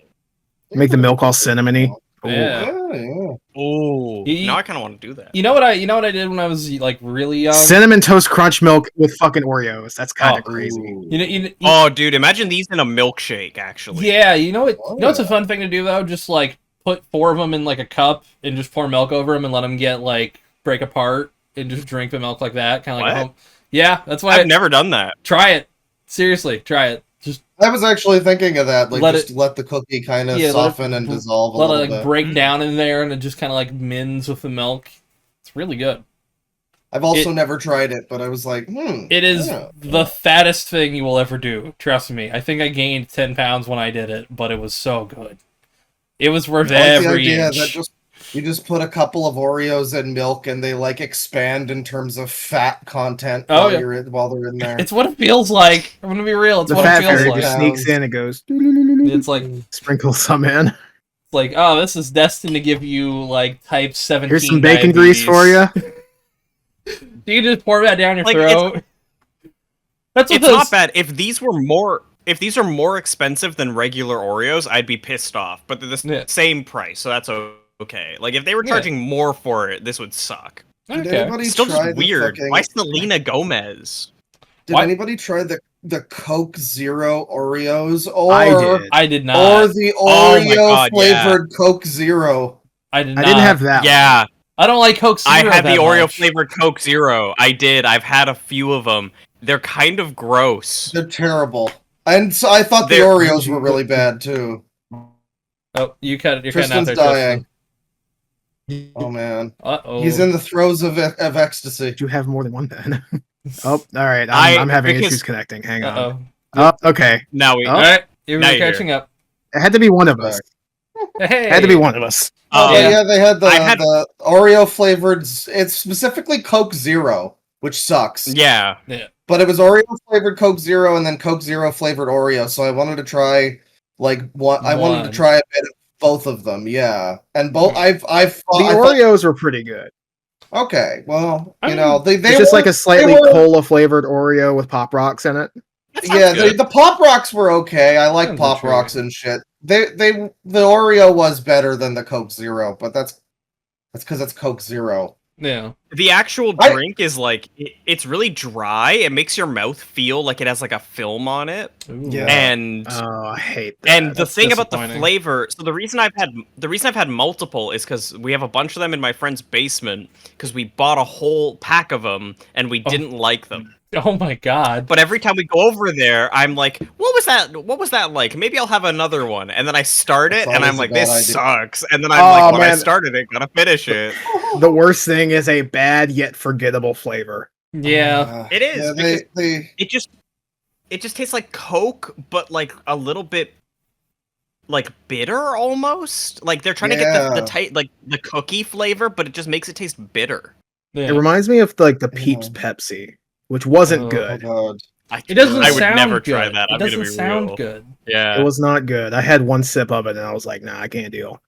Make the milk all cinnamony. Ooh. Yeah. Yeah. Oh, You- now I kind of want to do that. You know what I did when I was like really young. Cinnamon toast crunch milk with fucking Oreos. That's kind of crazy. Ooh. Oh, dude, imagine these in a milkshake, actually. Yeah, you know what? Oh, You know what's a yeah. fun thing to do though? Just like put 4 of them in like a cup and just pour milk over them and let them get like break apart and just drink the milk like that, kind of like home. Yeah, that's why I've never done that. Try it. Seriously, try it. Just I was actually thinking of that, like let the cookie kind of soften and dissolve a little bit. Let it break down in there, and it just kind of like mins with the milk. It's really good. I've also never tried it, but I was like, It is the fattest thing you will ever do. Trust me. I think I gained 10 pounds when I did it, but it was so good. It was worth every inch. That you just put a couple of Oreos in milk, and they like expand in terms of fat content while they're in there. It's what it feels like. I'm gonna be real. It's what it feels like. Just sneaks in and goes. It's like sprinkle some in. It's like, oh, this is destined to give you like type 17. Here's some bacon grease for you. You can just pour that down your throat. It's not bad. If these are more expensive than regular Oreos, I'd be pissed off. But they're the same price, so that's okay. Like if they were charging more for it, this would suck. Okay. It's still just weird. Why Selena Gomez? Did anybody try the Coke Zero Oreos? Or I did not. Or the Oreo flavored Coke Zero. I did not. I didn't have that. Yeah. I don't like Coke Zero. I had the Oreo flavored Coke Zero. I did. I've had a few of them. They're kind of gross. They're terrible. And so I thought the Oreos were really bad too. Oh, you're cutting out Tristan's there, dying. Tristan. Oh man. Uh-oh. He's in the throes of ecstasy. Did you have more than one then? Oh, all right. I'm having issues connecting. Hang on. Oh, okay. Now we. All right. You're catching up. It had to be one of us. Hey. It had to be one of us. Yeah, they had the Oreo flavored. It's specifically Coke Zero, which sucks. Yeah. But it was Oreo flavored Coke Zero and then Coke Zero flavored Oreo. So I wanted to try I wanted to try a bit of both of them. Yeah, and both the Oreos were pretty good. Okay, well, they it's just like a slightly cola flavored Oreo with Pop Rocks in it. Yeah, the Pop Rocks were okay. I like Pop Rocks and shit. The Oreo was better than the Coke Zero, but that's because it's Coke Zero. Yeah. The actual drink is like it's really dry. It makes your mouth feel like it has like a film on it. Yeah. And I hate that. And the thing about the flavor, so the reason I've had multiple is because we have a bunch of them in my friend's basement because we bought a whole pack of them and we didn't like them. Oh my god. But every time we go over there, I'm like, what was that like? Maybe I'll have another one. And then I start it, and I'm like, this sucks. And then I'm like, when I started it, gotta finish it. The worst thing is a bad yet forgettable flavor. Yeah. It is. Yeah, it just tastes like Coke, but like a little bit like bitter almost. Like they're trying to get the tight like the cookie flavor, but it just makes it taste bitter. Yeah. It reminds me of like the Peeps Pepsi, which wasn't good. Oh God. It doesn't. I would sound never good. try that. It doesn't sound good. Yeah, it was not good. I had one sip of it and I was like, nah, I can't deal.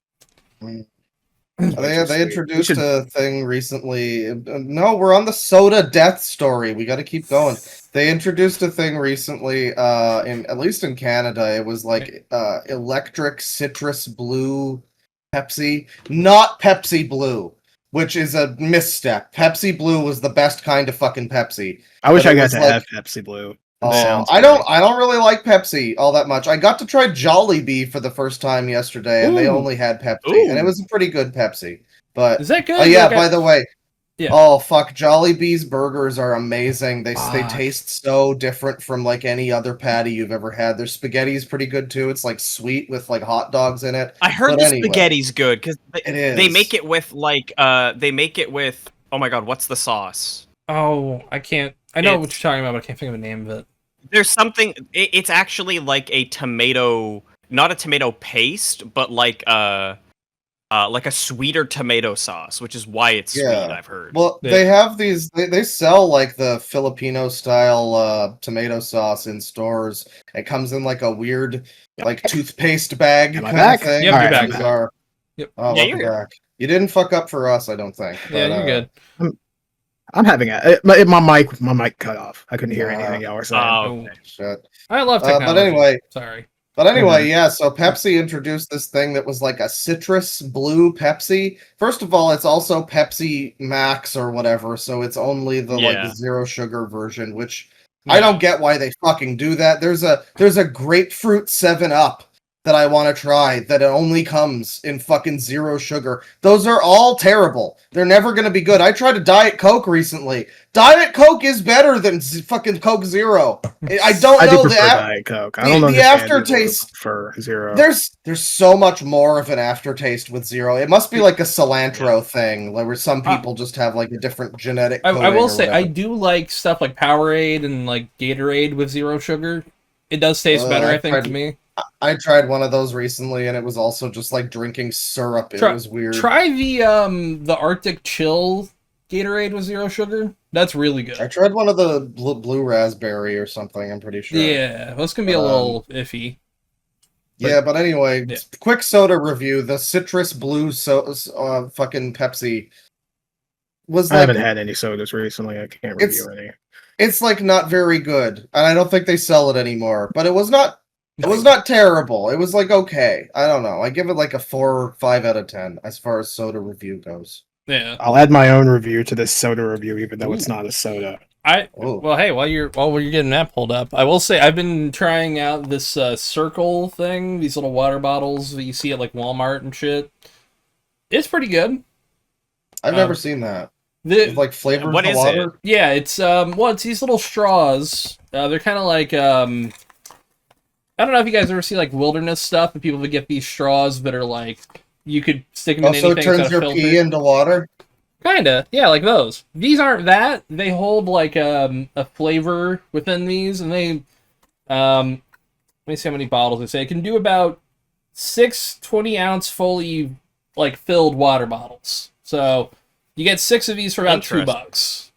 They introduced a thing recently. No, we're on the soda death story. We got to keep going. They introduced a thing recently, at least in Canada. It was like electric citrus blue Pepsi, not Pepsi Blue, which is a misstep. Pepsi Blue was the best kind of fucking Pepsi. I wish I got to have Pepsi Blue. I don't really like Pepsi all that much. I got to try Jollibee for the first time yesterday, and they only had Pepsi, and it was a pretty good Pepsi. But is that good? By the way, oh fuck, Jollibee's burgers are amazing. They taste so different from like any other patty you've ever had. Their spaghetti's pretty good too. It's like sweet with like hot dogs in it. I heard spaghetti's good because they make it with like oh my god, what's the sauce? Oh, I can't. I know what you're talking about, but I can't think of the name of it. There's something. It's actually like a tomato, not a tomato paste, but like a sweeter tomato sauce, which is why it's sweet. I've heard. Well, they have these. They sell like the Filipino style tomato sauce in stores. It comes in like a weird like toothpaste bag kind of thing. Yep, you're back. Yep. Oh, you're back. You didn't fuck up for us, I don't think. Yeah, you're good. I'm having my mic cut off. I couldn't hear anything y'all were saying. Oh, shit. I love technology. But anyway, sorry. But anyway, so Pepsi introduced this thing that was like a citrus blue Pepsi. First of all, it's also Pepsi Max or whatever, so it's only the like the zero sugar version, which I don't get why they fucking do that. There's a grapefruit 7-Up that I want to try that it only comes in fucking zero sugar. Those are all terrible. They're never going to be good. I tried a Diet Coke recently. Diet Coke is better than fucking Coke Zero. I don't know. I do prefer Diet Coke. I don't know the aftertaste for Zero. There's so much more of an aftertaste with Zero. It must be like a cilantro thing, like where some people just have like a different genetic coding. I will say I do like stuff like Powerade and like Gatorade with zero sugar. It does taste better, I think, to me. I tried one of those recently, and it was also just like drinking syrup. It was weird. Try the Arctic Chill Gatorade with zero sugar. That's really good. I tried one of the blue raspberry or something. I'm pretty sure. Yeah, that's gonna be a little iffy. But anyway, quick soda review. The citrus blue fucking Pepsi was. I haven't had any sodas recently. I can't review any. It's like not very good, and I don't think they sell it anymore. But it was not. It was not terrible. It was like okay. I don't know. I give it like a 4 or 5 out of 10 as far as soda review goes. Yeah. I'll add my own review to this soda review, even though it's not a soda. Well, hey, while you're getting that pulled up, I will say I've been trying out this Cirkul thing. These little water bottles that you see at like Walmart and shit. It's pretty good. I've never seen that. Like flavored water. It? Yeah, it's it's these little straws. They're kind of like I don't know if you guys ever see like wilderness stuff, and people would get these straws that are like you could stick them in anything. So it turns your pee into water? Kinda, yeah, like those. These aren't that. They hold like a flavor within these, and they let me see how many bottles they say. It can do about 6 20-ounce fully like filled water bottles. So you get 6 of these for about $2.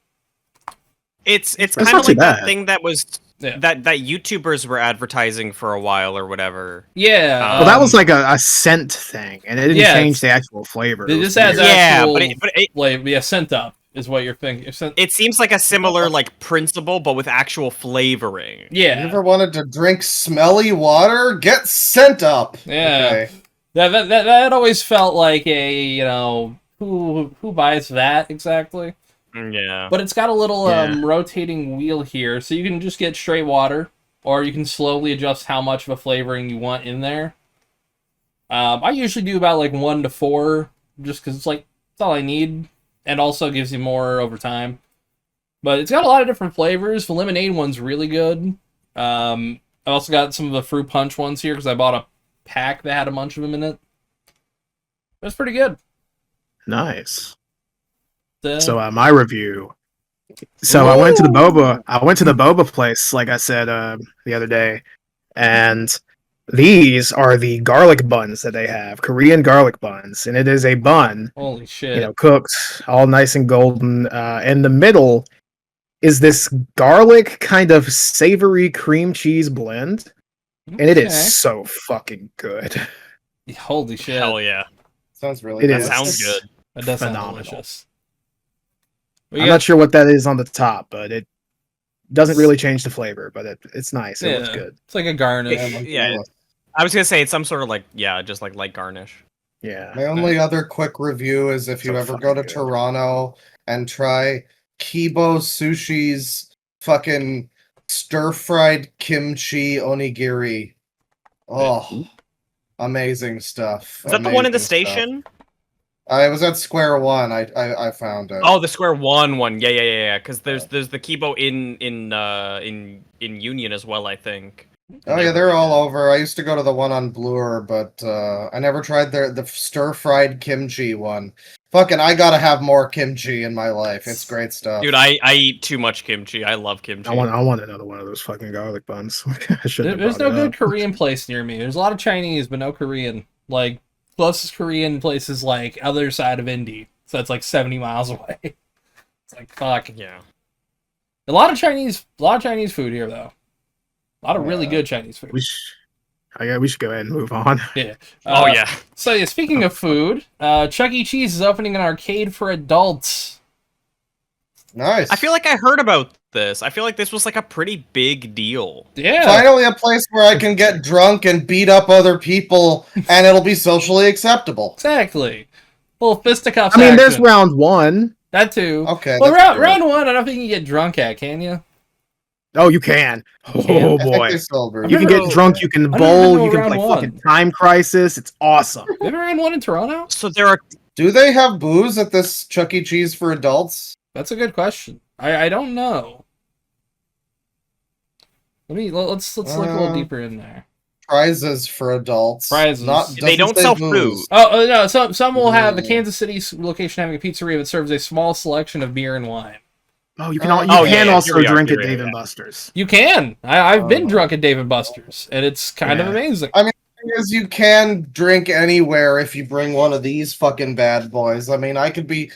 It's kind of like that thing that was that YouTubers were advertising for a while or whatever. Yeah. Well, that was like a scent thing, and it didn't change the actual flavor. It just has actual flavor. Yeah, scent up is what you're thinking. It seems like a similar like principle, but with actual flavoring. Yeah. You ever wanted to drink smelly water? Get scent up. Yeah. Okay. That always felt like a who buys that exactly? Yeah. But it's got a little rotating wheel here, so you can just get straight water, or you can slowly adjust how much of a flavoring you want in there. I usually do about like 1 to 4, just because it's all I need, and also gives you more over time. But it's got a lot of different flavors. The lemonade one's really good. I also got some of the fruit punch ones here, because I bought a pack that had a bunch of them in it. That's pretty good. Nice. So my review. So I went to the boba place, like I said the other day, and these are the garlic buns that they have, Korean garlic buns, and it is a bun. Holy shit! Cooked all nice and golden. In the middle is this garlic kind of savory cream cheese blend, and it is so fucking good. Holy shit! Hell yeah! Sounds really good. That sounds good. That does sound delicious. I'm not sure what that is on the top, but it doesn't really change the flavor, but it's nice. It looks good. It's like a garnish. I was gonna say it's some sort of like just like light garnish. Yeah. My only other quick review is if you ever go to Toronto and try Kibo Sushi's fucking stir-fried kimchi onigiri. Oh, amazing stuff. Is that the one in the station? I was at Square One. I found it. Oh, the Square one. Yeah. Because there's the Kibo in Union as well, I think. Oh yeah, they're all over. I used to go to the one on Bloor, but I never tried the stir-fried kimchi one. Fucking, I gotta have more kimchi in my life. It's great stuff. Dude, I eat too much kimchi. I love kimchi. I want another one of those fucking garlic buns. There's no good Korean place near me. There's a lot of Chinese, but no Korean. Like, closest Korean place is like other side of Indy, so it's like 70 miles away. It's like fuck. Yeah. A lot of Chinese food here though. A lot of really good Chinese food. We should go ahead and move on. Yeah. Yeah. So yeah, speaking of food, Chuck E. Cheese is opening an arcade for adults. Nice. I feel like I heard about this. I feel like this was like a pretty big deal. Yeah. Finally a place where I can get drunk and beat up other people and it'll be socially acceptable. Exactly. Little fisticuffs. I mean, action. there's round 1. That too. Okay. Well, round 1, I don't think you can get drunk at, can you? Oh, you can. Oh I think boy. they still do. You can get drunk, you can I've never been bowl, to you can round play one. fucking Time Crisis. It's awesome. You ever ran one in Toronto? So there are Do they have booze at this Chuck E. Cheese for adults? That's a good question. I don't know. Let's look a little deeper in there. Prizes for adults. Prizes. They don't say sell booze. food. Oh no, some will have a Kansas City location having a pizzeria that serves a small selection of beer and wine. Oh, you can also here we are, drink here at we are, Dave and yeah. Buster's. You can. I've been drunk at Dave and Buster's, and it's kind of amazing. I mean, the thing is, you can drink anywhere if you bring one of these fucking bad boys. I mean, I could be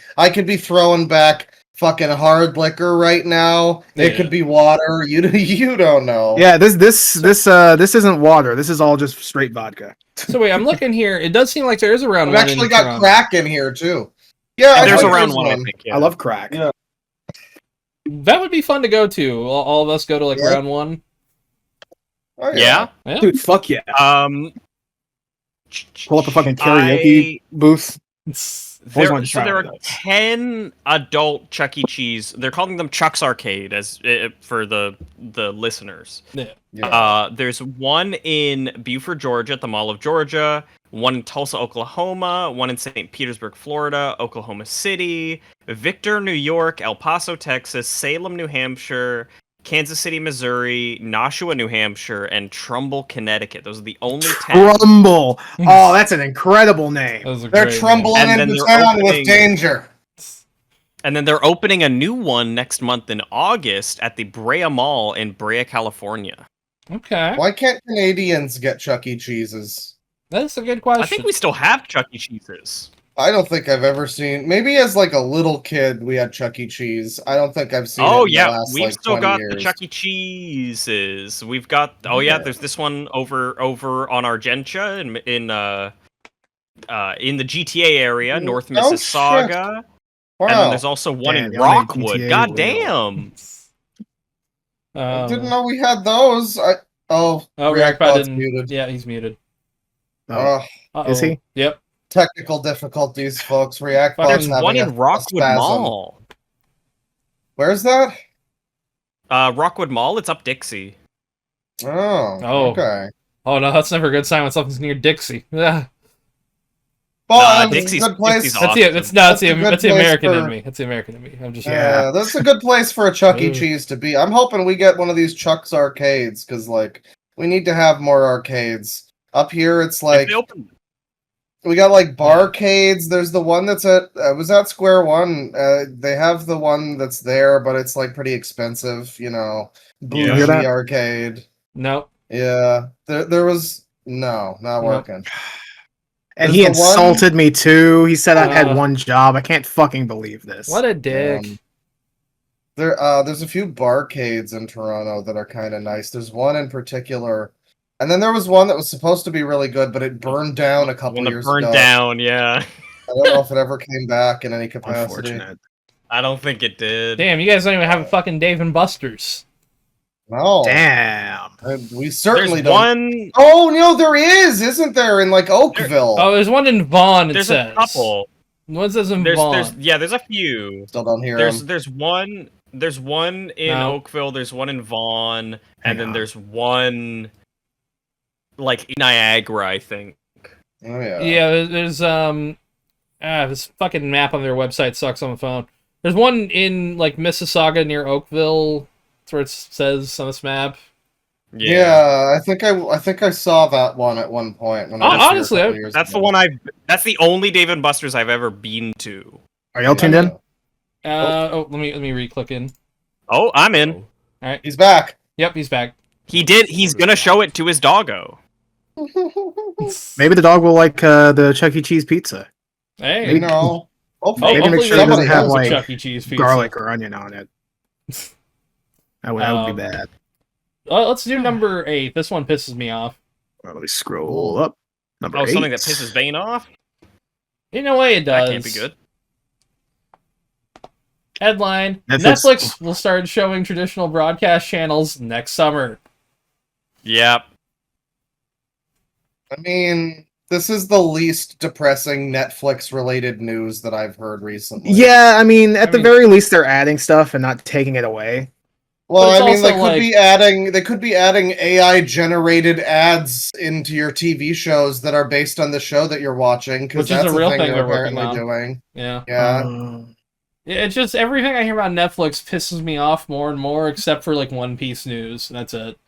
throwing back fucking hard liquor right now. Yeah. It could be water. You don't know. Yeah, this isn't water. This is all just straight vodka. So wait, I'm looking here. It does seem like there is a round I've one actually in got Toronto. crack in here too. Yeah, I there's think around one, I think. Yeah. I love crack. Yeah. That would be fun to go to. All of us go to like round one. Oh, Yeah. Yeah. Dude, fuck yeah. Pull up a fucking karaoke booth. Always wanted to try There one are of those. 10 adult Chuck E. Cheese. They're calling them Chuck's Arcade as for the listeners. Yeah. There's one in Buford, Georgia, at the Mall of Georgia. One in Tulsa, Oklahoma. One in St. Petersburg, Florida. Oklahoma City. Victor, New York. El Paso, Texas. Salem, New Hampshire. Kansas City, Missouri. Nashua, New Hampshire. And Trumbull, Connecticut. Those are the only 10. Trumbull. Oh, that's an incredible name. That was a They're great trembling And then into they're town with opening- danger. And then they're opening a new one next month in August at the Brea Mall in Brea, California. name. Okay. Why can't Canadians get Chuck E. Cheeses? That's a good question. I think we still have Chuck E. Cheeses. I don't think I've ever seen. Maybe as like a little kid, we had Chuck E. Cheese. I don't think I've seen. Oh it in yeah, the last, we've like, still 20 got years. the Chuck E. Cheeses. We've got. Oh yeah, there's this one over on Argentia in the GTA area, North Oh, Mississauga. Wow. And then there's also one Damn, in y'all made Rockwood. GTA God real. damn. I didn't know we had those. Oh, React Reactbot Bot's didn't. muted. Yeah, he's muted. Oh, Uh-oh. Is he? Yep. Technical difficulties, folks. React But There's Bot's one having in a Rockwood spasm. Mall. Where's that? Rockwood Mall. It's up Dixie. Oh, Oh. okay. Oh no, that's never a good sign when something's near Dixie. Yeah. Well, it's Dixie's- a good place. Dixie's That's the That's a good that's the place American for- in me. That's the American in me. I'm just Yeah, that's a good place for a Chuck E. Ooh. Cheese to be. I'm hoping we get one of these Chuck's arcades because, like, we need to have more arcades. Up here, it's If like they open- we got like barcades. There's the one that's at was at Square One. They have the one that's there, but it's like pretty expensive. You know, bougie hear that? arcade. no. Yeah, there was not working. And There's he the insulted me too. He said I Uh, had one job. I can't fucking believe this. What a dick. There's a few barcades in Toronto that are kind of nice. There's one in particular, and then there was one that was supposed to be really good, but it burned down a couple When it years burned ago. down, yeah. I don't know if it ever came back in any capacity. Unfortunate. I don't think it did. Damn, you guys don't even have a fucking Dave and Buster's. No, Damn. we certainly There's don't. one. Oh no, there is, isn't there? In like Oakville. Oh, there's one in Vaughan. It There's says. a couple. One says in There's Vaughan. there's a few. Still don't hear There's him. there's one in No. Oakville, there's one in Vaughan, Hang and then on. there's one like in Niagara, I think. Oh yeah. Yeah, there's this fucking map on their website sucks on the phone. There's one in like Mississauga near Oakville. That's where it says on this map. Yeah, I think I saw that one at one point. When I was here a Honestly, couple years That's the ago. one that's the only Dave and Buster's I've ever been to. Are y'all tuned in? Let me re-click in. Oh, I'm in. He's back. Yep, he's back. He's gonna show it to his doggo. Maybe the dog will like the Chuck E. Cheese pizza. Hey, You know. Hopefully, Maybe make hopefully sure it doesn't somebody have has a like Chuck E. Cheese pizza. garlic or onion on it. That would be bad. Let's do number 8. This one pisses me off. Well, let me scroll up. Number 8. Something that pisses Bane off? In a way, it does. That can't be good. Headline: Netflix- Netflix will start showing traditional broadcast channels next summer. Yep. I mean, this is the least depressing Netflix-related news that I've heard recently. Yeah, I mean, at the mean- very least, they're adding stuff and not taking it away. Well, I mean, they could be adding AI generated ads into your TV shows that are based on the show that you're watching, because that's a real thing they're apparently doing. Yeah. Yeah. It's just everything I hear about Netflix pisses me off more and more, except for like One Piece news. That's it.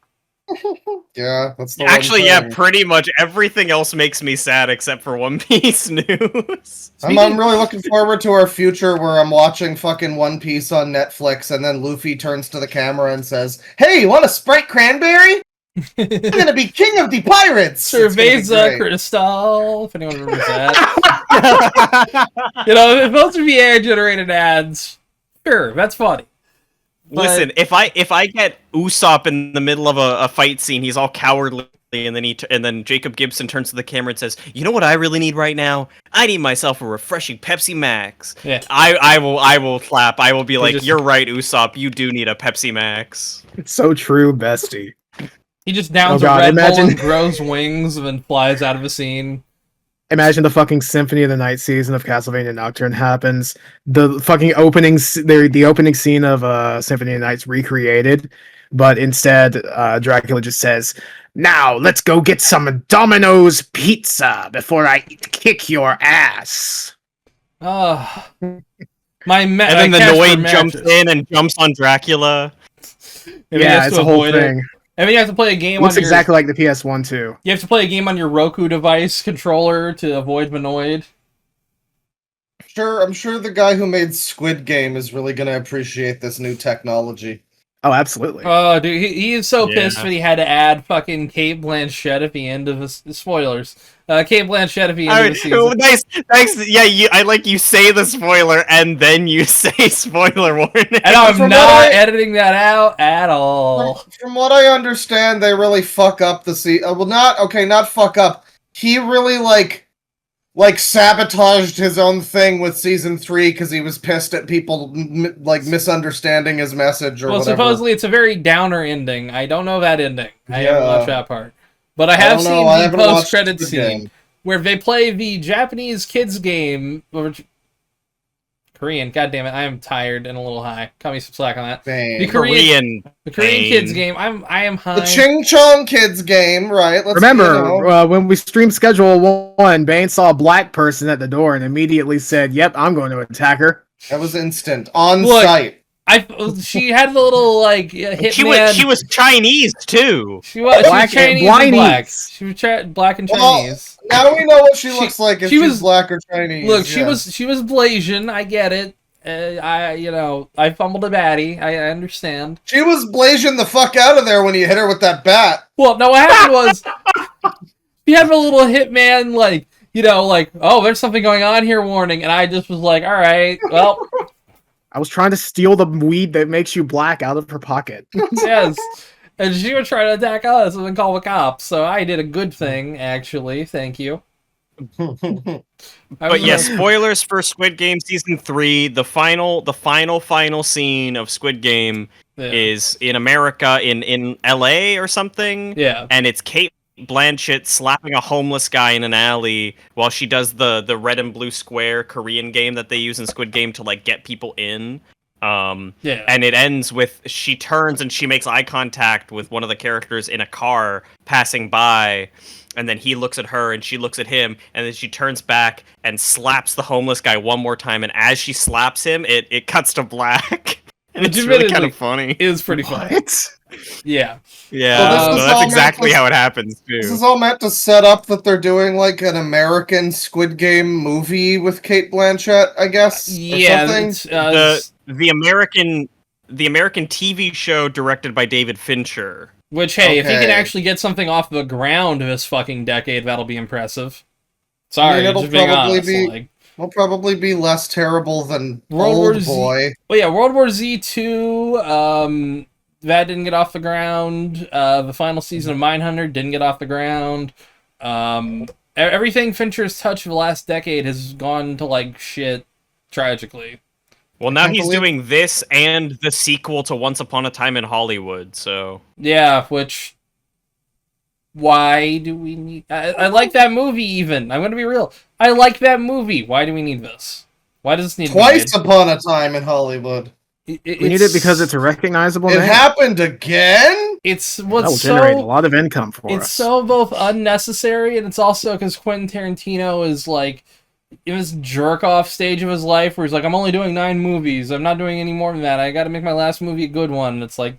Yeah, that's the Actually, yeah, pretty much everything else makes me sad except for One Piece news. I'm really looking forward to our future where I'm watching fucking One Piece on Netflix, and then Luffy turns to the camera and says, "Hey, you want a Sprite Cranberry? I'm gonna be king of the pirates." Cerveza Crystal, if anyone remembers that. You know, if those would be AI generated ads, sure, that's funny. Listen, if I get Usopp in the middle of a fight scene, he's all cowardly, and then Jacob Gibson turns to the camera and says, "You know what I really need right now? I need myself a refreshing Pepsi Max." Yeah. I will clap. I will be like, "You're right, Usopp. You do need a Pepsi Max." It's so true, bestie. He just downs a Red Bull and grows wings and then flies out of a scene. Imagine the fucking Symphony of the Night season of Castlevania Nocturne happens. The fucking opening scene of Symphony of the Night's recreated, but instead Dracula just says, "Now let's go get some Domino's pizza before I kick your ass." And then the Noid jumps in and jumps on Dracula. Yeah, it's a whole thing. And then you have to play a game Looks exactly like the PS1 too. You have to play a game on your Roku device controller to avoid Manoid. I'm sure the guy who made Squid Game is really going to appreciate this new technology. Oh, absolutely. Oh, dude, he is so pissed that he had to add fucking Cate Blanchett at the end of the spoilers. Cate Blanchett at the end of the season. Nice. Yeah, I like you say the spoiler and then you say spoiler warning. And I'm not editing that out at all. From what I understand, they really fuck up the not fuck up. He really like sabotaged his own thing with season 3 because he was pissed at people misunderstanding his message or whatever. Well, supposedly it's a very downer ending. I don't know that ending. I haven't watched that part. But I have seen the post-credit scene where they play the Japanese kids game, or Korean. God damn it, I am tired and a little high. Cut me some slack on that. The Korean kids game. I am high. The Ching Chong kids game, right? Remember, when we streamed Schedule 1, Bane saw a black person at the door and immediately said, "Yep, I'm going to attack her." That was instant, on site. She had the little Hitman. She was Chinese too. She was Chinese and black. She was black and Chinese. Now we know what she looks like if she's black or Chinese. Look, she was Blasian. I get it. I fumbled a baddie. I understand. She was Blasian the fuck out of there when you hit her with that bat. Well, no, what happened was she had a little Hitman oh, there's something going on here warning, and I just was like, all right, well. I was trying to steal the weed that makes you black out of her pocket. Yes. And she was trying to attack us and then call the cops. So I did a good thing, actually. Thank you. But yeah, spoilers for Squid Game Season 3. The final scene of Squid Game is in America, in LA or something. Yeah. And it's Cate Blanchett slapping a homeless guy in an alley while she does the red and blue square Korean game that they use in Squid Game to get people in. And it ends with she turns and she makes eye contact with one of the characters in a car passing by, and then he looks at her and she looks at him, and then she turns back and slaps the homeless guy one more time, and as she slaps him, it cuts to black. And it's really kind of funny. It was pretty funny. Yeah. Yeah, that's exactly how it happens, too. This is all meant to set up that they're doing, an American Squid Game movie with Cate Blanchett, I guess? Yeah. The American TV show directed by David Fincher. Which, hey, if he can actually get something off the ground this fucking decade, that'll be impressive. Sorry, just being honest. It'll probably be less terrible than Old Boy. Well, yeah, World War Z 2, that didn't get off the ground. The final season of Mindhunter didn't get off the ground. Everything Fincher's touched for the last decade has gone to, shit, tragically. Well, now he's doing this and the sequel to Once Upon a Time in Hollywood, so... Yeah, which... Why do we need... I like that movie, even. I'm going to be real. I like that movie. Why do we need this? Why does this need Twice Upon a Time in Hollywood. We need it because it's a recognizable It name. happened again? It's That will what's generate a so lot of income for it's us. so both unnecessary, and it's also because Quentin Tarantino is like in this jerk off stage of his life where he's like, I'm only doing 9 movies. I'm not doing any more than that. I got to make my last movie a good one. And it's like,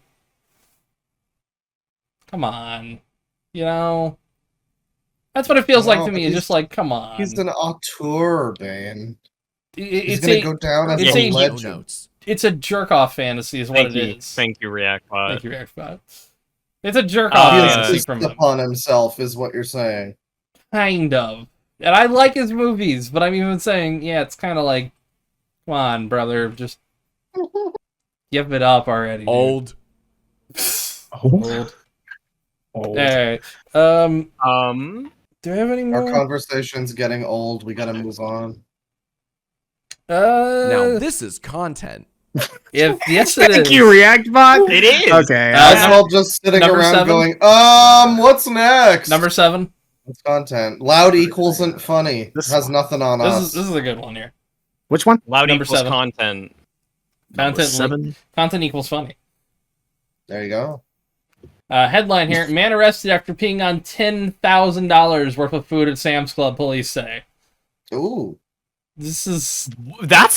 come on, you know. That's what it feels like to me. It's just like, come on. He's an auteur, Bane. He's It's gonna go down as a legend. Notes. It's a jerk off fantasy, is what it is. Thank you, ReactBot. Thank you, ReactBot. It's a jerk off fantasy He's from him. upon himself, is what you're saying. Kind of. And I like his movies, but I'm even saying, yeah, it's kind of like, come on, brother, just give it up already. Dude. Old. Old. Alright. Do I have any more? Our conversation's getting old. We gotta move on. Now this is content. Yes, it is. Thank you, ReactBot. It is. Okay. Us all just sitting number around 7? going, what's next? Number 7. It's content. Loud equals isn't funny. This has one. nothing on us. This is a good one here. Which one? Loud Number equals 7. content. Content equals funny. There you go. Headline here: Man arrested after peeing on $10,000 worth of food at Sam's Club. Police say. Ooh. That's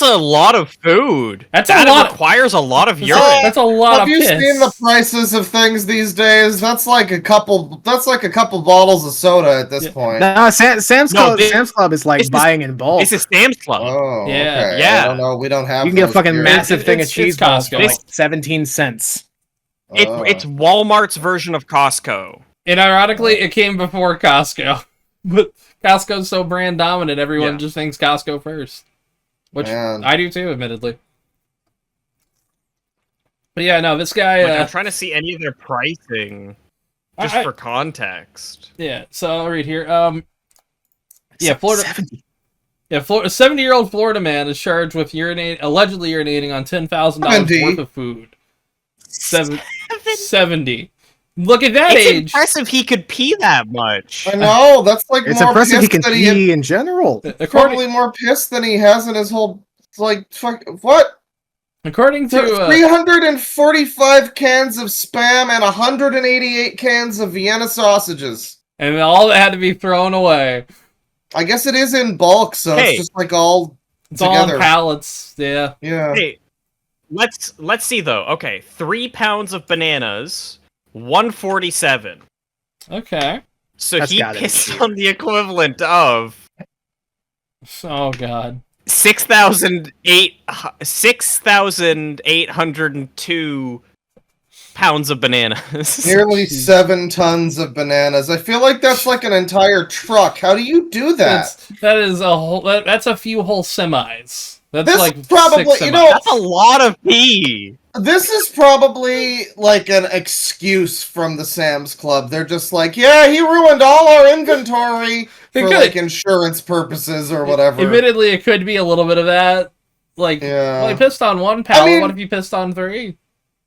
a lot of food. That requires a lot of urine. That's a lot Have of you piss. seen the prices of things these days? That's like a couple bottles of soda at this point. No, Sam's Club is like buying in bulk. This is Sam's Club. Oh, Yeah. okay. Yeah. I don't know. We don't have. You can get a those fucking here. massive thing of it's cheese balls for Costco. like 17 cents. Oh. It's Walmart's version of Costco. And ironically, it came before Costco. But Costco's so brand dominant, everyone just thinks Costco first. Which Man. I do too, admittedly. But yeah, no, this guy... I'm trying to see any of their pricing. Just for context. Yeah, so I'll read here. Florida... 70. Yeah, a 70-year-old Florida man is charged with allegedly urinating on $10,000 worth of food. 70. Look at that age. It's impressive he could pee that much. I know. That's like It's more impressive piss he can than pee in general. Probably more piss than he has in his whole what? According to 345 cans of Spam and 188 cans of Vienna sausages. And all that had to be thrown away. I guess it is in bulk, so it's just like all it's together. all on pallets. Yeah. Yeah. Hey, let's see though. Okay, 3 pounds of bananas, 147. Okay. So That's he gotta be pissed cheap. on the equivalent of Oh god. 6,802 pounds of bananas. Nearly 7 tons of bananas. I feel like that's like an entire truck. How do you do that? That's a few whole semis. That's This like probably, 6 you semis. know, That's a lot of pee. This is probably like an excuse from the Sam's Club. They're just like, yeah, he ruined all our inventory for like insurance purposes or whatever. Admittedly, it could be a little bit of that. Like, well, he pissed on 1 pallet. What if you pissed on 3?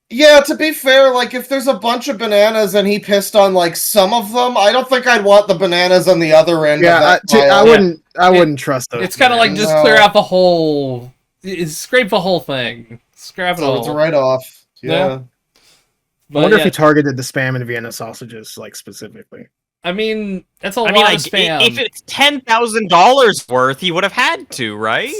Yeah, to be fair, like if there's a bunch of bananas and he pissed on like some of them, I don't think I'd want the bananas on the other end. Yeah, of that I wouldn't trust those. It's kind of like just clear out the whole. Scrape the whole thing. Scrap it all. It's a write-off. Yeah. I wonder if he targeted the Spam and Vienna sausages like specifically. I mean, that's a lot of spam. If it's $10,000 worth, he would have had to, right?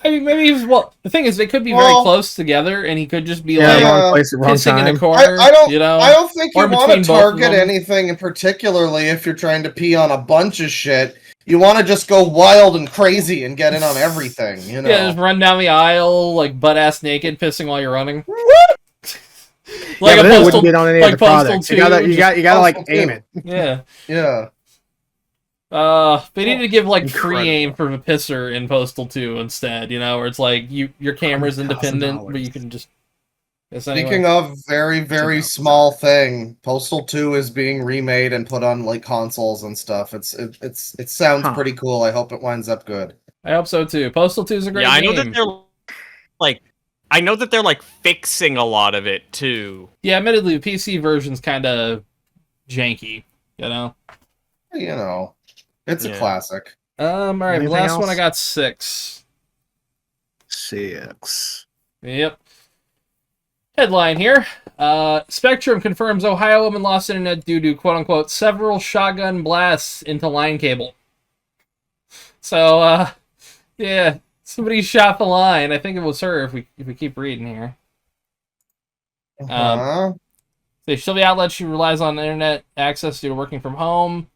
I mean, maybe the thing is, they could be very close together, and he could just be wrong place at wrong pissing time. in a corner. I don't think you or want to between both of target them. anything, particularly if you're trying to pee on a bunch of shit. You want to just go wild and crazy and get in on everything, you know? Yeah, just run down the aisle, like, butt-ass naked, pissing while you're running. Like it wouldn't get on any of the products. You gotta like Postal aim 2. it. Yeah. Yeah. They need to give, like, free aim for the pisser in Postal 2 instead, you know, where it's like, your camera's independent, but you can just... Speaking of very, very small thing, Postal 2 is being remade and put on like consoles and stuff. It sounds pretty cool. I hope it winds up good. I hope so too. Postal 2 is a great game. I know that they're like fixing a lot of it too. Yeah, admittedly, the PC version's kind of janky, you know. You know, it's a classic. All right, Anything last else? one I got 6. 6. Yep. Headline here. Spectrum confirms Ohio woman lost internet due to quote-unquote several shotgun blasts into line cable. So, yeah, somebody shot the line. I think it was her if we keep reading here. They show the outlet she relies on internet access due to working from home.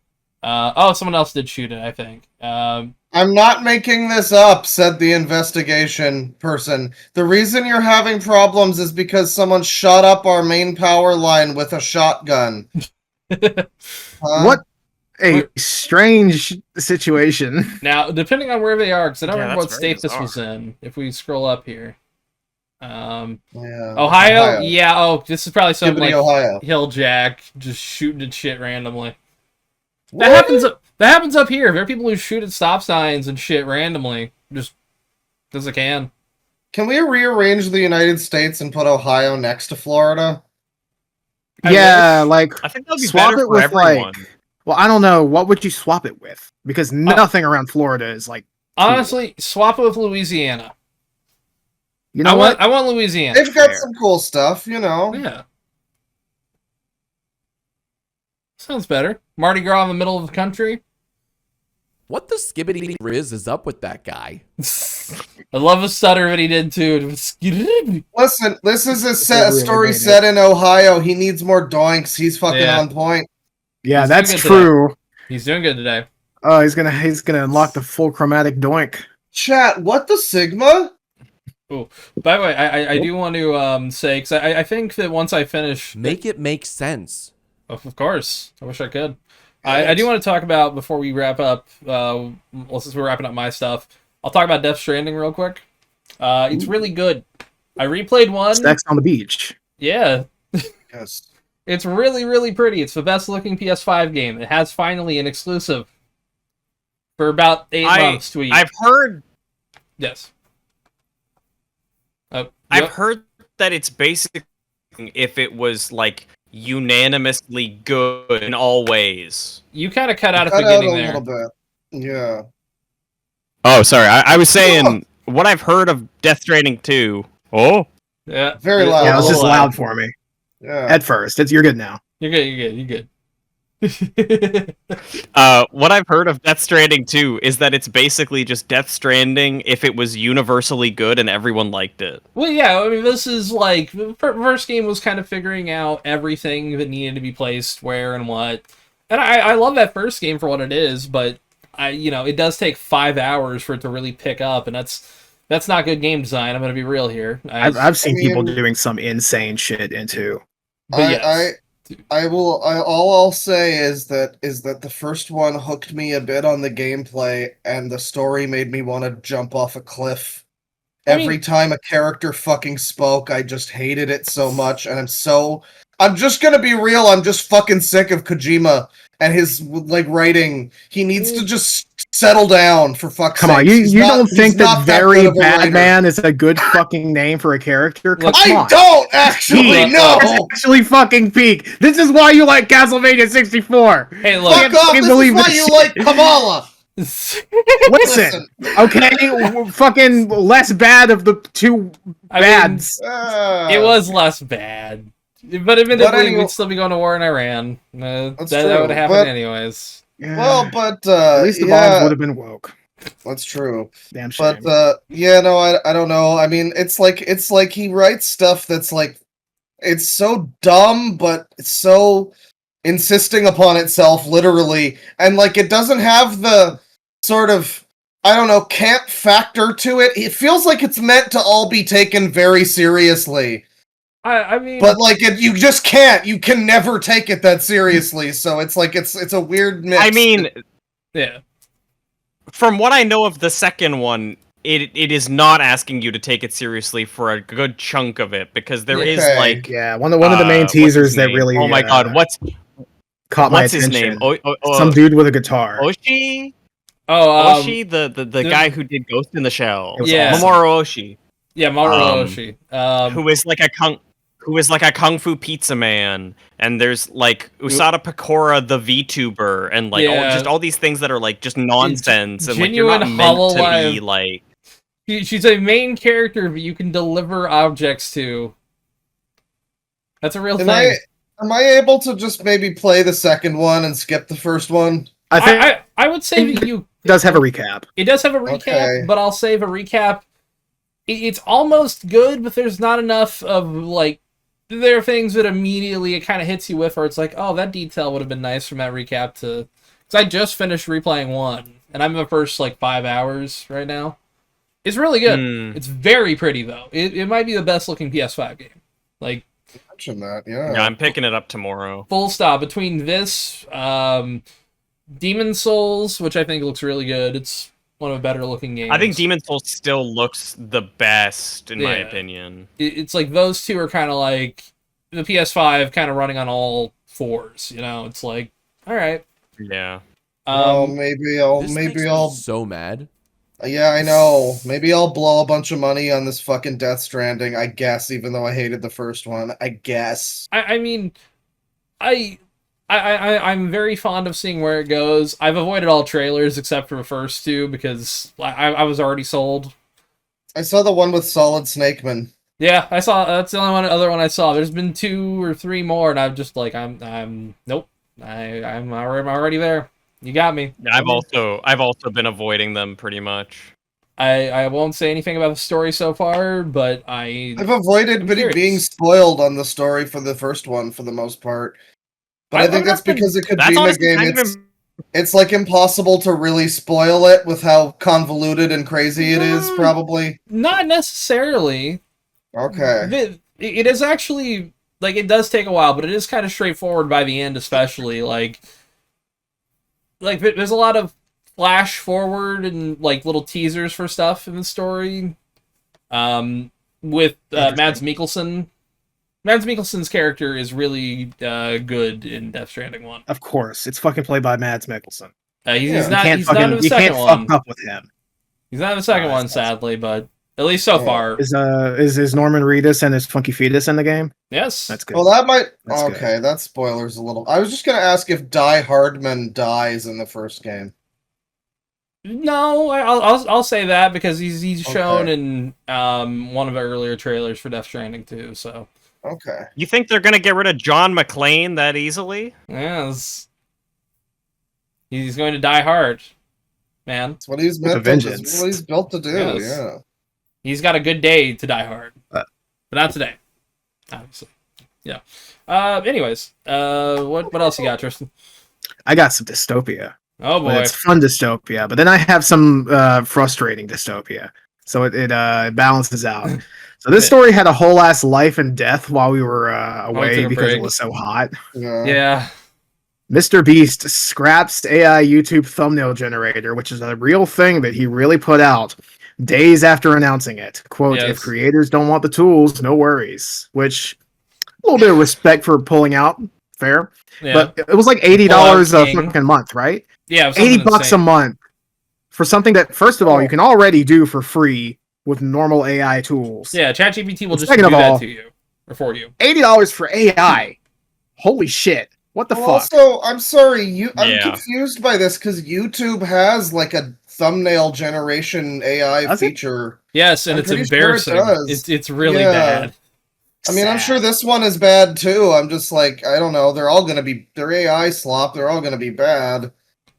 Someone else did shoot it, I think. I'm not making this up, said the investigation person. The reason you're having problems is because someone shot up our main power line with a shotgun. What a strange situation. Now, depending on where they are, because I don't remember what that's state very this was in. If we scroll up here. Yeah. Ohio? Yeah, this is probably something like Ohio. Hilljack just shooting at shit randomly. That happens up here. There are people who shoot at stop signs and shit randomly, just because they can. Can we rearrange the United States and put Ohio next to Florida? Yeah, like I think that'd be swap better it for with everyone. well, I don't know. What would you swap it with? Because nothing around Florida is like. Honestly, swap it with Louisiana. You know what? I want Louisiana. They've got some cool stuff, you know. Yeah. Sounds better. Mardi Gras in the middle of the country. What the skibbity riz is up with that guy? I love the stutter that he did too. Listen, this is a really story made set in Ohio. He needs more doinks. He's fucking on point. Yeah, He's that's doing good true. He's doing good today. Oh, he's gonna unlock the full chromatic doink. Chat, what the Sigma? By the way, I do want to say, because I think that once I finish... Make it make sense. Of course. I wish I could. I do want to talk about, before we wrap up, since we're wrapping up my stuff, I'll talk about Death Stranding real quick. It's really good. I replayed one. Sex on the beach. Yeah. Yes. It's really, really pretty. It's the best looking PS5 game. It has finally an exclusive for about 8 months to a year. I've heard... Yes. I've heard that it's basically if it was like unanimously good in all ways. You kind of cut out at the Cut out beginning a there. little bit. Yeah. Oh, sorry. I was saying what I've heard of Death Stranding 2. Oh. Yeah. Very loud. Yeah, it was a just little loud for me. Yeah. At first, you're good now. You're good. What I've heard of Death Stranding 2 is that it's basically just Death Stranding if it was universally good and everyone liked it. Well, yeah, I mean, this is like, the first game was kind of figuring out everything that needed to be placed where and what. And I love that first game for what it is, but it does take 5 hours for it to really pick up, and that's not good game design. I'm going to be real here. I've seen people doing some insane shit into. But yes. All I'll say is that the first one hooked me a bit on the gameplay, and the story made me want to jump off a cliff. Every time a character fucking spoke, I just hated it so much, and I'm just gonna be real, I'm just fucking sick of Kojima and his writing. He needs to just settle down, for fuck's sake. Come on, you don't think that Very Bad Man is a good fucking name for a character? Come I on. don't actually know. It's actually fucking peak. This is why you like Castlevania 64. Hey, look. Fuck off, this is why you like Kamala. Listen, okay, fucking less bad of the two bads. It was less bad. But admittedly, we'd still be going to war in Iran. That would have happened anyways. Yeah. Well, but at least the bombs would have been woke. That's true. Damn shame. But I don't know. I mean, it's like he writes stuff that's like, it's so dumb, but it's so insisting upon itself, literally, and like it doesn't have the sort of, I don't know, camp factor to it. It feels like it's meant to all be taken very seriously. I mean, but like you just can't. You can never take it that seriously. So it's like it's a weird mix. I mean, yeah. From what I know of the second one, it is not asking you to take it seriously for a good chunk of it, because there is like one of the main teasers that really my god, caught my what's his attention. name? Some dude with a guitar. Oshi? Oshi, the guy who did Ghost in the Shell. Yeah. Mamoru Oshi. Yeah, Mamoru Oshi. Who is like a kung fu pizza man, and there's like Usada Pecora the VTuber, and like all these things that are like just nonsense, and like you're not meant to be like. She's a main character that you can deliver objects to. That's a real thing. Am I able to just maybe play the second one and skip the first one? I would say that you... It does have a recap. It does have a recap, Okay. but I'll save a recap. It's almost good, but there's not enough of, like... There are things that immediately it kind of hits you with, where it's like, oh, that detail would have been nice from that recap to... Because I just finished replaying 1, and I'm in the first, like, 5 hours right now. It's really good. It's very pretty, though. It might be the best-looking PS5 game. Like... Mention that, yeah. Yeah, I'm picking it up tomorrow. Full stop. Between this, Demon Souls, which I think looks really good. It's one of the better looking games. I think Demon Souls still looks the best, in my opinion. It's like those two are kind of like the PS5 kind of running on all fours, you know? It's like, all right. Yeah. Maybe I'll so mad. Yeah, I know. Maybe I'll blow a bunch of money on this fucking Death Stranding, I guess, even though I hated the first one. I guess. I mean, I'm very fond of seeing where it goes. I've avoided all trailers except for the first two because I was already sold. I saw the one with Solid Snakeman. Yeah, I saw. That's the only other one I saw. There's been 2 or 3 more, and I'm just like, nope. I'm already there. You got me. I've also been avoiding them pretty much. I won't say anything about the story so far, but I've avoided being spoiled on the story for the first one for the most part. But I think that's because it could be in the game. It's like impossible to really spoil it with how convoluted and crazy it is, probably. Not necessarily. Okay. It is actually, like, it does take a while, but it is kind of straightforward by the end, especially. Like there's a lot of flash forward and, like, little teasers for stuff in the story. With Mads Mikkelsen. Mads Mikkelsen's character is really good in Death Stranding 1. Of course, it's fucking played by Mads Mikkelsen. He's not in the second one. You can't fuck up with him. He's not in the second one, sadly, but at least so far. Is Norman Reedus and his funky fetus in the game? Yes. That's good. Well, that might... That's okay, good. that spoilers a little. I was just going to ask if Die Hardman dies in the first game. No, I'll say that because he's shown in one of the earlier trailers for Death Stranding 2, so... Okay. You think they're gonna get rid of John McClane that easily? Yes. He's going to die hard, man. That's what he's meant to. That's what he's built to do. Yes. Yeah. He's got a good day to die hard, but not today, obviously. Yeah. Anyways, what else you got, Tristan? I got some dystopia. Oh boy, it's fun dystopia, but then I have some frustrating dystopia. So it balances out. So this story had a whole ass life and death while we were away because it was so hot. Yeah. Mr. Beast scraps AI YouTube thumbnail generator, which is a real thing that he really put out days after announcing it. Quote, if creators don't want the tools, no worries. Which, a little bit of respect for pulling out. Fair. Yeah. But it was like $80 a fucking month, right? Yeah. $80 a month for something that, first of all, you can already do for free with normal AI tools. Yeah, ChatGPT will just do that to you or for you. $80 for AI. Holy shit. What the fuck? Also, I'm sorry, I'm confused by this because YouTube has like a thumbnail generation AI feature. Yes, and it's embarrassing. Sure it's really bad. I mean, I'm sure this one is bad too. I'm just like, I don't know. They're all gonna be AI slop. They're all gonna be bad.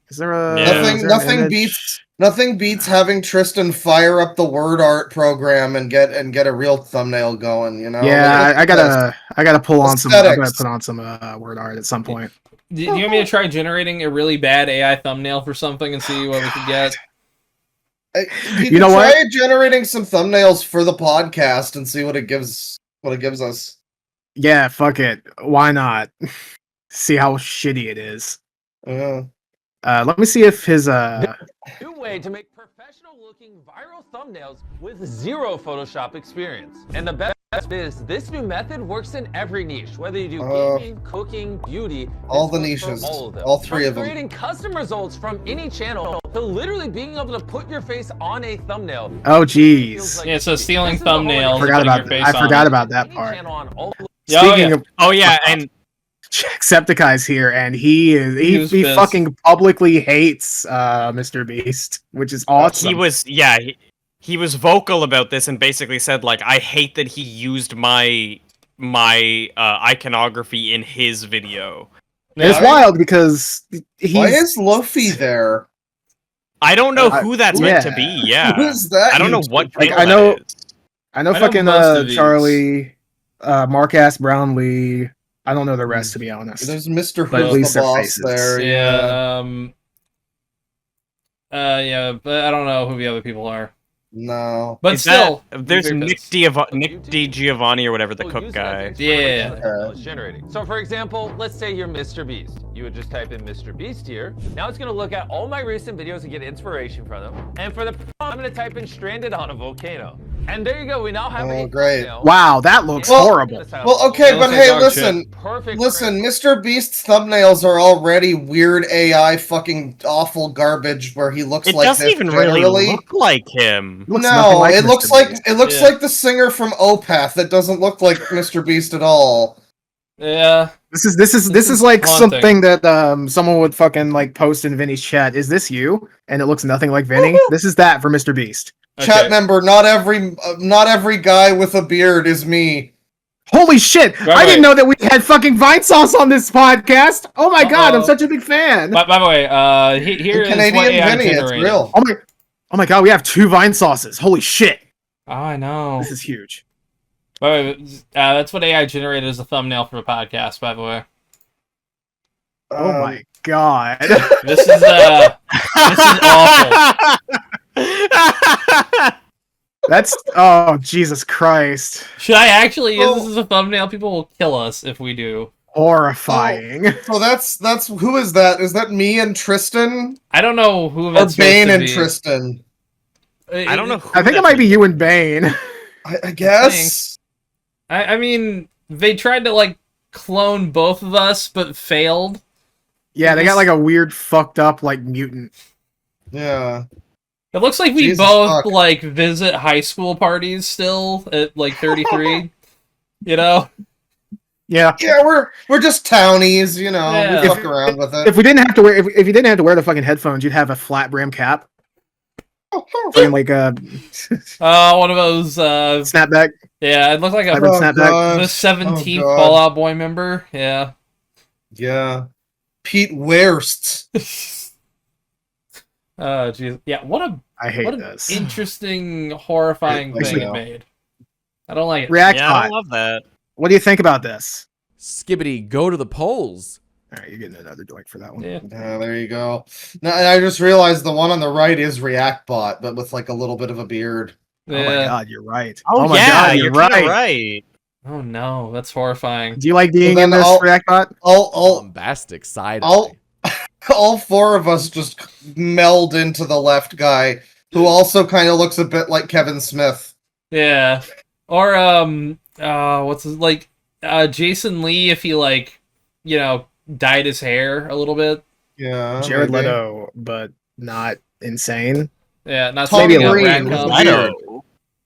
Is there a Nothing beats having Tristan fire up the word art program and get a real thumbnail going, you know? Yeah, I gotta pull on some. I gotta put on some word art at some point. Do you want me to try generating a really bad AI thumbnail for something and see what we can get? You know what? Try generating some thumbnails for the podcast and see what it gives. What it gives us. Yeah, fuck it. Why not? See how shitty it is. Yeah. Let me see if his New way to make professional looking viral thumbnails with zero Photoshop experience. And the best is this new method works in every niche, whether you do gaming, cooking, beauty, all the niches, all three of them. Creating custom results from any channel to literally being able to put your face on a thumbnail. Oh jeez. Like, yeah, so stealing thumbnails. I forgot about that part. Speaking of and Jacksepticeye's here, and he fucking publicly hates Mr. Beast, which is awesome. He was he was vocal about this and basically said like, I hate that he used my iconography in his video. It's wild because Why is Luffy there? I don't know who that's meant to be. Yeah, Who is that? I don't know what. Like, I know fucking most of these. Charlie, Marcus Brownlee. I don't know the rest, to be honest. There's Mr. But at Who's least the their boss faces. there. Yeah. Yeah, but I don't know who the other people are. No. But still, there's Nick DiGiovanni or whatever, the cook guy. Yeah. Generating. So for example, let's say you're Mr. Beast. You would just type in Mr. Beast here. Now it's gonna look at all my recent videos and get inspiration from them. And for the I'm gonna type in stranded on a volcano. And there you go, we now have a great. Wow, that looks horrible. Well, okay, but hey, listen, Mr. Beast's thumbnails are already weird AI fucking awful garbage where he looks like this. It doesn't even really look like him. No, it looks like like the singer from Opeth. That doesn't look like Mr. Beast at all. Yeah. This is like something that someone would fucking like post in Vinny's chat. Is this you? And it looks nothing like Vinny. This is that for Mr. Beast. Chat member, not every guy with a beard is me. Holy shit! I didn't know that we had fucking Vine Sauce on this podcast. Oh my god, I'm such a big fan. By the way, here is Canadian what AI Vinny, it's generated. real. Oh my god, we have 2 Vine Sauces. Holy shit! Oh, I know. This is huge. By the way, that's what AI generated as a thumbnail for the podcast. By the way. Oh my god. This is awful. That's Jesus Christ. Should I actually use this as a thumbnail? People will kill us if we do. Horrifying. So that's who is that? Is that me and Tristan? I don't know who that's or Bane supposed to and be. Tristan. I don't know. I think it might be you and Bane. I guess. I mean, they tried to like clone both of us, but failed. Yeah, they got like a weird, fucked up like mutant. Yeah. It looks like we Jesus both fuck. like visit high school parties still at like 33. You know? Yeah. Yeah, we're just townies, you know. Yeah. We fuck around with it. If we didn't have to wear, if you didn't have to wear the fucking headphones, you'd have a flat brim cap. Fucking like a one of those snapback. Yeah, it looked like a snapback. the 17th Fallout Boy member. Yeah. Yeah. Pete Werst. Oh, jeez. Yeah, I hate what an this. Interesting, horrifying thing it made. I don't like it. React Yeah, I don't love that. What do you think about this? Skibbity, go to the polls. All right, you're getting another doink for that one. Yeah. There you go. Now, I just realized the one on the right is ReactBot, but with like a little bit of a beard. Oh my god, you're right. Oh, my yeah, god, you're right. Oh no, that's horrifying. Do you like being Well, in then this ReactBot? Bombastic side eye. All 4 of us just meld into the left guy, who also kind of looks a bit like Kevin Smith. Yeah. Or what's his, like Jason Lee if he like, you know, dyed his hair a little bit. Yeah. Jared maybe. Leto, but not insane. Yeah, not Tom smoking Green out with Radcom. the beard.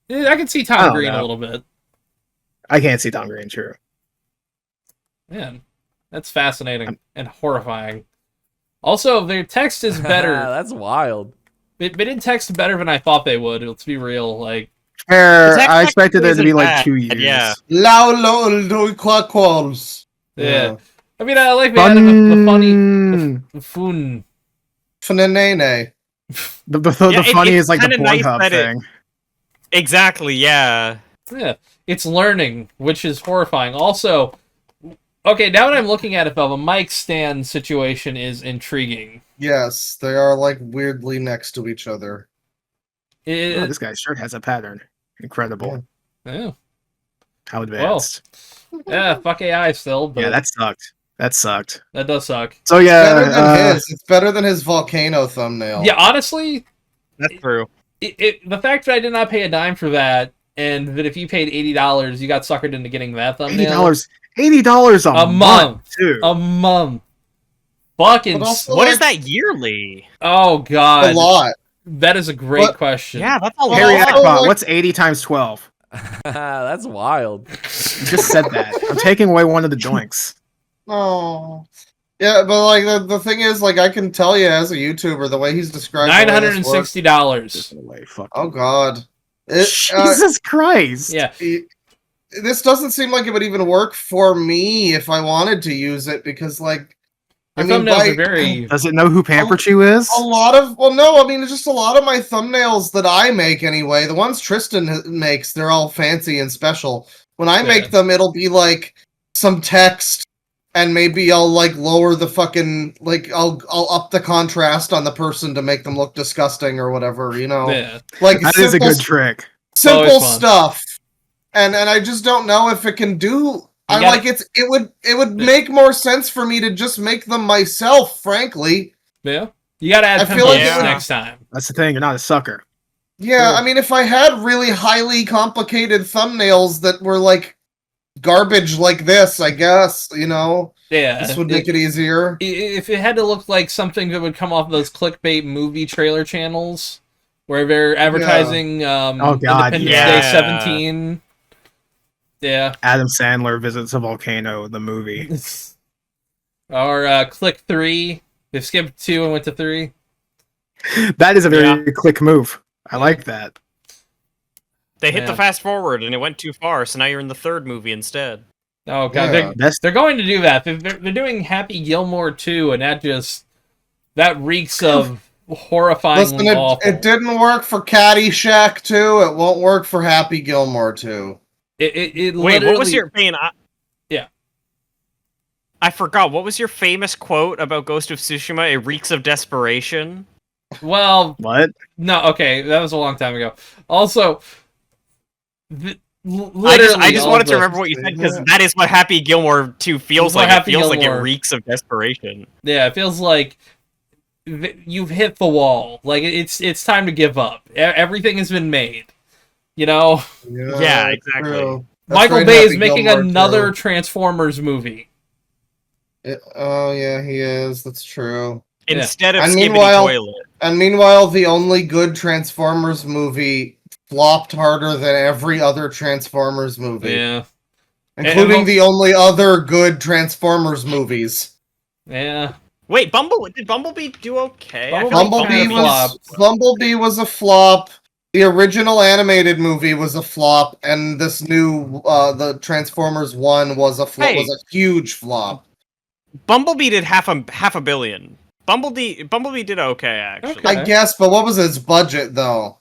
Yeah, I can see I Tom don't Green know. a little bit. I can't see Tom Green, true. Man, that's fascinating and horrifying. Also, their text is better. That's wild. They did text better than I thought they would. Let's be real. Like, Fair. Text I expected it to be isn't like bad, 2 years. yeah. Lao lo do qualls. yeah. I mean, I like the funny, the fun. Funanene. The Yeah, funny it's is like the kinda nice Pornhub that thing. Exactly, yeah. Yeah, it's learning, which is horrifying. Also, okay, now that I'm looking at it, though, the mic stand situation is intriguing. Yes, they are like weirdly next to each other. Oh, this guy's shirt has a pattern. Incredible. Yeah. How advanced. Yeah, fuck AI still. But yeah, that sucked. That sucked. That does suck. So Better yeah, than his. It's better than his volcano thumbnail. Yeah, honestly, That's true. The fact that I did not pay a dime for that, and that if you paid $80, you got suckered into getting that thumbnail. $80 a month, too. A month. Fucking. But also, What is that yearly? Oh god, a lot. That is a great But- question. Yeah, that's a Harry lot. Ackbot, like- what's 80 times 12? That's wild. You just said that. I'm taking away one of the doinks. Oh. Yeah, but like the thing is, like I can tell you as a YouTuber, the way he's described $960. Oh God, Jesus Christ! Yeah, this doesn't seem like it would even work for me if I wanted to use it because, like, your thumbnails are very. Does it know who Pampered You is? A lot of no, I mean it's just a lot of my thumbnails that I make anyway. The ones Tristan makes, they're all fancy and special. When I make them, it'll be like some text. And maybe I'll like lower the fucking like I'll up the contrast on the person to make them look disgusting or whatever, you know. Yeah. Like that is a good trick. Simple stuff. And I just don't know if it can do it would make more sense for me to just make them myself, frankly. Yeah. You gotta add templates next time. That's the thing, you're not a sucker. Yeah, I mean if I had really highly complicated thumbnails that were like garbage like this, I guess, you know. Yeah, this would make it easier. If it had to look like something that would come off those clickbait movie trailer channels, where they're advertising Independence Day 17. Yeah. Adam Sandler visits a volcano, the movie. Or Click 3. They've skipped 2 and went to 3. That is a very quick move. I like that. They hit the fast forward and it went too far, so now you're in the third movie instead. Oh god, they're going to do that. They're doing Happy Gilmore 2, and that reeks of horrifying. Listen, it didn't work for Caddyshack 2. It won't work for Happy Gilmore 2. Wait, what was your Yeah, I forgot. What was your famous quote about Ghost of Tsushima? It reeks of desperation. Well, what? No, okay, that was a long time ago. Also. I just wanted to remember what you said because that is what Happy Gilmore 2 feels like. It feels like it reeks of desperation. Yeah, it feels like you've hit the wall. Like it's time to give up. Everything has been made. You know? Yeah, exactly. Michael Bay is making another Transformers movie. Oh yeah, he is. That's true. Instead of Skibbity Toilet. And meanwhile, the only good Transformers movie flopped harder than every other Transformers movie. Yeah. Including the only other good Transformers movies. Yeah. Wait, did Bumblebee do okay? Bumblebee was a flop. The original animated movie was a flop, and this new the Transformers 1 was a huge flop. Bumblebee did half a billion. Bumblebee did okay, actually. I guess, but what was its budget though?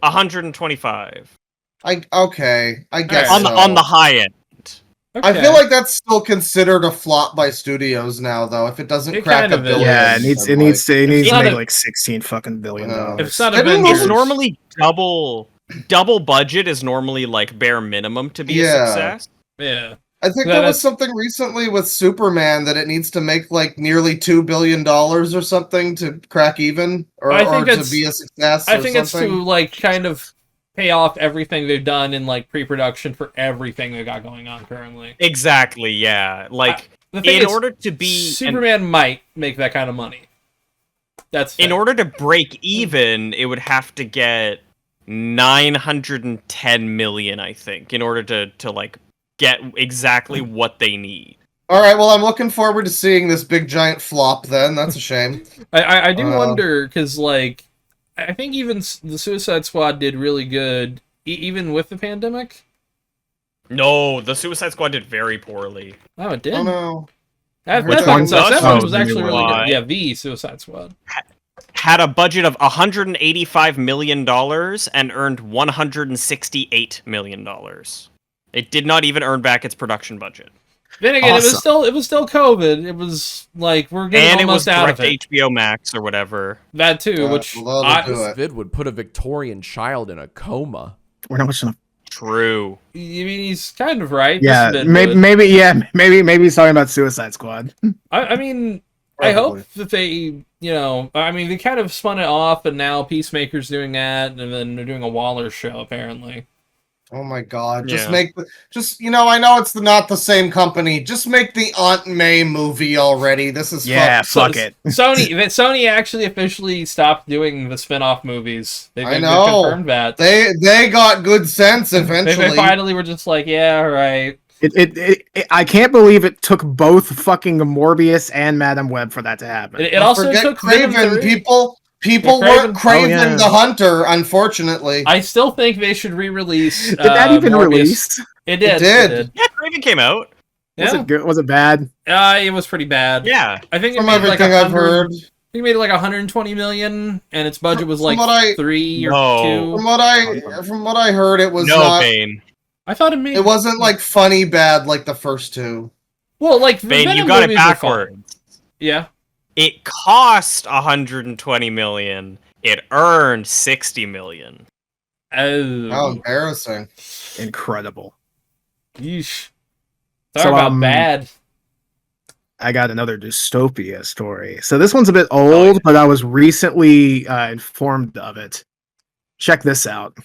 125. I guess on the high end. Okay. I feel like that's still considered a flop by studios now, though. If it doesn't crack a billion, yeah, it needs to make like $16 fucking billion. It's not a It's normally double budget is normally like bare minimum to be a success. Yeah. I think there was something recently with Superman that it needs to make like nearly $2 billion or something to crack even, or to be a success. I think it's to like kind of pay off everything they've done in like pre-production for everything they got going on currently. Exactly. Yeah. Like in order to be Superman might make that kind of money. That's fair. In order to break even, it would have to get 910 million, I think, in order to like get exactly what they need. All right, well, I'm looking forward to seeing this big giant flop then. That's a shame. I do wonder, because, like, I think even the Suicide Squad did really good, even with the pandemic. No, the Suicide Squad did very poorly. Oh, it did? Oh, no. That one was actually really good. Yeah, the Suicide Squad. Had a budget of $185 million and earned $168 million. It did not even earn back its production budget. Then again, it was still COVID. It was like we're getting almost out of it. And it was direct HBO Max or whatever. That too, which this vid would put a Victorian child in a coma. We're not watching. True. I mean, he's kind of right. Yeah, maybe he's talking about Suicide Squad. I mean, I hope that they, I mean, they kind of spun it off, and now Peacemaker's doing that, and then they're doing a Waller show apparently. Oh my god! I know it's not the same company. Just make the Aunt May movie already. This is fuck it. Sony actually officially stopped doing the spin-off movies. They've confirmed that they got good sense eventually. They finally were just like, yeah, all right. I can't believe it took both fucking Morbius and Madam Web for that to happen. It also took Craven. People weren't Craven the Hunter, unfortunately. I still think they should re-release. Did that even release? It did. It did. Yeah, Craven came out. Was it good? Was it bad? It was pretty bad. Yeah. I think From everything I've heard. I think it made like 120 million, and its budget was like 3 or 2. From what I heard, it was not. Bane. I thought it made. It wasn't like funny bad like the first two. Well, like Bane, you got it backwards. Yeah. It cost 120 million. It earned 60 million. Oh. How embarrassing! Incredible. Yeesh. Sorry about bad. I got another dystopia story. So this one's a bit old, but I was recently informed of it. Check this out.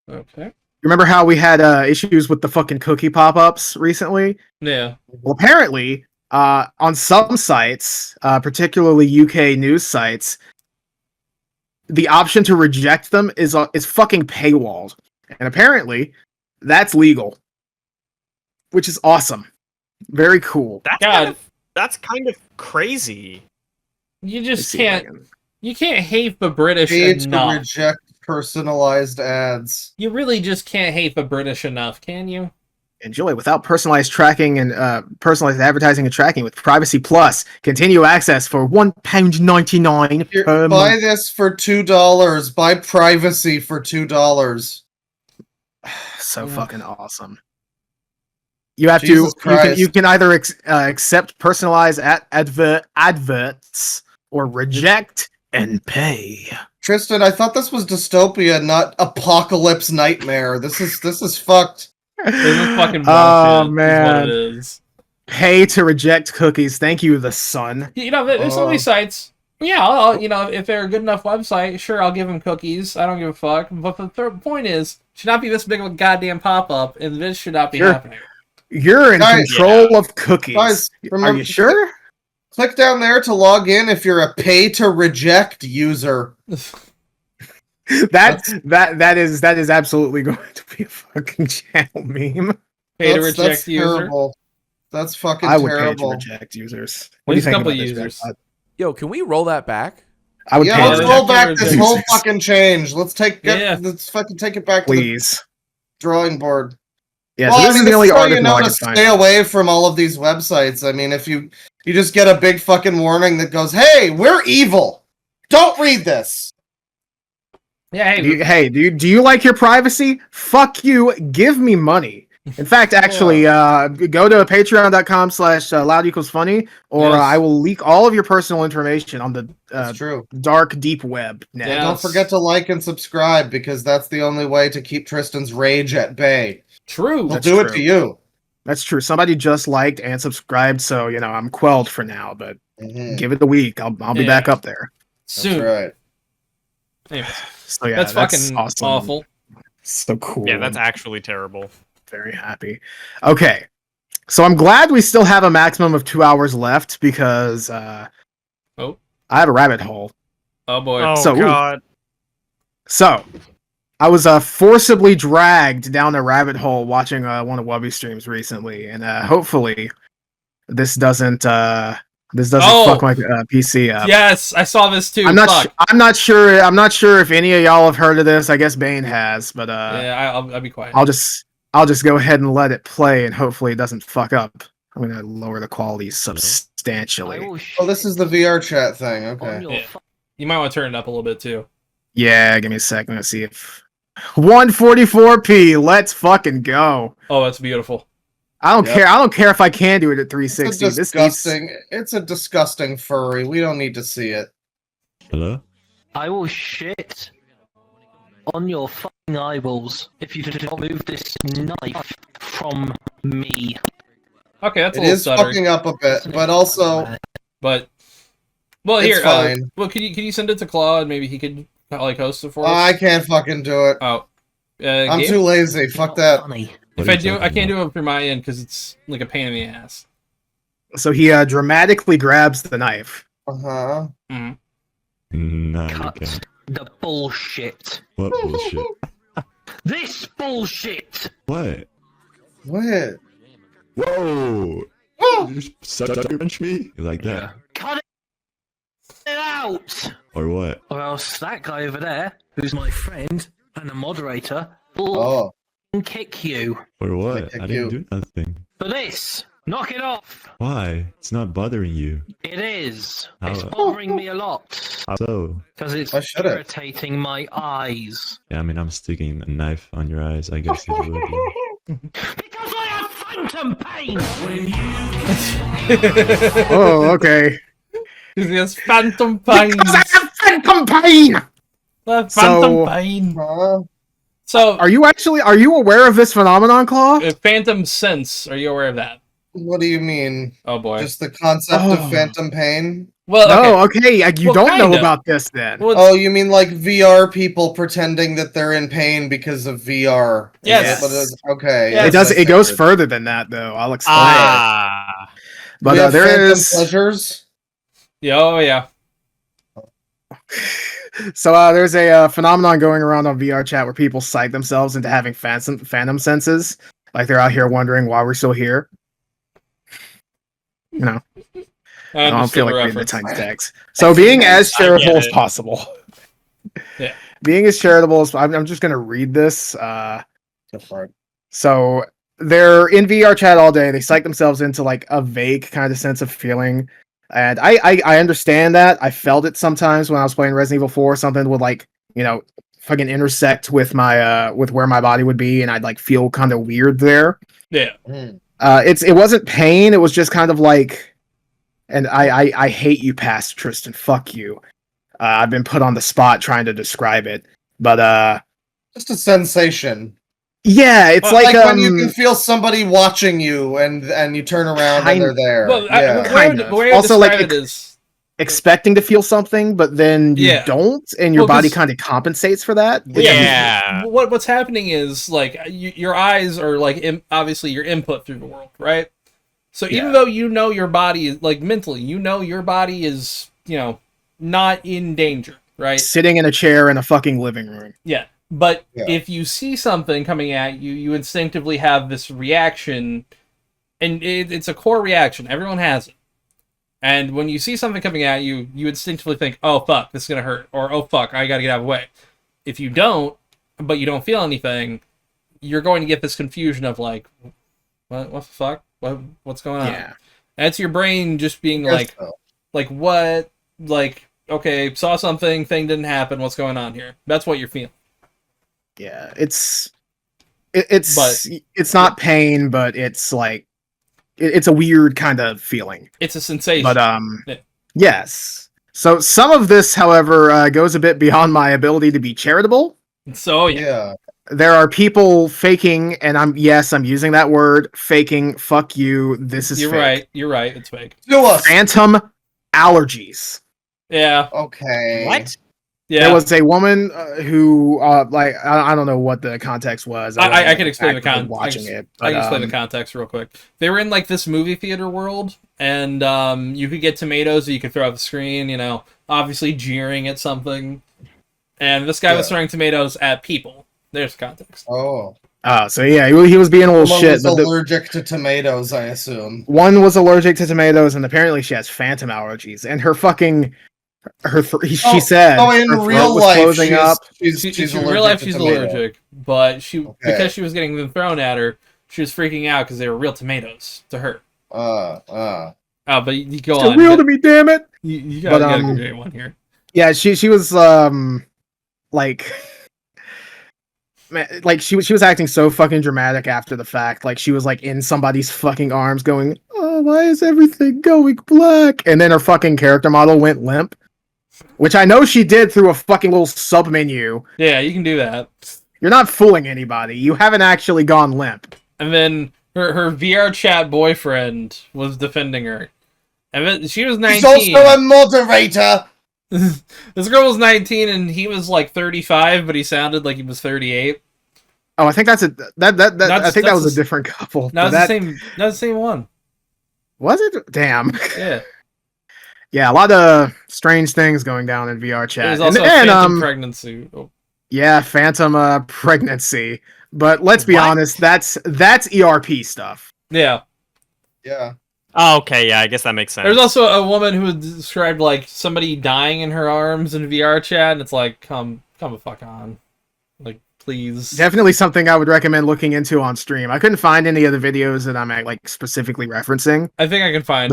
Okay. Remember how we had issues with the fucking cookie pop-ups recently? Yeah. Well, apparently, on some sites, particularly UK news sites, the option to reject them is fucking paywalled. And apparently, that's legal. Which is awesome. Very cool. That's kind of crazy. You just can't. You can't hate the British enough. To reject personalized ads. You really just can't hate the British enough, can you? Enjoy without personalized tracking and personalized advertising and tracking with Privacy Plus. Continue access for £1.99 per month. Buy this for $2. Buy privacy for $2. So fucking awesome. You have you can either accept personalized adverts or reject and pay. Tristan, I thought this was dystopia, not apocalypse nightmare. This is fucked. This is fucking bullshit. Oh man, is what it is. Pay to reject cookies. Thank you, the sun. You know, there's so many sites. Yeah, I'll, you know, if they're a good enough website, sure, I'll give them cookies. I don't give a fuck. But the third point is, should not be this big of a goddamn pop-up, and this should not be happening. You're in control of cookies. Guys, remember, are you sure? Click down there to log in if you're a pay to reject user. that is absolutely going to be a fucking channel meme. Pay to reject user. Terrible. That's fucking terrible. I would pay to reject users. What do you think about users? Yo, can we roll that back? I would. Yeah, let's roll back this whole fucking change. Let's fucking take it back to the drawing board. Yeah, well, so this is the only article I can find. Stay away from all of these websites. I mean, if you just get a big fucking warning that goes, "Hey, we're evil. Don't read this." Yeah, do you like your privacy? Fuck you. Give me money. In fact, actually, go to patreon.com/loud equals funny, or I will leak all of your personal information on the dark, deep web. Yes. Don't forget to like and subscribe, because that's the only way to keep Tristan's rage at bay. True. We'll do it to you. That's true. Somebody just liked and subscribed, so, you know, I'm quelled for now, but give it a week. I'll be back up there. Soon. That's right. Anyways, so, yeah, that's fucking awesome. awful. So cool. Yeah, that's actually terrible. Very happy. Okay. So I'm glad we still have a maximum of 2 hours left, because I have a rabbit hole. Oh boy. Oh god. So I was forcibly dragged down a rabbit hole watching one of Wubby's streams recently, and hopefully this doesn't fuck my PC up. Yes, I saw this too. I'm not sure if any of y'all have heard of this. I guess Bane has, but yeah, I'll be quiet. I'll just go ahead and let it play, and hopefully it doesn't fuck up. I'm gonna lower the quality substantially. Oh, this is the VR chat thing. Okay. Yeah. You might want to turn it up a little bit too. Yeah, give me a sec. I'm gonna see if 144p. Let's fucking go. Oh, that's beautiful. I don't care. I don't care if I can do it at 360. It's disgusting. It's a disgusting furry. We don't need to see it. Hello? I will shit on your fucking eyeballs if you do not move this knife from me. Okay, that's a it little is fucking up a bit, but also. But well, it's here. Fine. Well, can you send it to Claude? Maybe he could like host it for us. I can't fucking do it. Oh, I'm Gabe? Too lazy. Fuck that. If I do, I can't do it through my end because it's like a pain in the ass. So he dramatically grabs the knife. Uh-huh. Cut the bullshit. What bullshit? This bullshit! What? What? Whoa! Oh! You just sucker punch me? You like that? Cut it out! Or what? Or else that guy over there, who's my friend and a moderator, will Oh. kick you. Or what? kick I didn't you. do nothing. For this! Knock it off! Why? It's not bothering you. It is. How- It's bothering me a lot. How so? Because it's Why should it? irritating my eyes. Yeah, I mean, I'm sticking a knife on your eyes. I guess it would. Yeah. Because I have phantom pain! Oh, okay. Yes, phantom pain. Because I have phantom pain. Phantom So- pain. Huh? So, Are you aware of this phenomenon, Claw? phantom sense. Are you aware of that? What do you mean? Oh boy. Just the concept Oh. of phantom pain? Well, okay. No, okay, you Well, don't know kinda. about this then. Well, Oh, you mean like VR people pretending that they're in pain because of VR? Is Yes. that what it is? Okay. Yeah. It does. yes, It I goes figured. further than that, though. I'll explain. Ah. But We have there phantom is. pleasures. yeah, oh yeah. So there's a phenomenon going around on VR chat where people psych themselves into having phantom senses, like they're out here wondering why we're still here. You know, I don't feel like reading the tiny text. So being as I get charitable as it. possible. Yeah. Being as charitable as I'm just gonna read this. Go for it. So they're in VR chat all day. They psych themselves into like a vague kind of sense of feeling. And I understand that. I felt it sometimes when I was playing Resident Evil 4. Something would like, fucking intersect with my with where my body would be, and I'd like feel kind of weird there. Yeah. Mm. It wasn't pain, it was just kind of like, and I hate you past Tristan, fuck you. I've been put on the spot trying to describe it. But Just a sensation. yeah, it's Well, like when you can feel somebody watching you and you turn around and they're there. Well, yeah. kind of. The way I would Also, like, describe it is, expecting to feel something, but then you Yeah. don't, and your Well, body 'cause- kind of compensates for that. Yeah. what's happening is like your eyes are like obviously your input through the world, right? So even Yeah. though you know your body is like mentally, you know your body is not in danger, right? Sitting in a chair in a fucking living room. Yeah. But Yeah. if you see something coming at you, you instinctively have this reaction, and it's a core reaction. Everyone has it. And when you see something coming at you, you instinctively think, "Oh fuck, this is gonna hurt," or "Oh fuck, I gotta get out of the way." If you don't, but you don't feel anything, you're going to get this confusion of like, "What the fuck? What's going on?" Yeah. That's your brain just being Yes, like, though. what? Like, okay, saw something, thing didn't happen. What's going on here? That's what you're feeling. Yeah, it's not pain, but it's like it's a weird kind of feeling. It's a sensation. But Yeah. yes. So some of this, however, goes a bit beyond my ability to be charitable. So yeah. Yeah. There are people faking, and I'm using that word, faking. Fuck you. This is You're fake. right. You're right. It's fake. To us. Phantom allergies. Yeah. Okay. What? Yeah. There was a woman who, I don't know what the context was. I can explain the actively context. watching it. I can but, explain the context real quick. They were in like this movie theater world, and you could get tomatoes that you could throw at the screen. Obviously jeering at something, and this guy was throwing tomatoes at people. There's context. Oh. So yeah, he was being a little Someone shit. was But allergic to tomatoes, I assume. one was allergic to tomatoes, and apparently she has phantom allergies. And her fucking she said. Oh, in her throat real was life, closing up. she's in allergic real life, to she's tomato. allergic, but Okay. because she was getting them thrown at her, she was freaking out because they were real tomatoes to her. Uh. Oh, but you go Still on. real to me, damn it. You gotta But, get a great one here. Yeah, she was like. Man, like she was acting so fucking dramatic after the fact. Like she was like in somebody's fucking arms going, "Oh, why is everything going black?" And then her fucking character model went limp. Which I know she did through a fucking little sub menu. Yeah, you can do that. You're not fooling anybody. You haven't actually gone limp. And then her VR chat boyfriend was defending her. And then she was 19. He's also a moderator. This girl was 19 and he was like 35, but he sounded like he was 38. Oh, I think I think that was a different couple. Not But the same one. Was it? Damn. Yeah. Yeah, a lot of strange things going down in VR chat. There's also a phantom pregnancy. Oh. Yeah, phantom pregnancy. But let's be honest, that's ERP stuff. Yeah. Yeah. Oh, okay, yeah, I guess that makes sense. There's also a woman who described like somebody dying in her arms in VR chat, and it's like, come the fuck on, like please. Definitely something I would recommend looking into on stream. I couldn't find any of the videos that I'm like specifically referencing. I think I can find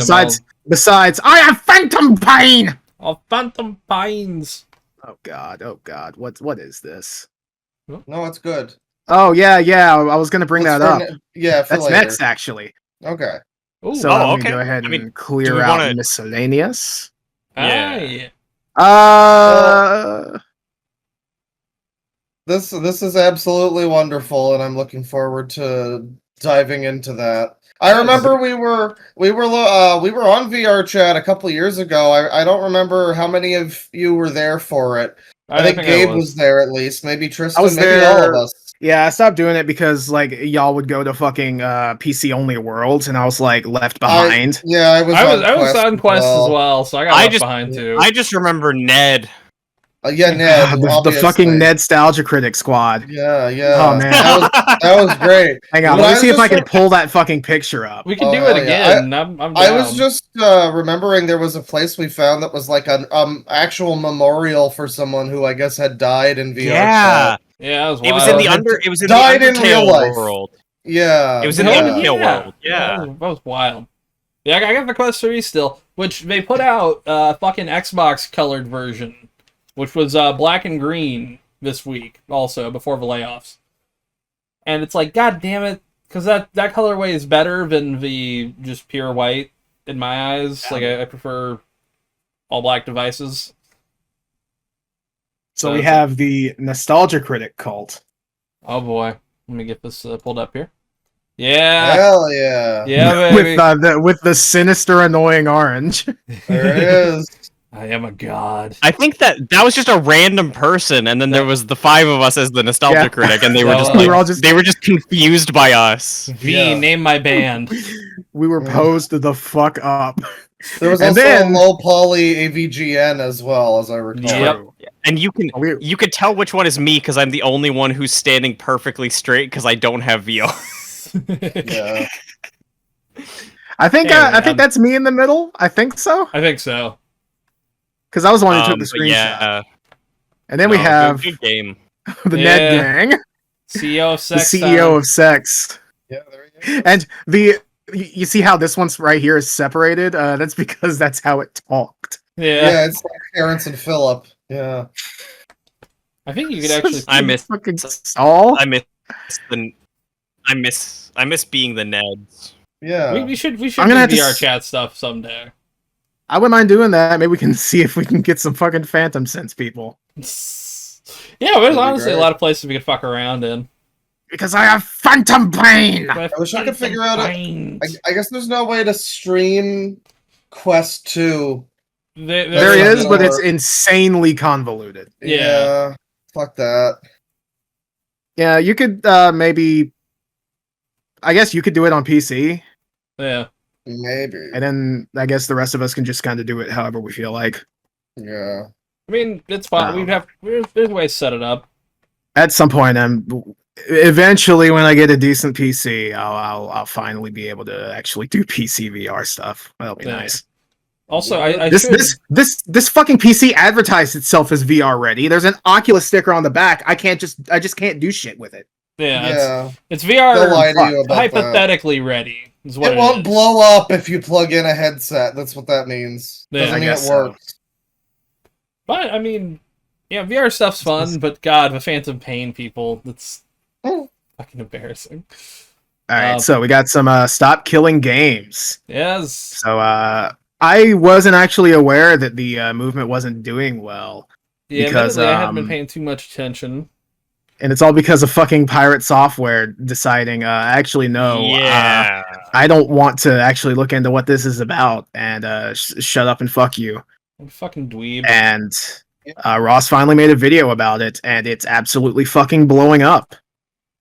besides, I have phantom pain. Oh, phantom pains. Oh god, what is this? No, it's good. Oh yeah, I was gonna bring that up. Yeah, that's later. next actually. Okay. Ooh, so I'm gonna go ahead and clear out miscellaneous. Yeah. This is absolutely wonderful, and I'm looking forward to diving into that. I remember we were on VR chat a couple years ago. I don't remember how many of you were there for it. I think Gabe was there at least. Maybe Tristan. Maybe all of us. Yeah, I stopped doing it because like y'all would go to fucking PC only worlds, and I was like left behind. I was on Quest as well, so I got left behind too. I just remember Ned. Ned, the fucking Nostalgia Critic squad. Yeah. Oh man, that was great. Hang on, let me see if I can pull that fucking picture up. We can do it again. I'm down. I was just remembering there was a place we found that was like an actual memorial for someone who I guess had died in VR. Yeah. Yeah, it was in the It was in died the in real life world. Yeah, it was in the Undertale world. Yeah, that was wild. Yeah, I got the Quest 3 still, which they put out fucking Xbox colored version, which was black and green this week, also before the layoffs. And it's like, god damn it, because that colorway is better than the just pure white in my eyes. Like I prefer all black devices. So we have the Nostalgia Critic cult. Oh boy, let me get this pulled up here. Yeah, hell yeah, yeah, baby. with the sinister, annoying orange. There it is. I am a god. I think that was just a random person, and then there was the five of us as the Nostalgia Critic, and they were just they were just confused by us. Name my band. We were posed the fuck up. There was also a low poly AVGN as well, as I recall. Yep. And you could tell which one is me because I'm the only one who's standing perfectly straight because I don't have VR. Yeah. I think that's me in the middle. I think so. I think so. Because I was the one who took the screenshot. Yeah. And then we have good game. the Ned Gang. CEO of Sex. The CEO of Sex. Yeah, there you go. And you see how this one's right here is separated? That's because that's how it talked. Yeah, it's like Terrence and Phillip. Yeah. I think you could actually. I miss fucking Saul. I miss being the Neds. Yeah. We should do VR chat stuff someday. I wouldn't mind doing that. Maybe we can see if we can get some fucking Phantom Sense people. Yeah, there's honestly a lot of places we could fuck around in. Because I have phantom pain! I wish I could figure out I guess there's no way to stream Quest 2. There is, but it's insanely convoluted. Yeah. Fuck that. Yeah, you could maybe... I guess you could do it on PC. Yeah. Maybe. And then I guess the rest of us can just kind of do it however we feel like. Yeah. I mean, it's fine. There's ways to set it up. At some point, eventually when I get a decent PC, I'll finally be able to actually do PC VR stuff. That'll be nice. Also, this fucking PC advertised itself as VR ready. There's an Oculus sticker on the back. I just can't do shit with it. Yeah. It's VR hypothetically ready. Is what it won't blow up if you plug in a headset. That's what that means. Doesn't mean it works. But I mean, yeah, VR stuff's fun, but God, the Phantom Pain people, that's fucking embarrassing. Alright, so we got some Stop Killing Games. Yes. So I wasn't actually aware that the movement wasn't doing well. Yeah, because I hadn't been paying too much attention. And it's all because of fucking Pirate Software deciding, actually, no, I don't want to actually look into what this is about, and shut up and fuck you. Fucking dweeb. And Ross finally made a video about it, and it's absolutely fucking blowing up.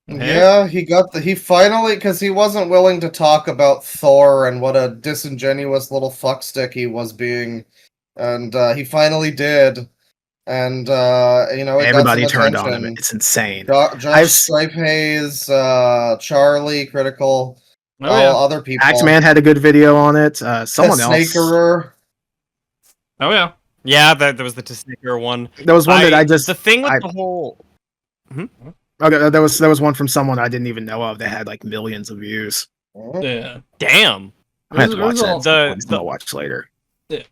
Yeah, he finally, because he wasn't willing to talk about Thor and what a disingenuous little fuckstick he was being, and he finally did. and you know, it Everybody got some turned on him. attention. It's insane. Josh Stripe Hayes, Charlie, Critical, other people. Axeman had a good video on it. Someone else. Snakerer. Oh yeah. Yeah, there was the Snakerer one. There was one that I just the thing with the whole. Okay, there was one from someone I didn't even know of that had like millions of views. Yeah. Damn. I have to watch that. I'll watch later. Yeah.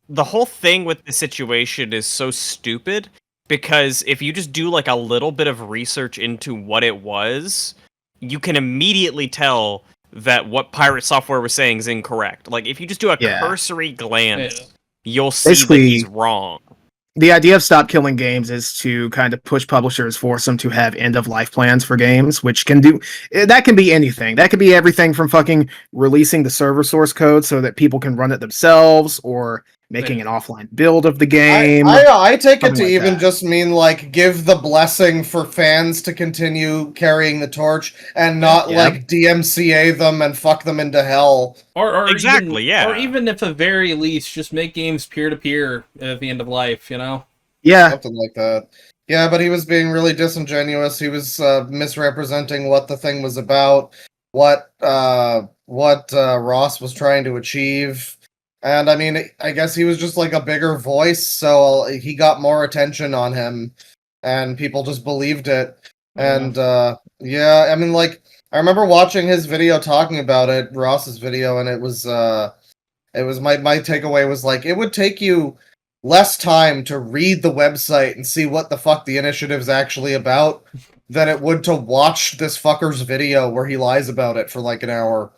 The whole thing with the situation is so stupid because if you just do like a little bit of research into what it was, you can immediately tell that what Pirate Software was saying is incorrect. Like if you just do a cursory glance, you'll see that he's wrong. The idea of Stop Killing Games is to kind of push publishers, force them to have end-of-life plans for games, which can be anything. That could be everything from fucking releasing the server source code so that people can run it themselves, or making an offline build of the game. I take it to even just mean like give the blessing for fans to continue carrying the torch and not like DMCA them and fuck them into hell. Or exactly, even, Or even if at very least just make games peer-to-peer at the end of life, you know? Yeah. Something like that. Yeah, but he was being really disingenuous. He was misrepresenting what the thing was about, what Ross was trying to achieve. And I mean, I guess he was just like a bigger voice, so he got more attention on him, and people just believed it. And yeah, I mean, like I remember watching his video talking about it, Ross's video, and it was my takeaway was like it would take you less time to read the website and see what the fuck the initiative's actually about than it would to watch this fucker's video where he lies about it for like an hour.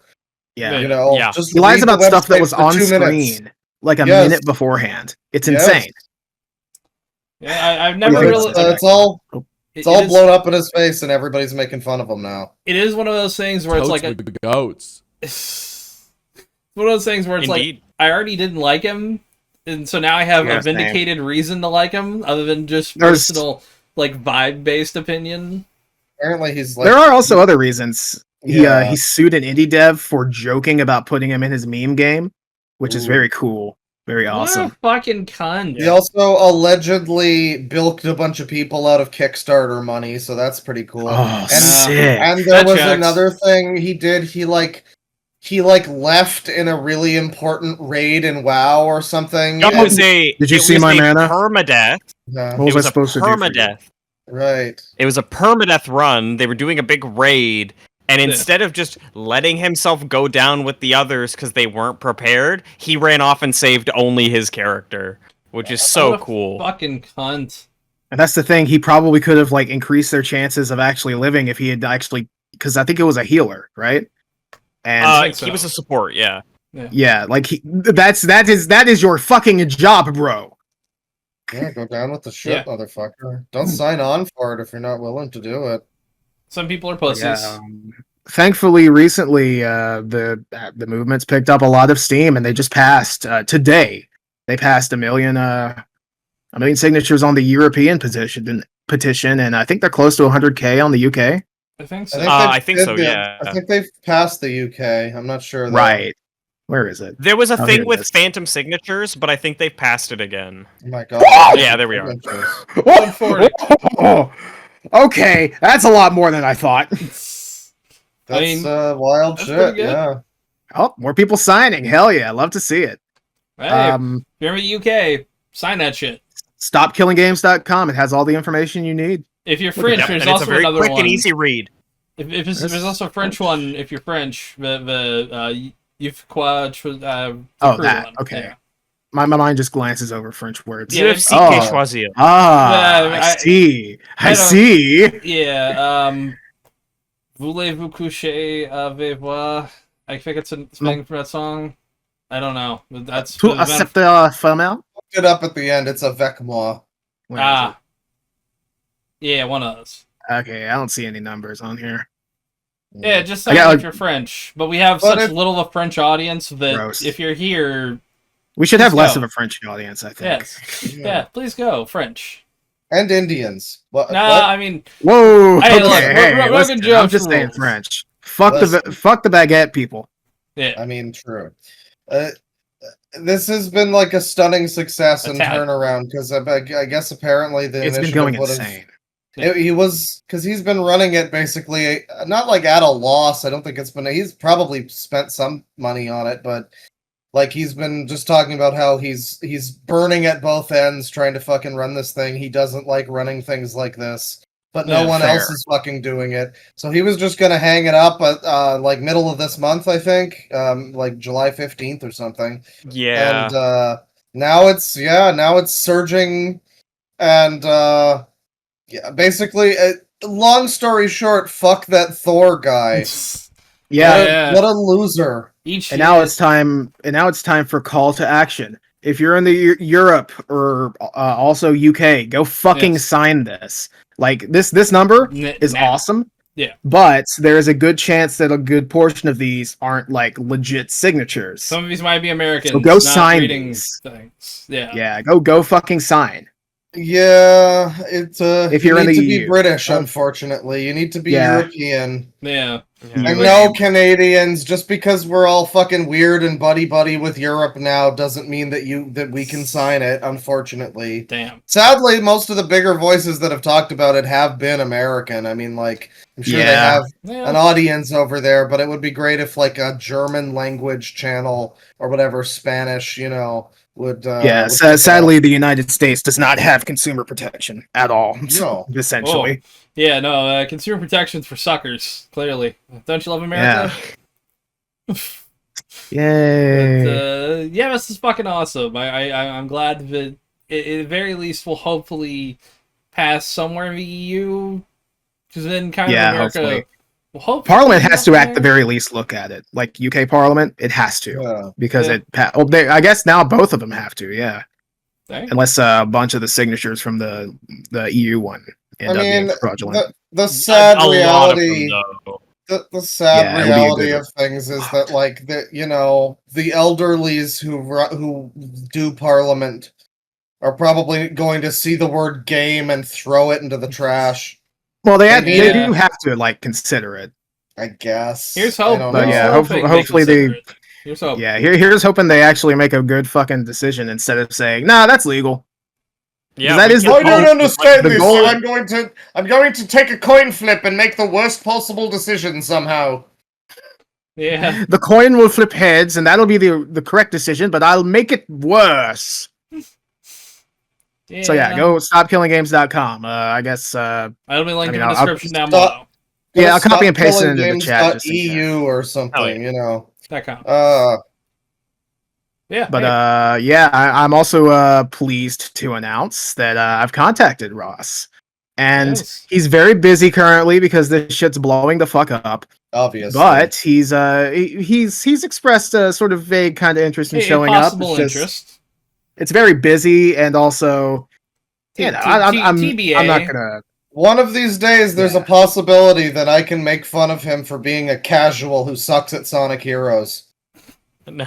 Yeah, you know, he lies about stuff that was on screen like a minute beforehand. It's insane. Yeah, I've never really. It's all blown up in his face, and everybody's making fun of him now. It is one of those things where it's like goats. It's one of those things where it's like I already didn't like him, and so now I have a vindicated reason to like him, other than just personal like vibe-based opinion. Apparently, he's like. There are also other reasons. He sued an indie dev for joking about putting him in his meme game, which is very cool, very awesome. What a fucking cunt! He also allegedly bilked a bunch of people out of Kickstarter money, so that's pretty cool. Oh, sick! And there was another thing he did. He left in a really important raid in WoW or something. Did you see my mana? Permadeath. Yeah. What was I supposed to do? Permadeath. Right. It was a permadeath run. They were doing a big raid. And instead of just letting himself go down with the others because they weren't prepared, he ran off and saved only his character, which is so cool. Fucking cunt. And that's the thing. He probably could have like increased their chances of actually living if he had actually, because I think it was a healer, right? And he was a support, yeah. Yeah, like that is your fucking job, bro. Yeah, go down with the shit, motherfucker. Don't sign on for it if you're not willing to do it. Some people are pussies. Yeah, thankfully, recently, the movement's picked up a lot of steam, and they just passed today. They passed a million signatures on the European petition, and I think they're close to 100K on the UK. I think so. I think so. Yeah. I think they've passed the UK. I'm not sure. Though. Right. Where is it? There was a thing with phantom signatures, but I think they've passed it again. Oh my god. Yeah, there we are. 140. Okay, that's a lot more than I thought. That's wild shit, yeah. Oh, more people signing. Hell yeah, love to see it. Hey, if you're in the UK, sign that shit. StopKillingGames.com. It has all the information you need. If you're French, there's also it's a very another quick one. and easy read. There's also a French one if you're French. The Okay. Yeah. My mind just glances over French words. Choisir. I see. I see. Yeah. Voulez-vous coucher avec moi? I think it's a thing from that song. I don't know. That's Tout accepte femelle? Look it up at the end. It's avec moi. Yeah, one of those. Okay, I don't see any numbers on here. Yeah, just sign if you're French. But we have such little of a French audience that if you're here... We should have less of a French audience, I think. Yes. Yeah, please go, French. And Indians. I mean... Whoa! Hey, I'm just saying French. Fuck the baguette people. Yeah. I mean, true. This has been like a stunning success and tad. turnaround because I guess apparently the It's been initiative going would have. insane. He was because he's been running it basically not like at a loss. I don't think it's been. He's probably spent some money on it, but like he's been just talking about how he's burning at both ends trying to fucking run this thing. He doesn't like running things like this, but no one else is fucking doing it. So he was just gonna hang it up at like middle of this month, I think, like July 15th or something. Yeah. And now it's surging, and yeah, basically, long story short, fuck that Thor guy. What a loser. And now it's time. And now it's time for call to action. If you're in the Europe or also UK, go fucking sign this. Like this number is awesome. Yeah, but there is a good chance that a good portion of these aren't like legit signatures. Some of these might be Americans. So go sign these. Things. Yeah. Yeah, go fucking sign. Yeah, it's if you're you need in to the be EU. British, unfortunately. You need to be European. Yeah. And no Canadians, just because we're all fucking weird and buddy with Europe now doesn't mean that we can sign it, unfortunately. Damn. Sadly, most of the bigger voices that have talked about it have been American. I mean, like, I'm sure they have an audience over there, but it would be great if like a German language channel or whatever, Spanish, would sadly the United States does not have consumer protection at all. No. Essentially. Oh. Yeah, no, consumer protection's for suckers, clearly. Don't you love America? Yeah. Yay. But, yeah, this is fucking awesome. I'm glad that it at the very least will hopefully pass somewhere in the EU. Because then kind of America... Hopefully. Well, Parliament has to, at the very least, look at it. Like UK Parliament, it has to because I guess now both of them have to. Yeah, unless a bunch of the signatures from the EU one end up being fraudulent. The sad reality. The sad reality of things is that like the elderlies who do Parliament are probably going to see the word game and throw it into the trash. Well, they do have to like consider it, I guess. Here's hope. But hopefully here's hope. Yeah, here's hoping they actually make a good fucking decision instead of saying, "Nah, that's legal." Yeah, I don't understand this. So I'm going to take a coin flip and make the worst possible decision somehow. Yeah. The coin will flip heads, and that'll be the correct decision, but I'll make it worse. So go stopkillinggames.com. I guess I'll be linked in the description down below. I'll copy and paste it into the chat. EU or something, .com. Yeah. But I'm also pleased to announce that I've contacted Ross. And he's very busy currently because this shit's blowing the fuck up. Obviously. But he's expressed a sort of vague kind of interest in showing up. It's very busy, and also, I'm not gonna. One of these days, there's a possibility that I can make fun of him for being a casual who sucks at Sonic Heroes. No.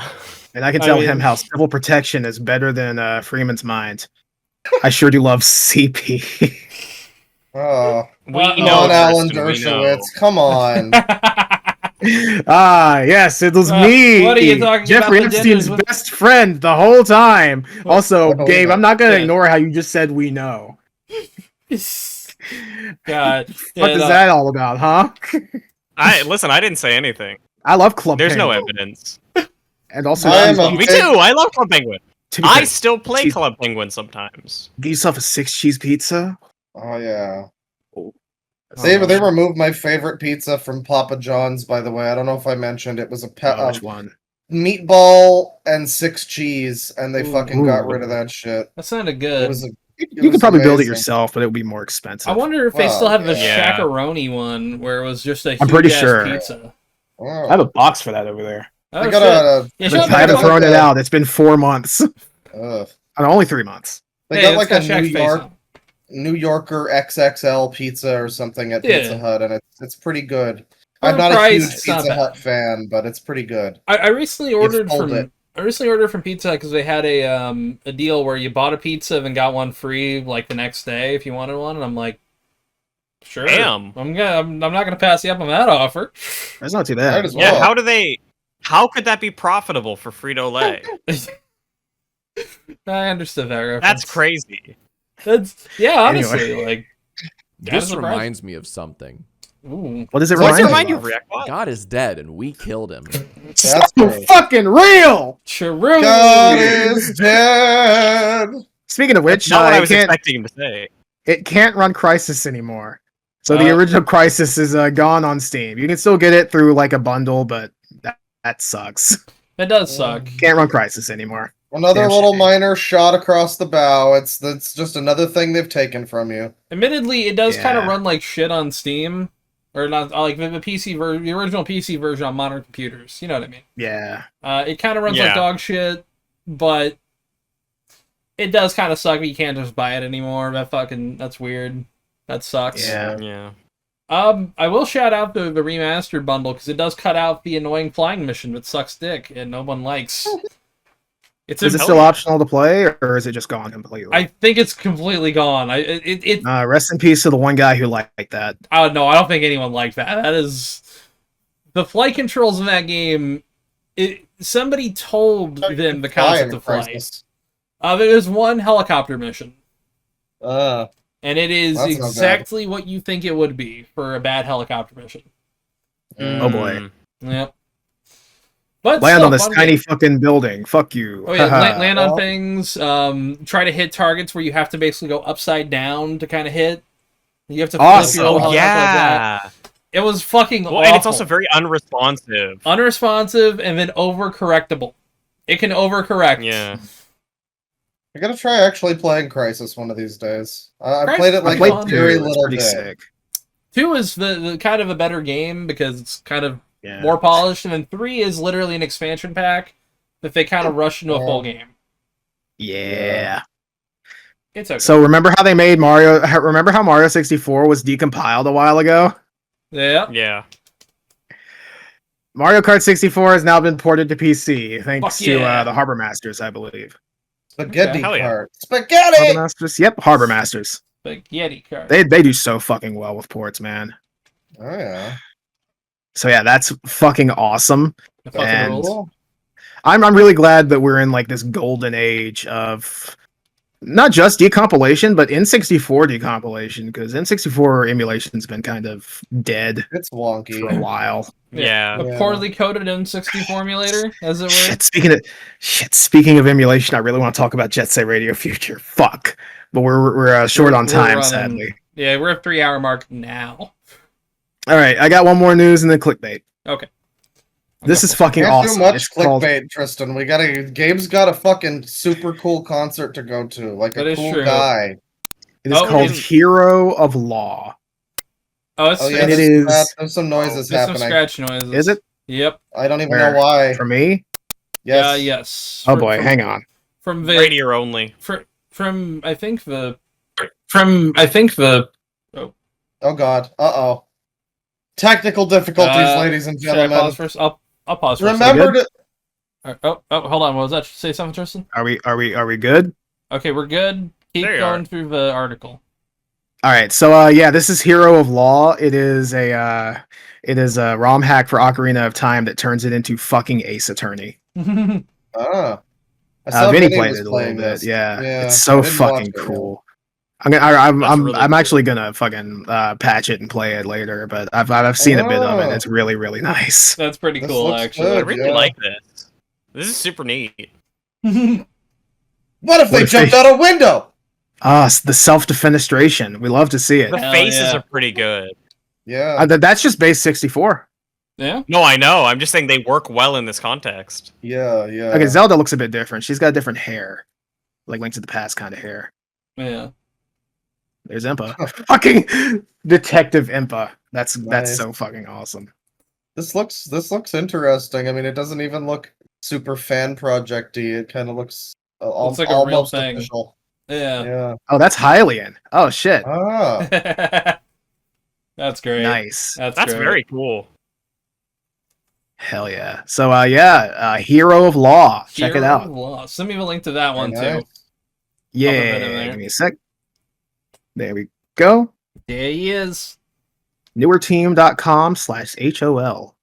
And I can tell him how civil protection is better than Freeman's Mind. I sure do love CP. Oh, we know Alan Dershowitz. Come on. Yes, it was me. What are you talking Jeffrey about? Epstein's best friend the whole time. Also, Gabe, I'm not gonna ignore how you just said we know. God, what is that all about, huh? Listen. I didn't say anything. I love Club There's Penguin. no evidence. And also, me too. I love Club Penguin. I still play Club Penguin sometimes. Get yourself a 6-cheese pizza. Oh yeah. They removed my favorite pizza from Papa John's, by the way. I don't know if I mentioned it was a which one? Meatball and 6 cheese, and they fucking got rid of that shit. That sounded good. You could probably build it yourself, but it would be more expensive. I wonder if they still have the Shakaroni one where it was just a huge I'm pretty sure. pizza. I have a box for that over there. Oh, I haven't thrown it out. It's been 4 months. Only 3 months. They got like a New Yorker XXL pizza or something at Pizza Hut, and it's pretty good. I'm not a huge Pizza Hut fan, but it's pretty good. I recently ordered from Pizza Hut because they had a deal where you bought a pizza and got one free like the next day if you wanted one, and I'm like, sure. Damn. I'm not gonna pass you up on that offer. That's not too bad. Might as well. Yeah. How could that be profitable for Frito-Lay? I understood that reference. That's crazy. Honestly, like this reminds me of something. Ooh. What does it remind you of? Rick? God is dead, and we killed him. That's so fucking real. True. God is dead. Speaking of which, not what I was expecting to say. It can't run Crysis anymore. So the original Crysis is gone on Steam. You can still get it through like a bundle, but that sucks. It does suck. Can't run Crysis anymore. Another little minor shot across the bow. It's just another thing they've taken from you. Admittedly, it does kind of run like shit on Steam, or not like the PC version, the original PC version on modern computers. You know what I mean? Yeah. It kind of runs like dog shit, but it does kind of suck. But you can't just buy it anymore. That's weird. That sucks. Yeah. I will shout out the remastered bundle because it does cut out the annoying flying mission that sucks dick and no one likes. Is it still optional to play, or is it just gone completely? I think it's completely gone. Rest in peace to the one guy who liked that. Oh no, I don't think anyone liked that. That is the flight controls in that game. Somebody told them the concept of flight. There was one helicopter mission. And it is exactly what you think it would be for a bad helicopter mission. Oh boy. Yep. But land on this tiny fucking building. Fuck you. Oh yeah, land on things. Try to hit targets where you have to basically go upside down to kind of hit. You have to flip your whole helicopter like that. It was fucking awful. And it's also very unresponsive. Unresponsive and then overcorrectable. It can overcorrect. Yeah. I gotta try actually playing Crysis one of these days. I played it like a very little bit. Sick. 2 is the kind of a better game because it's kind of more polished, and then 3 is literally an expansion pack that they kind of rush into a full game. Yeah. It's okay. So remember how they made Mario? Remember how Mario 64 was decompiled a while ago? Yeah. Yeah. Mario Kart 64 has now been ported to PC thanks to the Harbor Masters, I believe. Spaghetti Kart. Spaghetti! Harbor Masters? Yep, Harbor Masters. Spaghetti Kart. They do so fucking well with ports, man. Oh, yeah. So yeah, that's fucking awesome. And rules. I'm really glad that we're in like this golden age of not just decompilation, but N64 decompilation, because N64 emulation's been kind of dead. It's wonky for a while. Yeah. A poorly coded N64 emulator, as it were. Speaking of emulation, I really want to talk about Jet Set Radio Future. Fuck. But we're short on time, sadly. Yeah, we're at 3-hour mark now. All right, I got one more news and then clickbait. Okay. This is fucking awesome. Too much clickbait, Tristan. Gabe's got a fucking super cool concert to go to, like a cool guy. It is called Hero of Law. And it is. There's some noises happening. Some scratch noises. Is it? Yep. I don't even know why. For me? Yes. Yes. Oh boy, hang on. From the radio only. From I think the. Oh god. Uh-oh. Technical difficulties, ladies and gentlemen. Should I pause first? I'll pause first. Remember to. Oh, hold on. What was that? Say something, Tristan. Are we good? Okay, we're good. Keep going through the article. All right, so this is Hero of Law. It is a ROM hack for Ocarina of Time that turns it into fucking Ace Attorney. Vinny played it a little bit. Yeah, it's so fucking cool. I'm actually gonna fucking patch it and play it later, but I've seen a bit of it. It's really, really nice. That's pretty cool, actually. I really like this. This is super neat. What if they jumped out a window? The self-defenestration. We love to see it. The faces are pretty good. Yeah. That's just base 64. Yeah? No, I know. I'm just saying they work well in this context. Yeah. Okay, Zelda looks a bit different. She's got different hair. Like Link to the Past kind of hair. Yeah. There's Impa. Fucking Detective Impa. That's so fucking awesome. This looks interesting. I mean, it doesn't even look super fan project-y. It kind of looks like a almost real thing. official. Yeah. Oh, that's Hylian. Oh shit. That's great. Nice. That's great. Very cool. Hell yeah. So Hero of Law. Check it out. Hero of Law. Send me the link to that one too. Yeah. Give me a sec. There we go. There he is. Newerteam.com/HOL.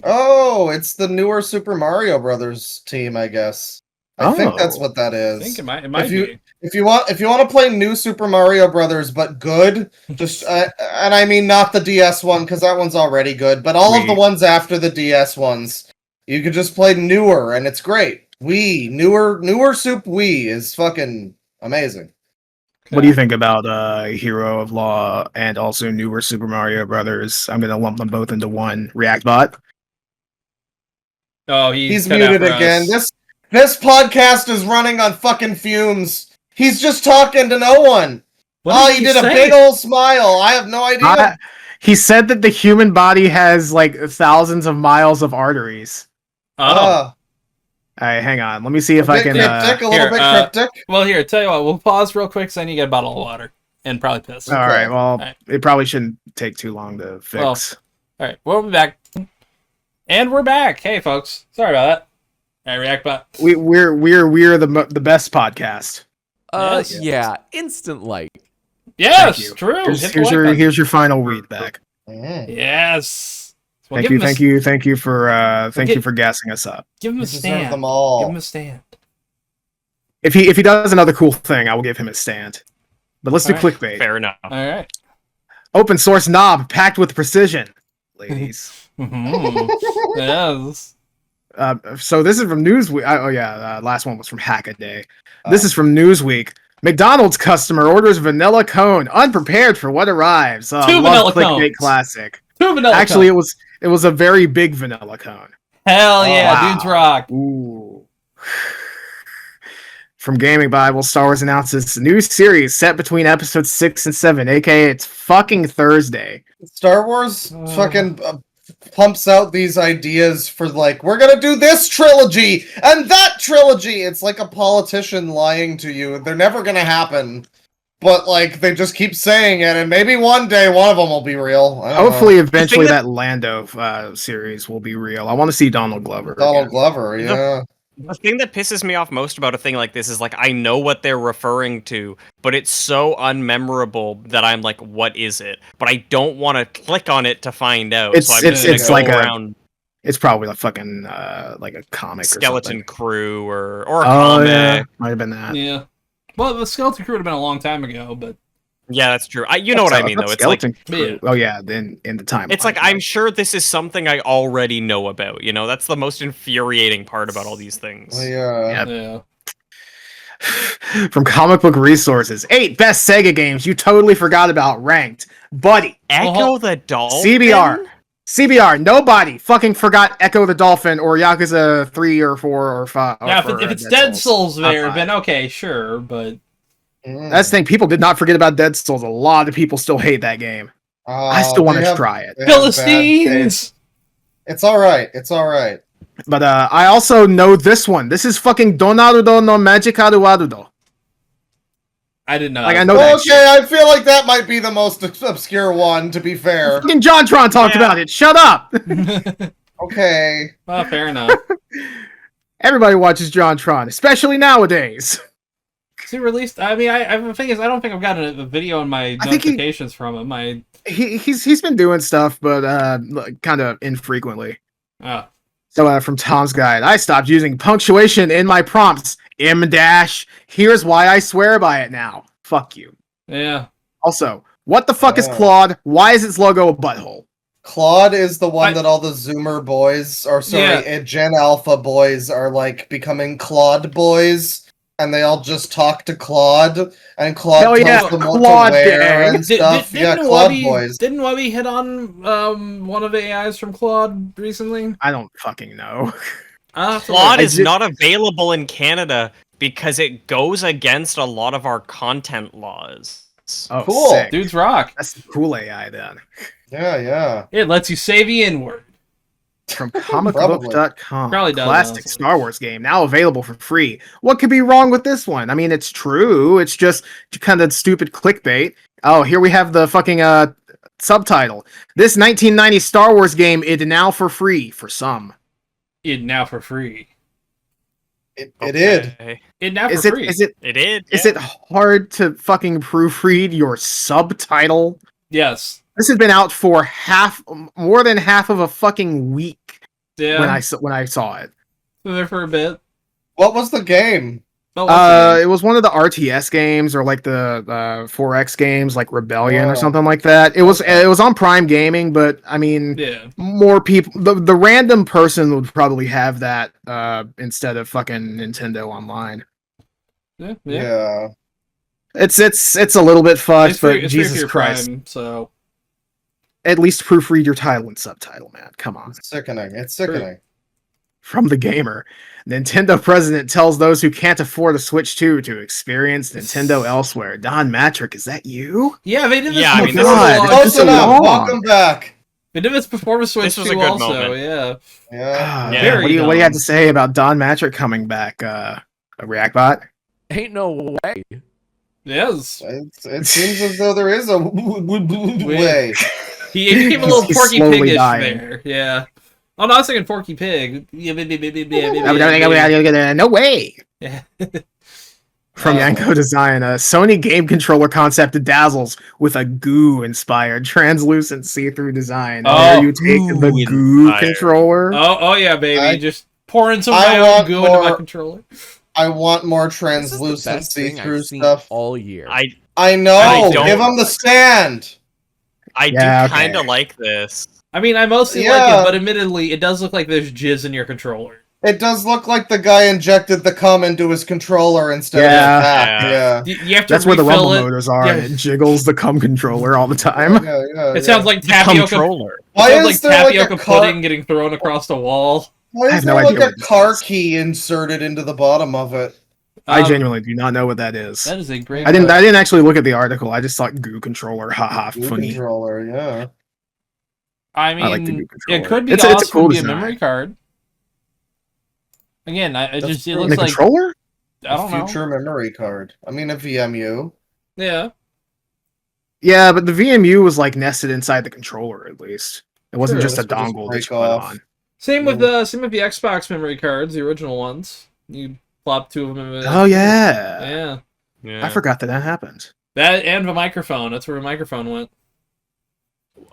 Oh, it's the newer Super Mario Brothers team, I guess. I think that's what that is. I think it might be. If you want to play New Super Mario Brothers but good, just and I mean not the DS one because that one's already good, but all of the ones after the DS ones, you could just play newer and it's great. Newer Soup Wii is fucking amazing. What do you think about Hero of Law and also newer Super Mario Brothers? I'm gonna lump them both into one. Reactbot. Oh, he's muted again. This podcast is running on fucking fumes. He's just talking to no one. He did a big old smile. I have no idea. He said that the human body has like thousands of miles of arteries. Oh. All right, hang on. Let me see if I can. A little bit cryptic. Well, here, tell you what. We'll pause real quick so I need to get a bottle of water and probably piss. All right. Well, it probably shouldn't take too long to fix. Well, all right, we'll be back, and we're back. Hey, folks. Sorry about that. All right, Reactbot. We're the best podcast. Yes. Yeah, instant like. Yes, true. Here's your final read back. Yes. Well, thank you for gassing us up. Give him a stand. Them all. Give him a stand. If he does another cool thing, I will give him a stand. But let's do clickbait. Fair enough. All right. Open source knob packed with precision, ladies. Yes. So this is from Newsweek. Last one was from Hackaday. This is from Newsweek. McDonald's customer orders vanilla cone, unprepared for what arrives. Two vanilla clickbait cones. Classic. Two vanilla Actually, cones. it was a very big vanilla cone. Hell yeah, wow. dudes rock. Ooh. From Gaming Bible, Star Wars announces a new series set between episodes 6 and 7, aka it's fucking Thursday. Star Wars fucking pumps out these ideas for like, we're gonna do this trilogy and that trilogy. It's like a politician lying to you. They're never gonna happen. But like they just keep saying it, and maybe one day one of them will be real. Hopefully, eventually that Lando series will be real. I want to see Donald Glover. Glover, yeah. The thing that pisses me off most about a thing like this is like I know what they're referring to, but it's so unmemorable that I'm like, what is it? But I don't want to click on it to find out. It's like around. It's probably a fucking like a comic, Skeleton or Crew, or a comic. Yeah. Might have been that. Yeah. Well, the Skeleton Crew would have been a long time ago, but yeah, that's true. You know what I mean, though. It's like, Crew. Oh yeah, then in the time. It's like I'm sure this is something I already know about. You know, that's the most infuriating part about all these things. yeah. From Comic Book Resources, 8 best Sega games you totally forgot about ranked. Buddy, Echo the Dolphin. CBR, nobody fucking forgot Echo the Dolphin or Yakuza 3 or 4 or 5. Yeah, if it's Dead Souls there, then okay, sure, but... That's the thing, people did not forget about Dead Souls. A lot of people still hate that game. I still want to try it. Philistines! It's alright. But I also know this one. This is fucking Donarudo no Magicaru Warudo. I didn't know. Like, I know that shit. I feel like that might be the most obscure one, to be fair. Fucking JonTron talked about it. Shut up! Okay. Well, fair enough. Everybody watches JonTron, especially nowadays. Is he released? I mean, the thing is, I don't think I've gotten a video on my notifications from him. He's been doing stuff, but kind of infrequently. Oh. So from Tom's Guide, I stopped using punctuation in my prompts. M-dash. Here's why I swear by it now. Fuck you. Yeah. Also, what the fuck is Claude? Why is its logo a butthole? Claude is the one that all the Zoomer boys, Gen Alpha boys are like becoming Claude boys, and they all just talk to Claude, and Claude tells them what to wear and stuff. Claude boys. Didn't Webby hit on one of the AIs from Claude recently? I don't fucking know. Claude is not available in Canada because it goes against a lot of our content laws. Oh, cool. Sick. Dudes rock. That's the cool AI then. Yeah. It lets you say the N-word. From comicbook.com. Probably does. Classic Star Wars game, now available for free. What could be wrong with this one? I mean, it's true. It's just kind of stupid clickbait. Oh, here we have the fucking subtitle. This 1990 Star Wars game is now for free for some. It now for free. It did. It now for free. Is it hard to fucking proofread your subtitle? Yes. This has been out for more than half of a fucking week. Yeah. When I saw it. Been there for a bit. What was the game? It was one of the RTS games or like the 4X games, like Rebellion or something like that. It was on Prime Gaming, but I mean, more people. The random person would probably have that instead of fucking Nintendo Online. Yeah. It's a little bit fucked, but Jesus Christ! Prime, so at least proofread your title and subtitle, man. Come on. It's sickening. It's sickening. From the Gamer, Nintendo president tells those who can't afford a Switch 2 to experience Nintendo elsewhere. Don Matrick, is that you? Yeah, they did this. Yeah, before. Close enough. Welcome back. They did this before with Switch 2 also. Moment. Yeah. What do you have to say about Don Matrick coming back? A Reactbot? Ain't no way. Yes. It seems as though there is a way. He became a little He's Porky slowly Pig-ish dying. there. Yeah. Oh, no, I was thinking Porky Pig. No way. Yeah. From Yanko Design, a Sony game controller concept dazzles with a goo-inspired translucent see-through design. There you take the goo controller. Oh yeah, baby. Just pouring some my own goo into my controller. I want more translucent see-through stuff all year. I know. Give him the stand. I do kind of like this. I mean, I mostly like it, but admittedly, it does look like there's jizz in your controller. It does look like the guy injected the cum into his controller instead of his back. Yeah. You have to That's where the rumble refill it. motors are. It jiggles the cum controller all the time. It sounds like tapioca. Why it sounds is like there like a tapioca pudding getting thrown across the wall. Why is there like a car key inserted into the bottom of it? I genuinely do not know what that is. That is a great. I didn't actually look at the article. I just thought goo controller. Haha, funny. Controller, yeah. I mean, like the goo controller. it could be It's awesome a cool to be a design. memory card. Again, it looks the like controller. I don't know. Future memory card. I mean, a VMU. Yeah. Yeah, but the VMU was like nested inside the controller. At least it wasn't just a dongle that you put on. Same with the Xbox memory cards, the original ones. You plop two of them in. Oh yeah. Yeah. I forgot that happened. That and the microphone. That's where the microphone went.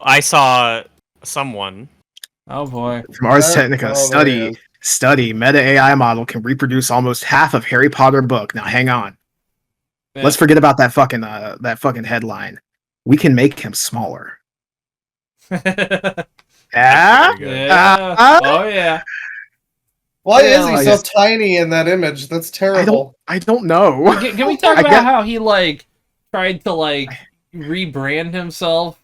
I saw someone. Oh boy. From Ars Technica, study. Meta AI model can reproduce almost half of Harry Potter book. Now hang on. Yeah. Let's forget about that fucking headline. We can make him smaller. Yeah. Oh yeah. Why is he so tiny in that image? That's terrible. I don't know. Can we talk about how he tried to rebrand himself?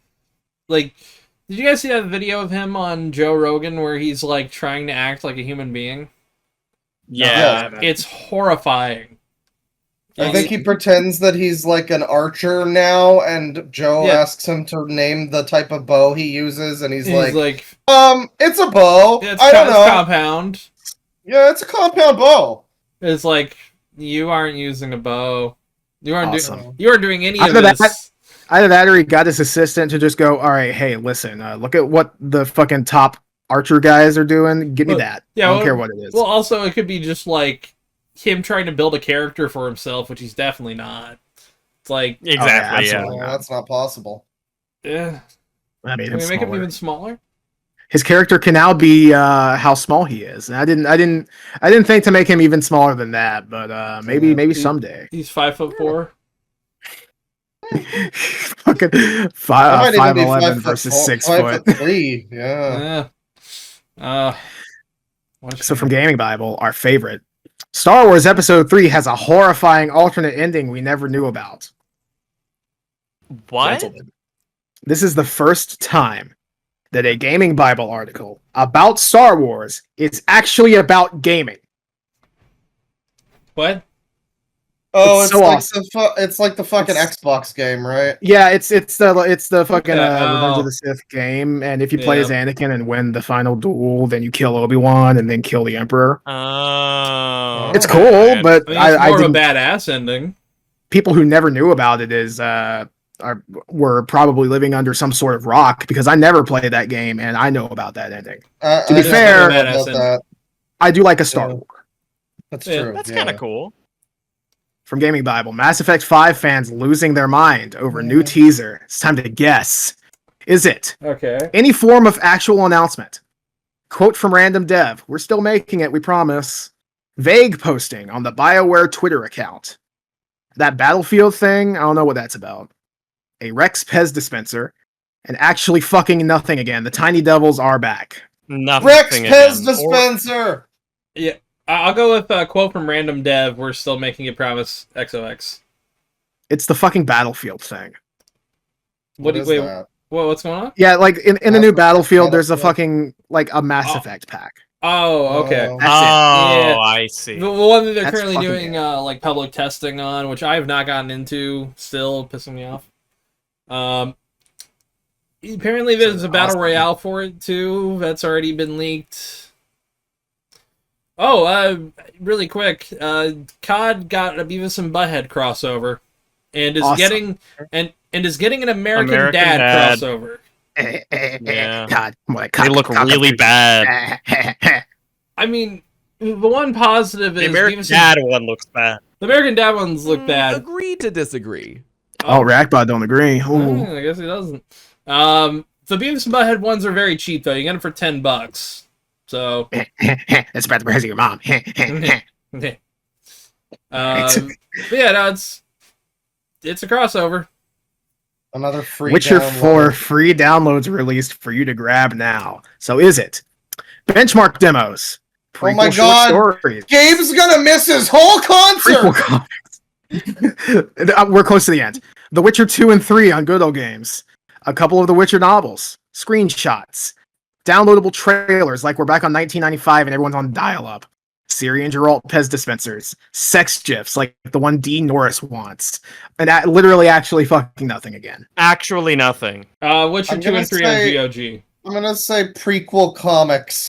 Did you guys see that video of him on Joe Rogan where he's trying to act like a human being? Yeah. It's horrifying. I think he pretends that he's like an archer now, and Joe asks him to name the type of bow he uses, and he's like, it's a bow. Yeah, I don't know. It's compound. Yeah, it's a compound bow. It's you aren't using a bow. You aren't doing any Either of this. Either that or he got his assistant to just go, all right, hey, listen, look at what the fucking top archer guys are doing. Give me that. Yeah, I don't care what it is. Well, also, it could be just him trying to build a character for himself, which he's definitely not. It's exactly, that's not possible. Yeah. Can we make him even smaller? His character can now be how small he is. And I didn't think to make him even smaller than that, but maybe someday. He's 5'4". Fucking 5'11" versus 6 foot. 5'3". Yeah. So from Gaming Bible, our favorite, Star Wars Episode 3 has a horrifying alternate ending we never knew about. What? Gentlemen, this is the first time that a Gaming Bible article about Star Wars is actually about gaming. What? Oh, it's like the fucking Xbox game, right? Yeah, it's the fucking Revenge of the Sith game, and if you play as Anakin and win the final duel, then you kill Obi-Wan and then kill the Emperor. Oh, it's cool, but it's more of a badass ending. People who never knew about it were probably living under some sort of rock, because I never played that game and I know about that ending. To be fair, I do like a Star Wars. That's true. That's kind of cool. From Gaming Bible, Mass Effect 5 fans losing their mind over new teaser. It's time to guess. Is it any form of actual announcement? Quote from random dev: "We're still making it, we promise." Vague posting on the BioWare Twitter account. That Battlefield thing, I don't know what that's about. A Rex Pez dispenser, and actually fucking nothing again. The Tiny Devils are back. Nothing Rex again. Pez dispenser. Yeah, I'll go with a quote from Random Dev. We're still making a promise. XOX. It's the fucking Battlefield thing. What's going on? Yeah, like in the new Battlefield, there's a fucking like a Mass Effect pack. Oh, okay. That's it. Yeah. I see. The one that they're That's currently fucking doing like public testing on, which I have not gotten into, still pissing me off. Apparently there's a battle royale for it too. That's already been leaked. Oh, really quick. COD got a Beavis and Butthead crossover, and is getting and is getting an American Dad crossover. Yeah. God, they look really bad. I mean, the one positive is the American Dad one looks bad. The American Dad ones look bad. Agree to disagree. Oh, Rackbot don't agree. Ooh. I guess he doesn't. The Beavis and Butthead ones are very cheap though. You get them for $10. So it's about the price of your mom. but yeah, no, it's a crossover. Another free Witcher download. 4 free downloads released for you to grab now. So is it? Benchmark demos. Oh my Prequel short god! stories, Gabe's gonna miss his whole prequel concert! comics. We're close to the end. The Witcher 2 and 3 on Good Old Games. A couple of the Witcher novels. Screenshots. Downloadable trailers like we're back on 1995 and everyone's on dial-up. Syrian Geralt Pez dispensers. Sex gifs like the one D. Norris wants. And that literally actually fucking nothing again. Actually nothing. Witcher I'm 2 gonna and 3 say- on GOG. I'm gonna say prequel comics.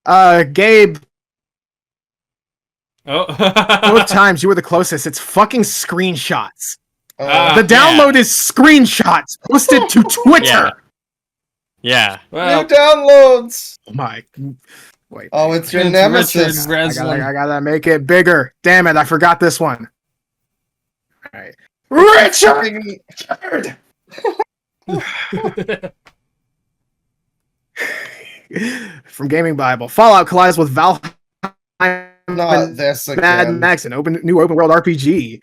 Gabe, Oh. both times you were the closest. It's fucking screenshots. Ah. The download is screenshots posted to Twitter. Yeah. Well, New downloads! My, wait. Oh, it's your It's nemesis. Richard I Breslin. gotta make it bigger. Damn it, I forgot this one. Alright. Richard! From Gaming Bible. Fallout collides with Valheim Not this Mad again. Max, an new open world RPG.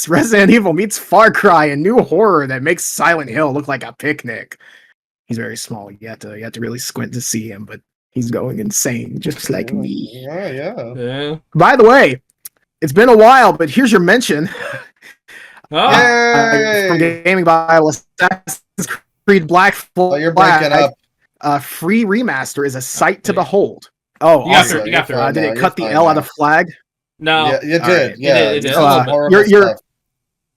Resident Evil meets Far Cry, a new horror that makes Silent Hill look like a picnic. He's very small. You have to really squint to see him, but he's going insane, just like me. Yeah. Yeah. By the way, it's been a while, but here's your mention. Oh. Yay! From Gaming Bible, Assassin's Creed Black Oh, Flag. you're breaking up. Free remaster is a sight to behold. Oh, You got awesome. through, you got through. Did No, it you're cut the fine L now. out of flag? No. Yeah, you All did. right. Yeah, It did. it's Uh, horrible you're- stuff.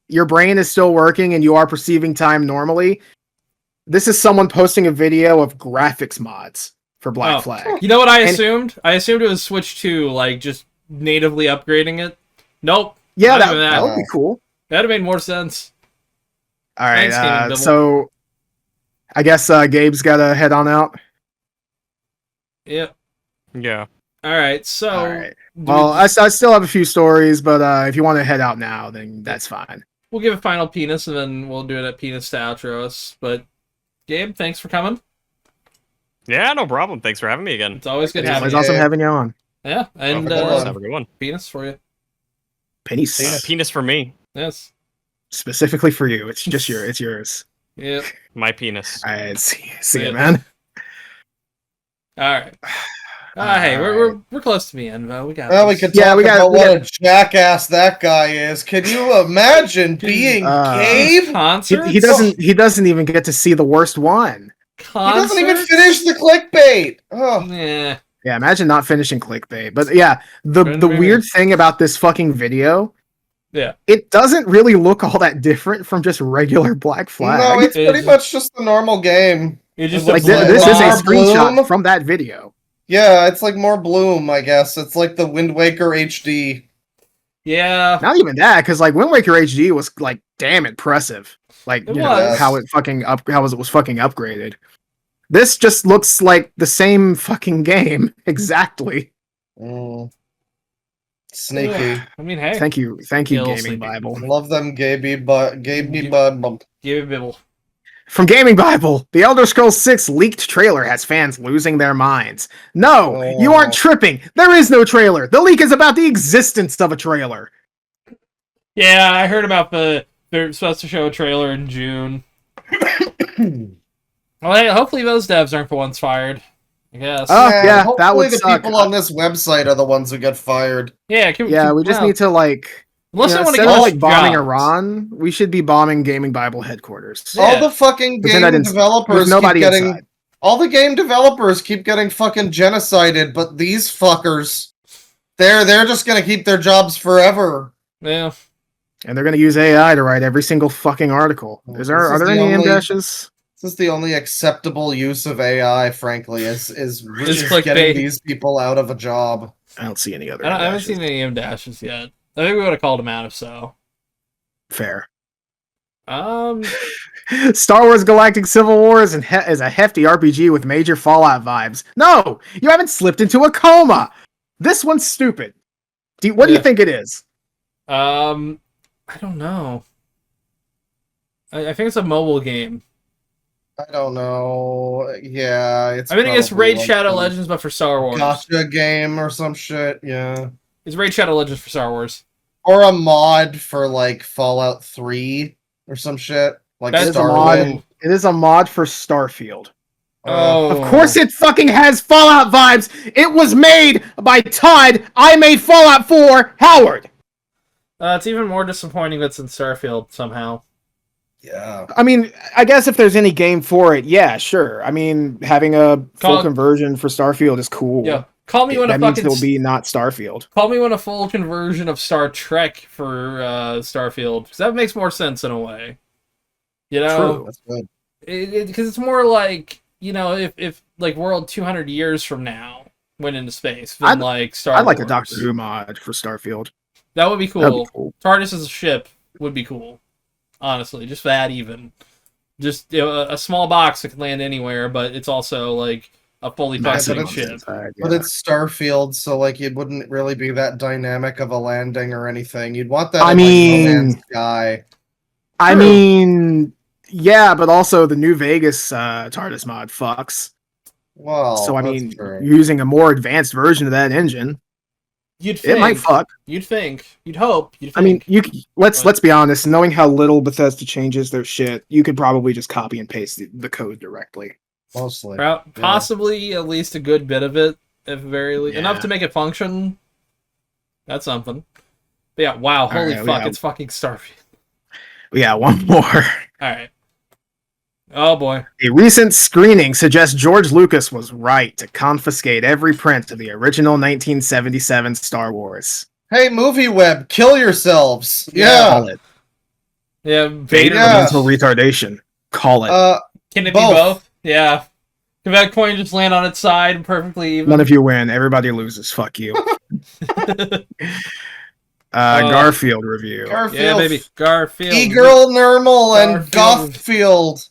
Your brain is still working and you are perceiving time normally. This is someone posting a video of graphics mods for Black Oh. Flag. You know what I And- assumed? I assumed it was Switch 2, like just natively upgrading it. Nope. Yeah, Not that, even that would be cool. That'd have made more sense. All right, Thanks, Gaming Bible. so I guess Gabe's got to head on out. Yep. Yeah. All right. So. All right. do Well, we I still have a few stories, but if you want to head out now, then that's fine. we'll give a final penis, and then we'll do it at penis to outro us. But Gabe, thanks for coming. Yeah, no problem. Thanks for having me again. It's always good It's having always you. awesome having you on. Yeah, and Have a good one. Have a good one. penis for you. Peace. Penis for me. Yes. Specifically for you. It's just it's yours. Yep. My penis. All right, see Yeah. you, man. All right. Hey, we're close to the end, though. We got. Well, we this. could Yeah, talk we got- about we what got- a jackass that guy is. Can you imagine being Gabe? Concerts? He doesn't even get to see the worst one. He doesn't even Concerts? finish the clickbait. Oh, Yeah. Yeah, imagine not finishing clickbait. But yeah, the weird thing about this fucking video, Yeah. it doesn't really look all that different from just regular Black Flag. no, it's It pretty is- much just a normal game. It's just like a Bloom. this is a More screenshot Bloom? from that video. Yeah, it's like more Bloom, I guess. It's like the Wind Waker HD. Yeah. Not even that, because like Wind Waker HD was like damn impressive. Like It you know was. how it fucking it was fucking upgraded. This just looks like the same fucking game exactly. Mm. Sneaky. I mean, hey. Thank you, Yeah, Gaming sleepy. Bible. Love them Gabe Bud. Give it a bibble. From Gaming Bible, the Elder Scrolls 6 leaked trailer has fans losing their minds. No, you aren't tripping. There is no trailer. The leak is about the existence of a trailer. Yeah, I heard about they're supposed to show a trailer in June. Well, hey, hopefully those devs aren't the ones fired. I guess. Oh, yeah, hopefully that would the suck. people on this website are the ones who get fired. Yeah, we just need to like. Unless I want to instead get of like bombing jobs. Iran, we should be bombing Gaming Bible headquarters. Yeah. All the fucking But then game developers keep nobody getting. inside. All the game developers keep getting fucking genocided, but these fuckers, they're just gonna keep their jobs forever. Yeah. And they're gonna use AI to write every single fucking article. Are there any name dashes? This is the only acceptable use of AI, frankly, is clickbait. getting these people out of a job. I don't see any other. I haven't dashes. seen any M dashes yet. I think we would have called them out if so. Fair. Star Wars Galactic Civil War is a hefty RPG with major Fallout vibes. No, you haven't slipped into a coma. This one's stupid. What do you think it is? I don't know. I think it's a mobile game. I don't know. Yeah, it's. I think it's probably Raid like Shadow some Legends, but for Star Wars. Gotcha game or some shit. Yeah. It's Raid Shadow Legends for Star Wars. Or a mod for like Fallout 3 or some shit. Like That's Starwind. It is a mod for Starfield. Oh. Of course it fucking has Fallout vibes! It was made by Todd! I made Fallout 4! Howard! It's even more disappointing that's in Starfield somehow. Yeah. I mean, I guess if there's any game for it, yeah, sure. I mean, having a full conversion for Starfield is cool. Yeah. Call me when that a means fucking... it'll be not Starfield. Call me when a full conversion of Star Trek for Starfield. Because that makes more sense in a way. You know? True. That's good. Because it's more like, you know, if like World 200 years from now went into space, then like Star Wars. I'd like a Doctor Who mod for Starfield. That would be cool. That'd be cool. TARDIS as a ship would be cool. Honestly, just that even. Just a small box that can land anywhere, but it's also like a fully functioning ship. But it's Starfield, so like it wouldn't really be that dynamic of a landing or anything. You'd want that. No Man's Sky. I mean, yeah, but also the New Vegas TARDIS mod fucks. Well, so I mean, using a more advanced version of that engine, you'd think, it might fuck. You'd think. You'd hope. You'd think. I mean, let's be honest. Knowing how little Bethesda changes their shit, you could probably just copy and paste the code directly. Mostly, possibly at least a good bit of it, at very least enough to make it function. That's something. But yeah, wow, holy fuck, it's fucking Starfield. Yeah, one more. All right. Oh boy. A recent screening suggests George Lucas was right to confiscate every print of the original 1977 Star Wars. Hey, MovieWeb, kill yourselves. Yeah. Call it. Yeah, Vader mental retardation. Call it. Can it be both? Yeah. Can that coin just land on its side perfectly even? None of you win. Everybody loses. Fuck you. Garfield review. Garfield. Yeah, baby. Garfield. E-Girl Nermal and Gothfield.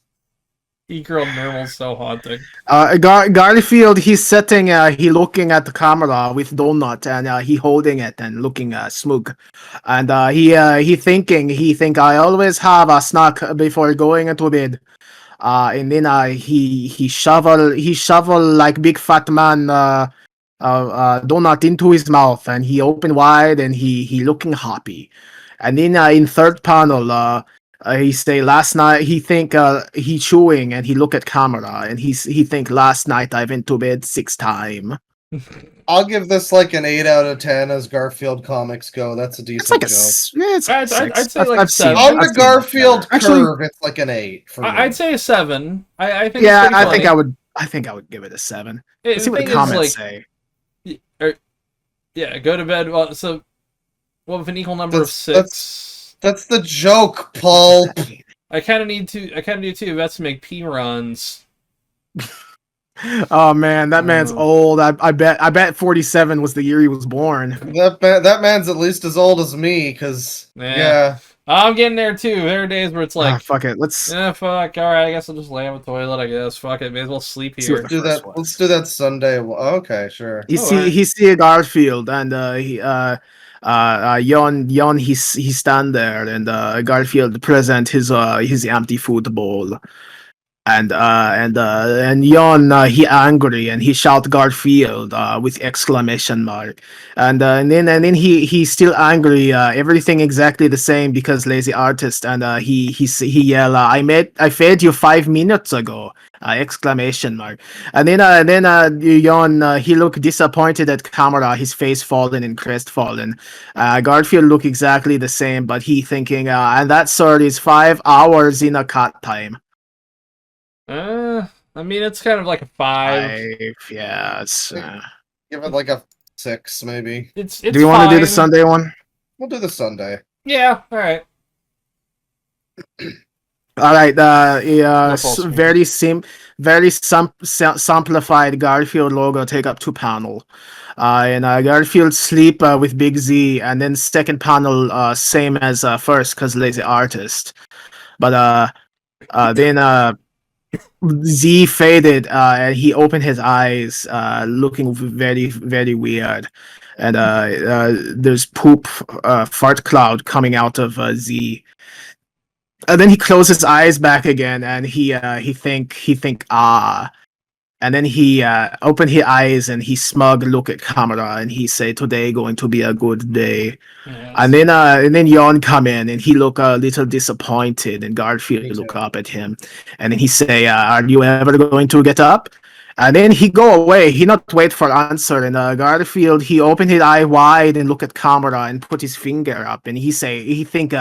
E-Girl Nermal's so haunting. Garfield, he's sitting, he looking at the camera with donut, and he holding it and looking smug. And he think I always have a snack before going into bed. And then he shovel like big fat man donut into his mouth, and he open wide, and he looking happy. And then in third panel, he say last night he think he chewing, and he look at camera, and he think last night I went to bed 6 times. I'll give this like an 8 out of 10 as Garfield comics go. That's a decent joke. I'd say like a 7. On the Garfield curve, it's like an 8 for me. I'd say a 7. I think. Yeah, I think I would give it a 7. Let's see what the comments say. Yeah, go to bed. Well, so, with an equal number of 6. That's the joke, Paul. I kind of need 2 vets to make P runs. Oh man, that man's old. I bet 47 was the year he was born. That man's at least as old as me, because yeah. I'm getting there too. There are days where it's like, fuck it, let's. Yeah, fuck. All right, I guess I'll just lay on the toilet. I guess fuck it. May as well sleep here. Let's do that Sunday. Okay, sure. He see a Garfield, and Jon he stand there, and Garfield present his empty food bowl. And Yon he angry and he shout Garfield with exclamation mark, and then he still angry, everything exactly the same because lazy artist, and he yell, I fed you 5 minutes ago, exclamation mark. And then Yon he look disappointed at camera, his face fallen and crestfallen. Garfield look exactly the same, but he thinking, and that sir is 5 hours in a cut time. I mean, it's kind of like a 5. Yeah. Give it like a 6, maybe. It's do you want to do the Sunday one? We'll do the Sunday. Yeah, alright. Alright, very simplified Garfield logo take up 2 panel. And Garfield sleep with Big Z, and then second panel same as first because lazy artist. But then Z faded, and he opened his eyes, looking very, very weird. And there's poop, fart cloud coming out of Z. And then he closed his eyes back again, and he think and then he opened his eyes and he smug look at camera and he say today going to be a good day. Yes. And then Yon come in and he look a little disappointed, and Garfield look up at him and then he say, are you ever going to get up? And then he go away. He not wait for answer. And Garfield he opened his eye wide and look at camera and put his finger up and he say he think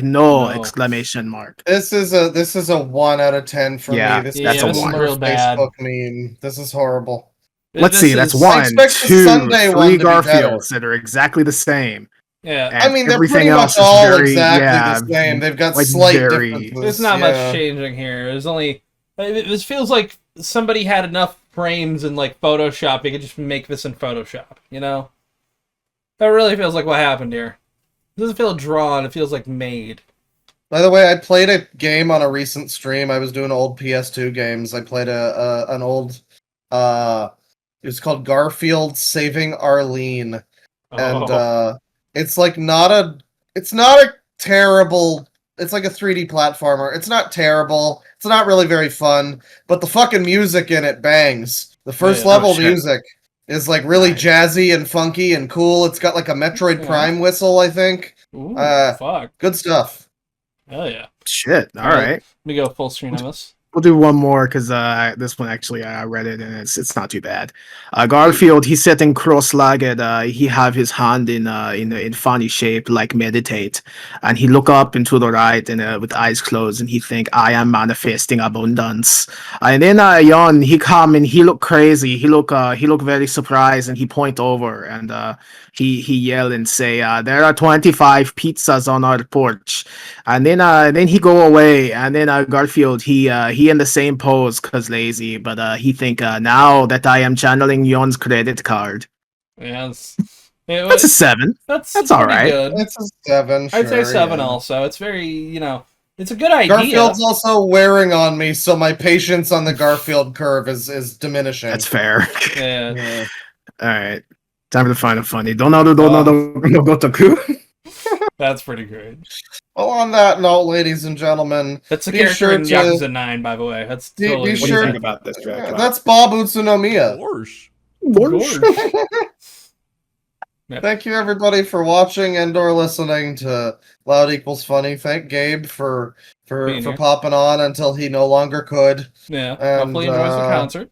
no, exclamation mark. This is a 1 out of 10 for me. That's a 1. Real bad. Facebook meme. This is horrible. Let's see. That's 1, 2, 3 Garfields that are exactly the same. Yeah, I mean they're pretty much all exactly the same. They've got slight differences. There's not much changing here. There's only. This feels like somebody had enough frames in like Photoshop. They could just make this in Photoshop. You know, that really feels like what happened here. It doesn't feel drawn. It feels like made. By the way, I played a game on a recent stream. I was doing old PS2 games. I played an old. It was called Garfield Saving Arlene, and it's like it's not a terrible. It's like a 3D platformer. It's not terrible. It's not really very fun, but the fucking music in it bangs. The first level music is like really jazzy and funky and cool. It's got like a Metroid Prime whistle, I think. Ooh, fuck. Good stuff. Hell yeah. Shit. All right. Let me go full screen on this. We'll do one more because this one actually I read it and it's not too bad. Garfield he's sitting cross-legged. He have his hand in funny shape like meditate, and he look up into the right and with eyes closed and he think I am manifesting abundance. And then Yon he come and he look crazy. He look very surprised and he point over and he yell and say there are 25 pizzas on our porch. And then he go away and then Garfield he in the same pose cause lazy, but he think now that I am channeling Yon's credit card. Yes. That's a 7. That's all right. Good. It's a 7. I'd say 7 also. It's very, it's a good idea. Garfield's also wearing on me, so my patience on the Garfield curve is diminishing. That's fair. Yeah. All right. Time to find a funny. Don't know go to That's pretty great. Well, on that note, ladies and gentlemen, that's a character in Yakuza 9, by the way. That's totally be sure, what do you think about this track? That's Bob Utsunomiya. Thank you, everybody, for watching and/or listening to Loud Equals Funny. Thank Gabe for popping on until he no longer could. Yeah, hopefully enjoys the concert.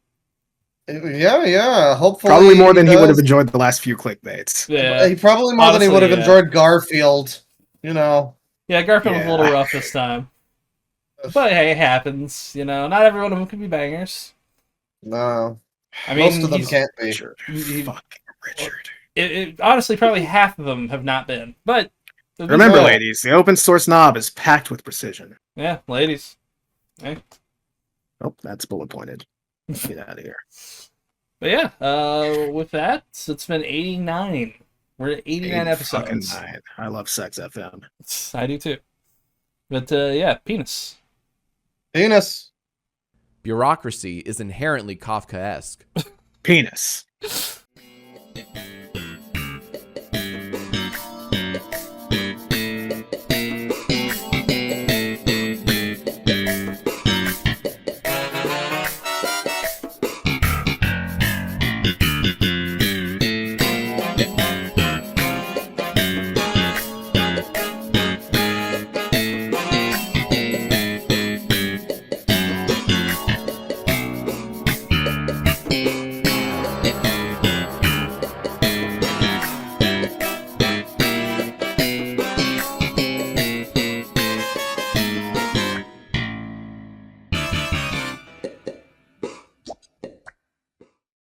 Yeah. Hopefully, probably more than he would have enjoyed the last few clickbaits. Yeah, he probably more than he would have enjoyed Garfield. Yeah, Garfield was a little rough this time, but hey, it happens. Not every one of them can be bangers. No, I mean most of them can't be. Fucking Richard. Honestly, probably half of them have not been. But remember, ladies, the open source knob is packed with precision. Yeah, ladies. Hey. Oh, that's bullet pointed. Get out of here. But yeah, with that, it's been 89. We're at 89 episodes. 9. I love Sex FM. I do too. But yeah, penis. Bureaucracy is inherently Kafkaesque. Penis.